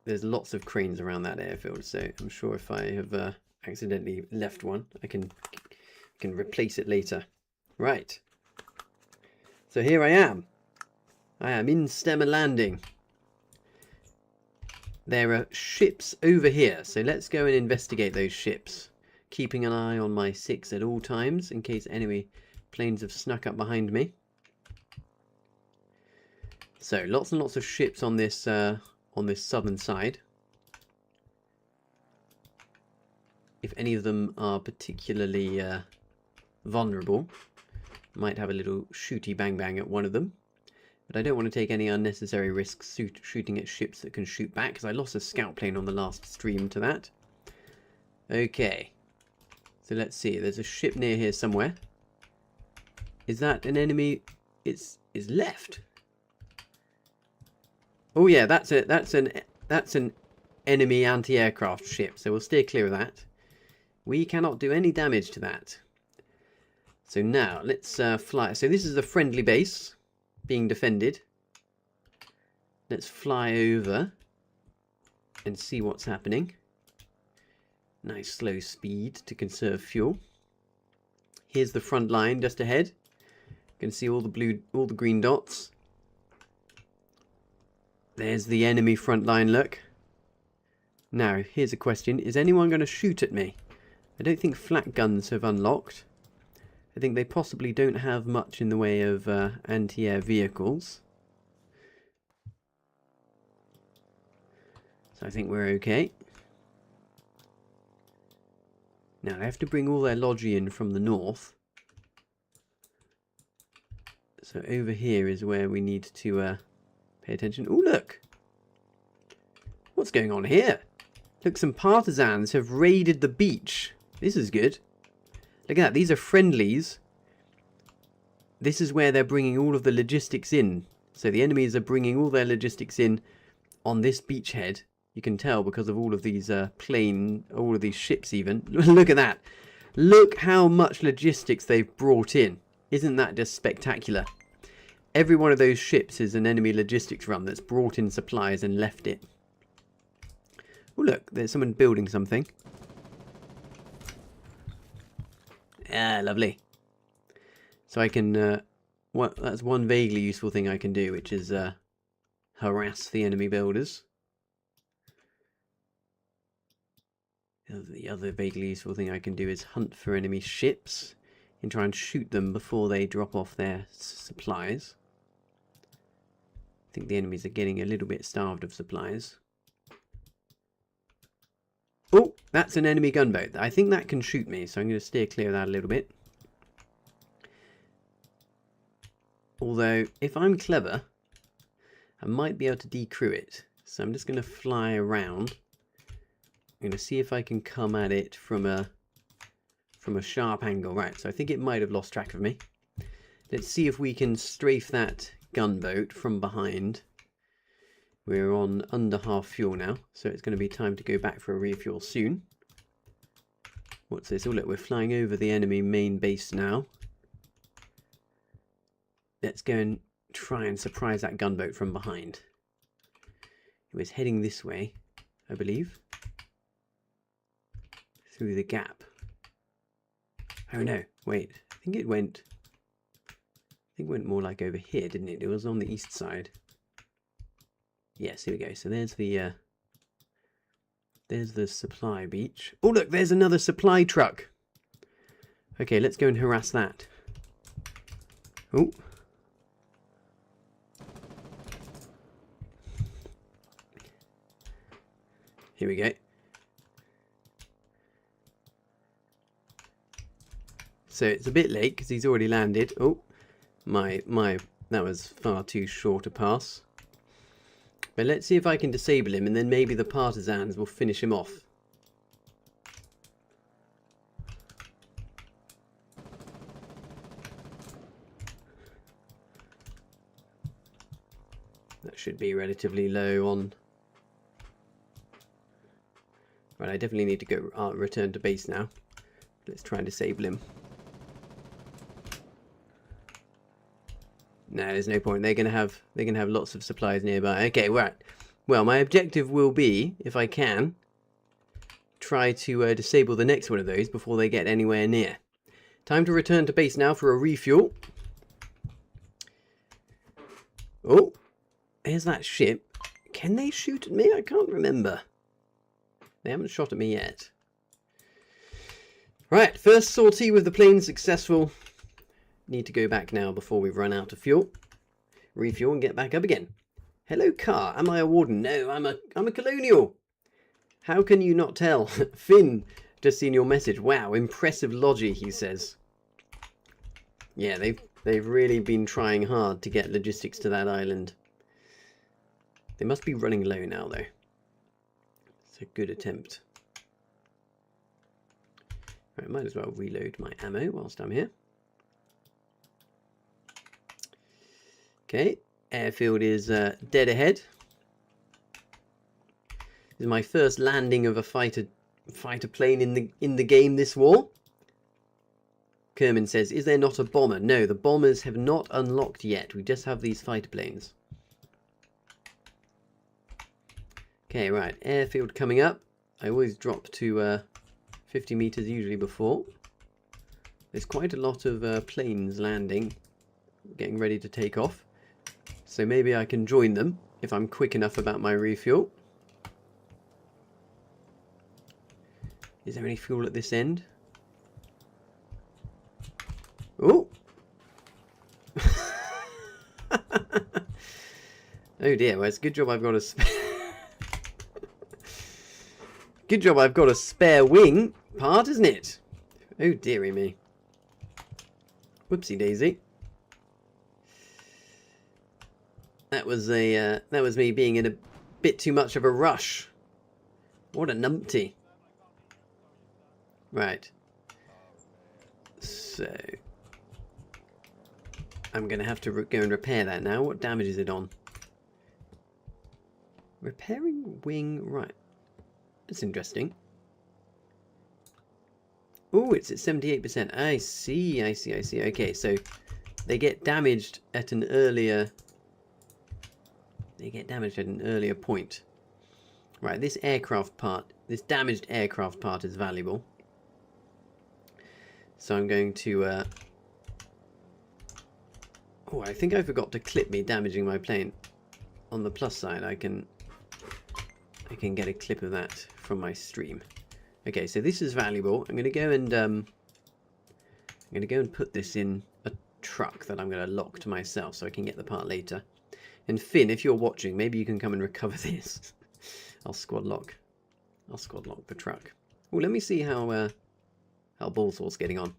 There's lots of cranes around that airfield, so I'm sure if I have accidentally left one, I can replace it later. Right. So here I am. I am in Stemmer Landing. There are ships over here, so let's go and investigate those ships. Keeping an eye on my 6 at all times, in case enemy planes have snuck up behind me. So, lots and lots of ships on this southern side. If any of them are particularly vulnerable, might have a little shooty bang bang at one of them. But I don't want to take any unnecessary risks shooting at ships that can shoot back, because I lost a scout plane on the last stream to that. Okay. So let's see. There's a ship near here somewhere. Is that an enemy? It's left. Oh yeah, that's an enemy anti-aircraft ship. So we'll steer clear of that. We cannot do any damage to that. So now let's fly. So this is a friendly base being defended. Let's fly over and see what's happening. Nice slow speed to conserve fuel. Here's the front line just ahead. You can see all the green dots. There's the enemy front line, look. Now, here's a question. Is anyone going to shoot at me? I don't think flak guns have unlocked. I think they possibly don't have much in the way of anti-air vehicles. So I think we're okay. Now, they have to bring all their logi in from the north. So over here is where we need to pay attention. Oh, look! What's going on here? Look, some partisans have raided the beach. This is good. Look at that. These are friendlies. This is where they're bringing all of the logistics in. So the enemies are bringing all their logistics in on this beachhead. You can tell because of all of these all of these ships even. Look at that. Look how much logistics they've brought in. Isn't that just spectacular? Every one of those ships is an enemy logistics run that's brought in supplies and left it. Oh look, there's someone building something. Ah, lovely. So I can, that's one vaguely useful thing I can do, which is harass the enemy builders. The other vaguely useful thing I can do is hunt for enemy ships and try and shoot them before they drop off their supplies. I think the enemies are getting a little bit starved of supplies. Oh, that's an enemy gunboat. I think that can shoot me, so I'm going to steer clear of that a little bit. Although, if I'm clever, I might be able to decrew it. So I'm just going to fly around. I'm going to see if I can come at it from a sharp angle. Right, so I think it might have lost track of me. Let's see if we can strafe that gunboat from behind. We're on under half fuel now, so it's going to be time to go back for a refuel soon. What's this? Oh look, we're flying over the enemy main base now. Let's go and try and surprise that gunboat from behind. It was heading this way, I believe. Through the gap. Oh no, wait. I think it went more like over here, didn't it? It was on the east side. Yes, here we go. So there's the supply beach. Oh look, there's another supply truck. Okay, let's go and harass that. Oh. Here we go. So it's a bit late because he's already landed. Oh, that was far too short a pass. But let's see if I can disable him, and then maybe the partisans will finish him off. That should be relatively low on. Right, I definitely need to go return to base now. Let's try and disable him. No, there's no point. They're gonna have lots of supplies nearby. Okay, right. Well, my objective will be, if I can, try to disable the next one of those before they get anywhere near. Time to return to base now for a refuel. Oh, there's that ship. Can they shoot at me? I can't remember. They haven't shot at me yet. Right, first sortie with the plane successful. Need to go back now before we've run out of fuel. Refuel and get back up again. Hello, car. Am I a warden? No, I'm a colonial. How can you not tell? Finn, just seen your message. Wow, impressive logi, he says. Yeah, they've really been trying hard to get logistics to that island. They must be running low now, though. It's a good attempt. Right, might as well reload my ammo whilst I'm here. Okay, airfield is dead ahead. This is my first landing of a fighter plane in the game this war. Kerman says, "Is there not a bomber?" No, the bombers have not unlocked yet. We just have these fighter planes. Okay, right, airfield coming up. I always drop to 50 meters usually before. There's quite a lot of planes landing, getting ready to take off. So maybe I can join them if I'm quick enough about my refuel. Is there any fuel at this end? Oh! Oh dear, well it's a good job I've got a spare... Good job I've got a spare wing part, isn't it? Oh dearie me. Whoopsie daisy. That was me being in a bit too much of a rush. What a numpty. Right. So I'm going to have to go and repair that now. What damage is it on? Repairing wing, right. That's interesting. Oh, it's at 78%. I see. Okay, so they get damaged at an earlier... They get damaged at an earlier point. Right, this aircraft part, this damaged aircraft part is valuable. So I'm going to... Oh, I think I forgot to clip me damaging my plane. On the plus side, I can get a clip of that from my stream. Okay, so this is valuable. I'm going to go and put this in a truck that I'm going to lock to myself so I can get the part later. And Finn, if you're watching, maybe you can come and recover this. I'll squad lock the truck. Oh, let me see how Bullsaw's getting on.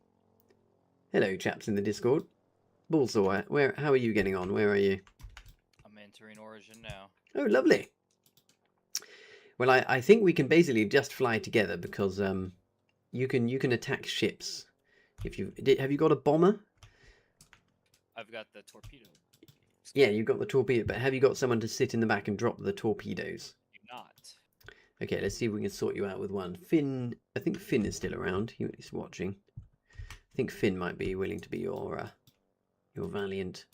Hello, chaps in the Discord. Bullsaw, how are you getting on? Where are you? I'm entering Origin now. Oh, lovely. Well, I think we can basically just fly together because you can attack ships. Have you got a bomber? I've got the torpedo. Yeah, you've got the torpedo, but have you got someone to sit in the back and drop the torpedoes? Do not. Okay, let's see if we can sort you out with one. Finn, I think Finn is still around. He's watching. I think Finn might be willing to be your valiant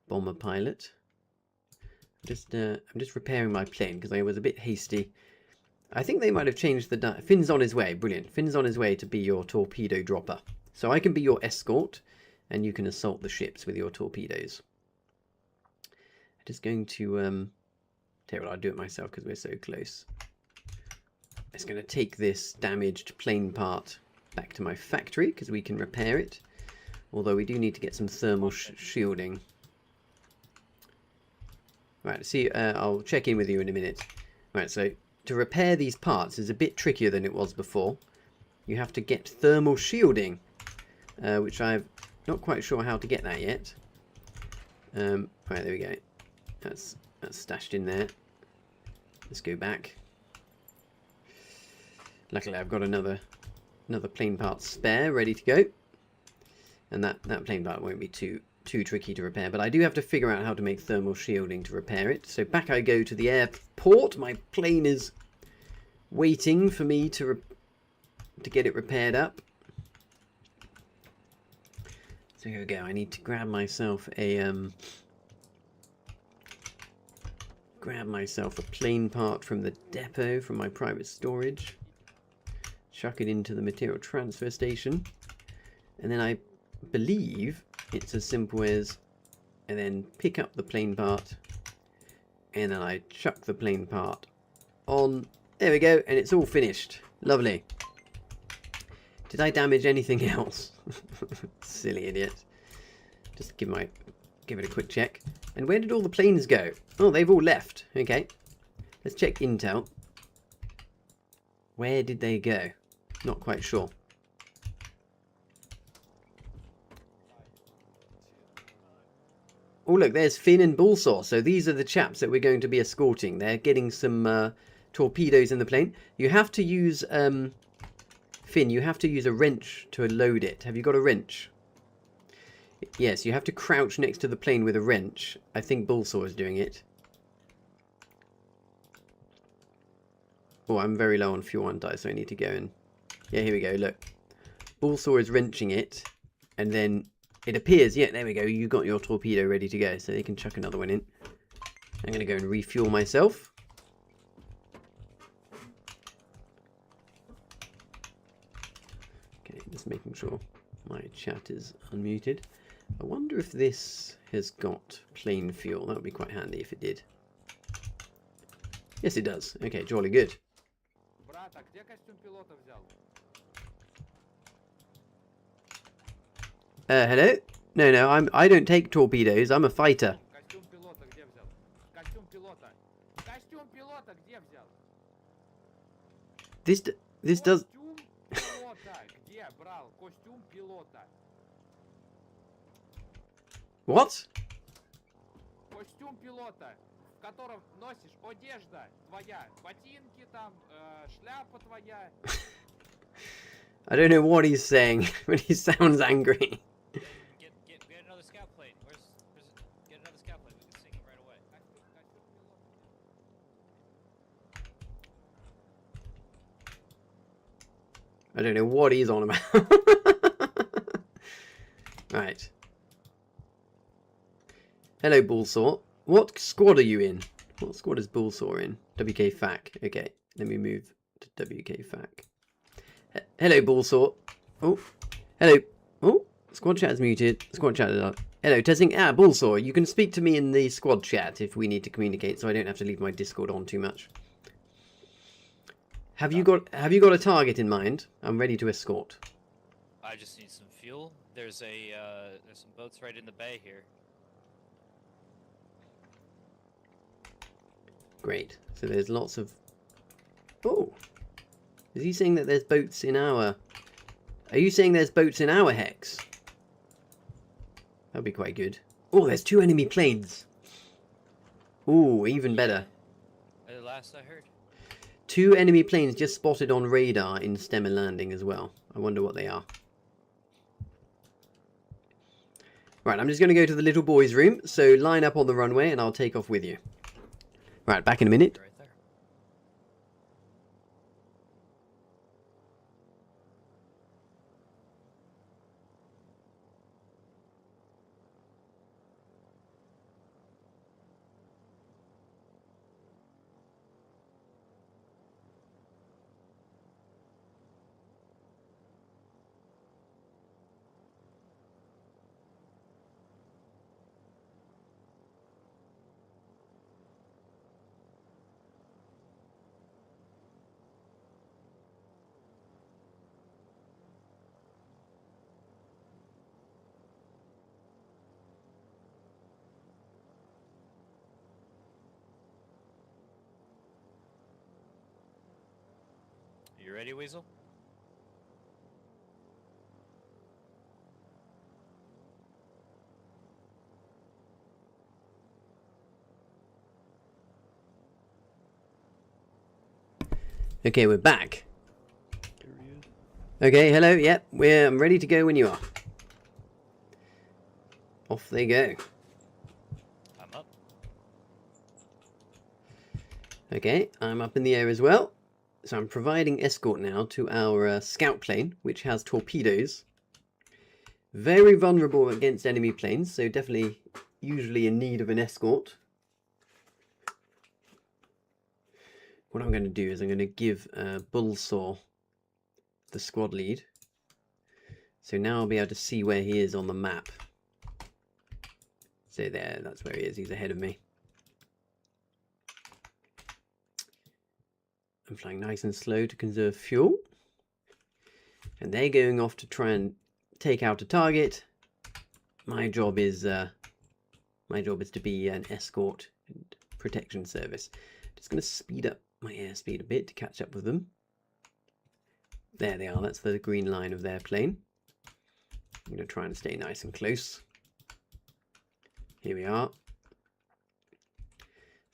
bomber pilot. I'm just repairing my plane because I was a bit hasty. I think they might have changed the... Finn's on his way. Brilliant. Finn's on his way to be your torpedo dropper. So I can be your escort and you can assault the ships with your torpedoes. I'm just going to... tell you what, I'll do it myself because we're so close. I'm just going to take this damaged plane part back to my factory because we can repair it. Although we do need to get some thermal shielding. Right, see, I'll check in with you in a minute. Right, so to repair these parts is a bit trickier than it was before. You have to get thermal shielding. which I'm not quite sure how to get that yet. Right, there we go. That's stashed in there. Let's go back. Luckily, I've got another plane part spare ready to go, and that plane part won't be too tricky to repair. But I do have to figure out how to make thermal shielding to repair it. So back I go to the airport. My plane is waiting for me to get it repaired up. So here we go. I need to grab myself a plane part from the depot from my private storage. Chuck it into the material transfer station, and then I believe it's as simple as, and then pick up the plane part, and then I chuck the plane part on. There we go, and it's all finished. Lovely. Did I damage anything else? Silly idiot. Just give it a quick check. And where did all the planes go? Oh, they've all left. Okay. Let's check intel. Where did they go? Not quite sure. Oh, look, there's Finn and Bullsaw. So these are the chaps that we're going to be escorting. They're getting some torpedoes in the plane. You have to use... Finn, you have to use a wrench to load it. Have you got a wrench? Yes, you have to crouch next to the plane with a wrench. I think Bullsaw is doing it. Oh, I'm very low on fuel, aren't I? So I need to go and... Yeah, here we go, look. Bullsaw is wrenching it, and then it appears... Yeah, there we go. You got your torpedo ready to go, so they can chuck another one in. I'm going to go and refuel myself. Okay, just making sure my chat is unmuted. I wonder if this has got plane fuel. That would be quite handy if it did. Yes, it does. Okay, jolly good. Hello? No, I don't take torpedoes. I'm a fighter. This does... What? Костюм пилота, в котором носишь одежда твоя, ботинки там, шляпа твоя. I don't know what he's saying, but he sounds angry. Get another scout plane. Get another scout plane. We can sing it right away. I don't know what he's on about. Right. Hello, Bullsaw. What squad are you in? What squad is Bullsaw in? WK FAC. Okay, let me move to WK FAC. Hello, Bullsaw. Oh, hello. Oh, squad chat is muted. Squad chat is up. Hello, testing. Bullsaw. You can speak to me in the squad chat if we need to communicate, so I don't have to leave my Discord on too much. Have you got a target in mind? I'm ready to escort. I just need some fuel. There's some boats right in the bay here. Great. So there's lots of... Oh! Is he saying that there's boats in our... Are you saying there's boats in our hex? That'd be quite good. Oh, there's 2 enemy planes! Ooh, even better. The last I heard. 2 enemy planes just spotted on radar in Stemmer Landing as well. I wonder what they are. Right, I'm just going to go to the little boys' room. So line up on the runway and I'll take off with you. Right, back in a minute. Right there. You ready, Weasel? Okay, we're back. Period. Okay, hello. Yep, I'm ready to go when you are. Off they go. I'm up. Okay, I'm up in the air as well. So I'm providing escort now to our scout plane, which has torpedoes. Very vulnerable against enemy planes, so definitely usually in need of an escort. What I'm going to do is I'm going to give Bullsaw the squad lead. So now I'll be able to see where he is on the map. So there, that's where he is. He's ahead of me. I'm flying nice and slow to conserve fuel. And they're going off to try and take out a target. My job is to be an escort and protection service. Just going to speed up my airspeed a bit to catch up with them. There they are. That's the green line of their plane. I'm going to try and stay nice and close. Here we are.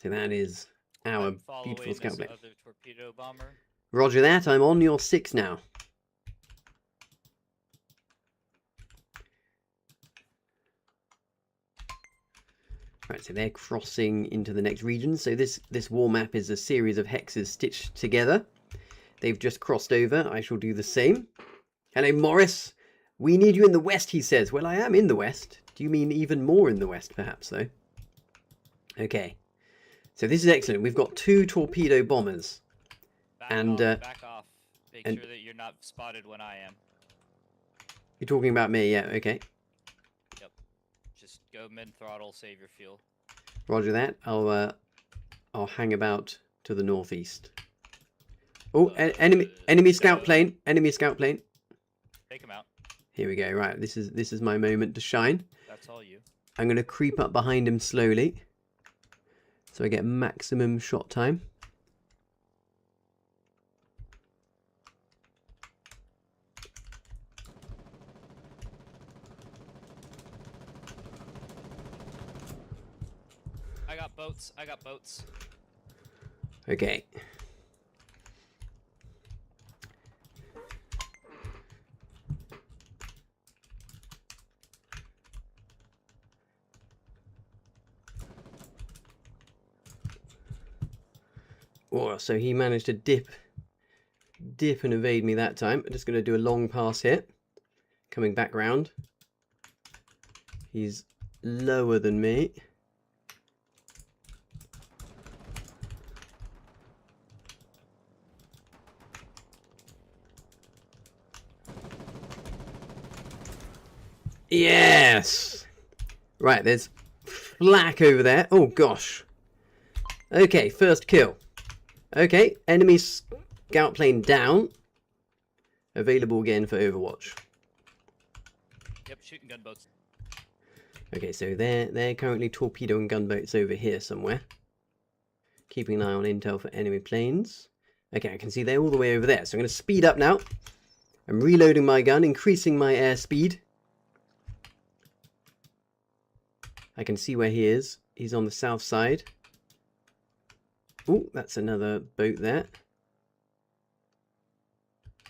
So that is our beautiful scout plane. Other torpedo bomber. Roger that. I'm on your 6 now. Right, so they're crossing into the next region. So this war map is a series of hexes stitched together. They've just crossed over. I shall do the same. Hello, Morris. We need you in the west, he says. Well, I am in the west. Do you mean even more in the west, perhaps, though? Okay. So this is excellent. We've got 2 torpedo bombers. Back off. Make sure that you're not spotted when I am. You're talking about me, yeah, okay. Just go mid throttle, save your fuel. Roger that. I'll hang about to the northeast. Oh, enemy scout plane. Enemy scout plane. Take him out. Here we go. Right, this is my moment to shine. That's all you. I'm going to creep up behind him slowly, so I get maximum shot time. I got boats. Okay. Oh, so he managed to dip and evade me that time. I'm just going to do a long pass here. Coming back round. He's lower than me. Yes! Right, there's flak over there. Oh, gosh. Okay, first kill. Okay, enemy scout plane down. Available again for Overwatch. Yep, shooting gunboats. Okay, so they're currently torpedoing gunboats over here somewhere. Keeping an eye on intel for enemy planes. Okay, I can see they're all the way over there. So I'm going to speed up now. I'm reloading my gun, increasing my airspeed. I can see where he is. He's on the south side. Oh, that's another boat there.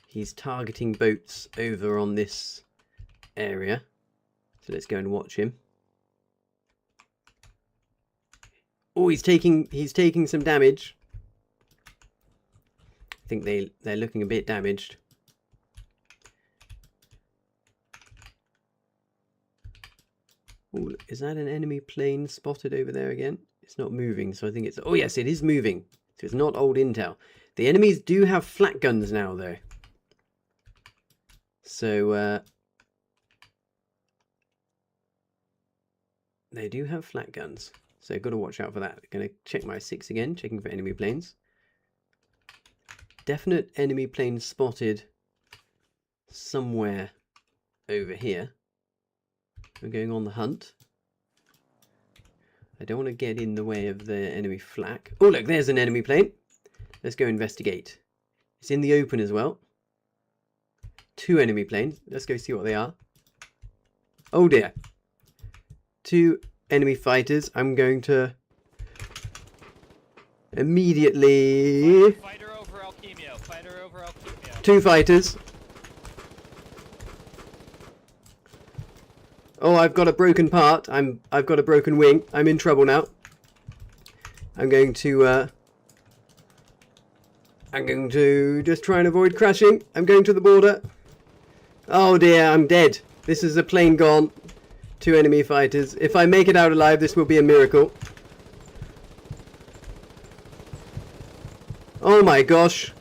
He's targeting boats over on this area. So let's go and watch him. Oh, he's taking some damage. I think they're looking a bit damaged. Ooh, is that an enemy plane spotted over there again? It's not moving, so I think it's... Oh, yes, it is moving. So it's not old intel. The enemies do have flak guns now, though. So, they do have flak guns. So got to watch out for that. Going to check my 6 again, checking for enemy planes. Definite enemy plane spotted somewhere over here. We're going on the hunt. I don't want to get in the way of the enemy flak. Oh, look, there's an enemy plane. Let's go investigate. It's in the open as well. 2 enemy planes. Let's go see what they are. Oh, dear. 2 enemy fighters. I'm going to immediately... Fighter over Alchemio. over, I'll keep you out. 2 fighters. Oh, I've got a broken part. I've got a broken wing. I'm in trouble now. I'm going to just try and avoid crashing. I'm going to the border. Oh dear, I'm dead. This is a plane gone. 2 enemy fighters. If I make it out alive, this will be a miracle. Oh my gosh.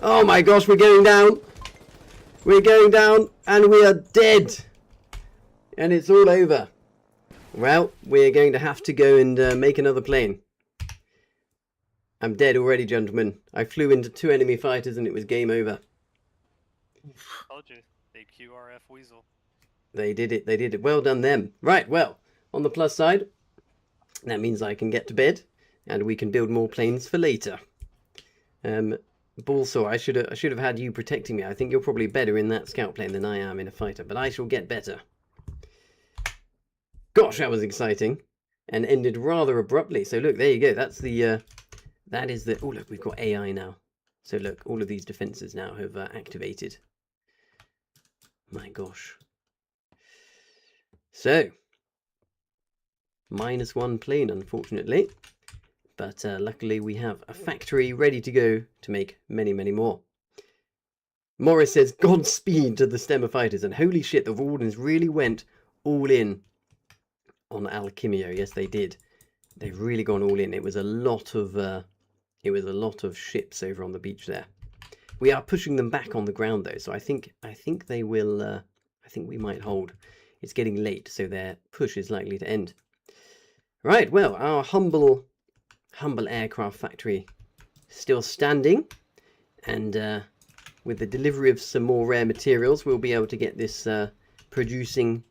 Oh my gosh, we're going down. We're going down and we are dead. And it's all over. Well, we're going to have to go and make another plane. I'm dead already, gentlemen. I flew into 2 enemy fighters and it was game over. Told you. Big QRF weasel. They did it. They did it. Well done them. Right, well, on the plus side, that means I can get to bed and we can build more planes for later. Bullsaw, I should have had you protecting me. I think you're probably better in that scout plane than I am in a fighter, but I shall get better. Gosh, that was exciting, and ended rather abruptly. So look, there you go. That's the that is the. Oh look, we've got AI now. So look, all of these defenses now have activated. My gosh. So -1 plane, unfortunately. But luckily we have a factory ready to go to make many, many more. Morris says, Godspeed to the Stemmer fighters. And holy shit, the Wardens really went all in on Alchemio. Yes, they did. They've really gone all in. It was a lot of ships over on the beach there. We are pushing them back on the ground though, so I think they will. I think we might hold. It's getting late, so their push is likely to end. Right. Well, our humble aircraft factory still standing, and with the delivery of some more rare materials, we'll be able to get this producing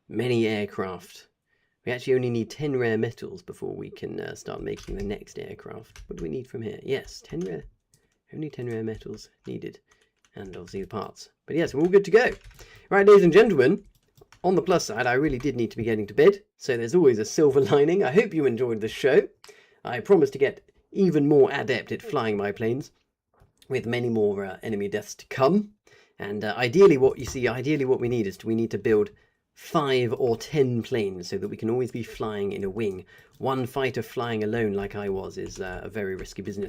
many aircraft. We actually only need 10 rare metals before we can start making the next aircraft. What do we need from here? Yes, 10 rare. Only 10 rare metals needed, and obviously the parts. But yes, we're all good to go. Right, ladies and gentlemen, on the plus side, I really did need to be getting to bed, so there's always a silver lining. I hope you enjoyed the show. I promise to get even more adept at flying my planes, with many more enemy deaths to come. And ideally what we need is we need to build 5 or 10 planes so that we can always be flying in a wing. One fighter flying alone like I was is a very risky business.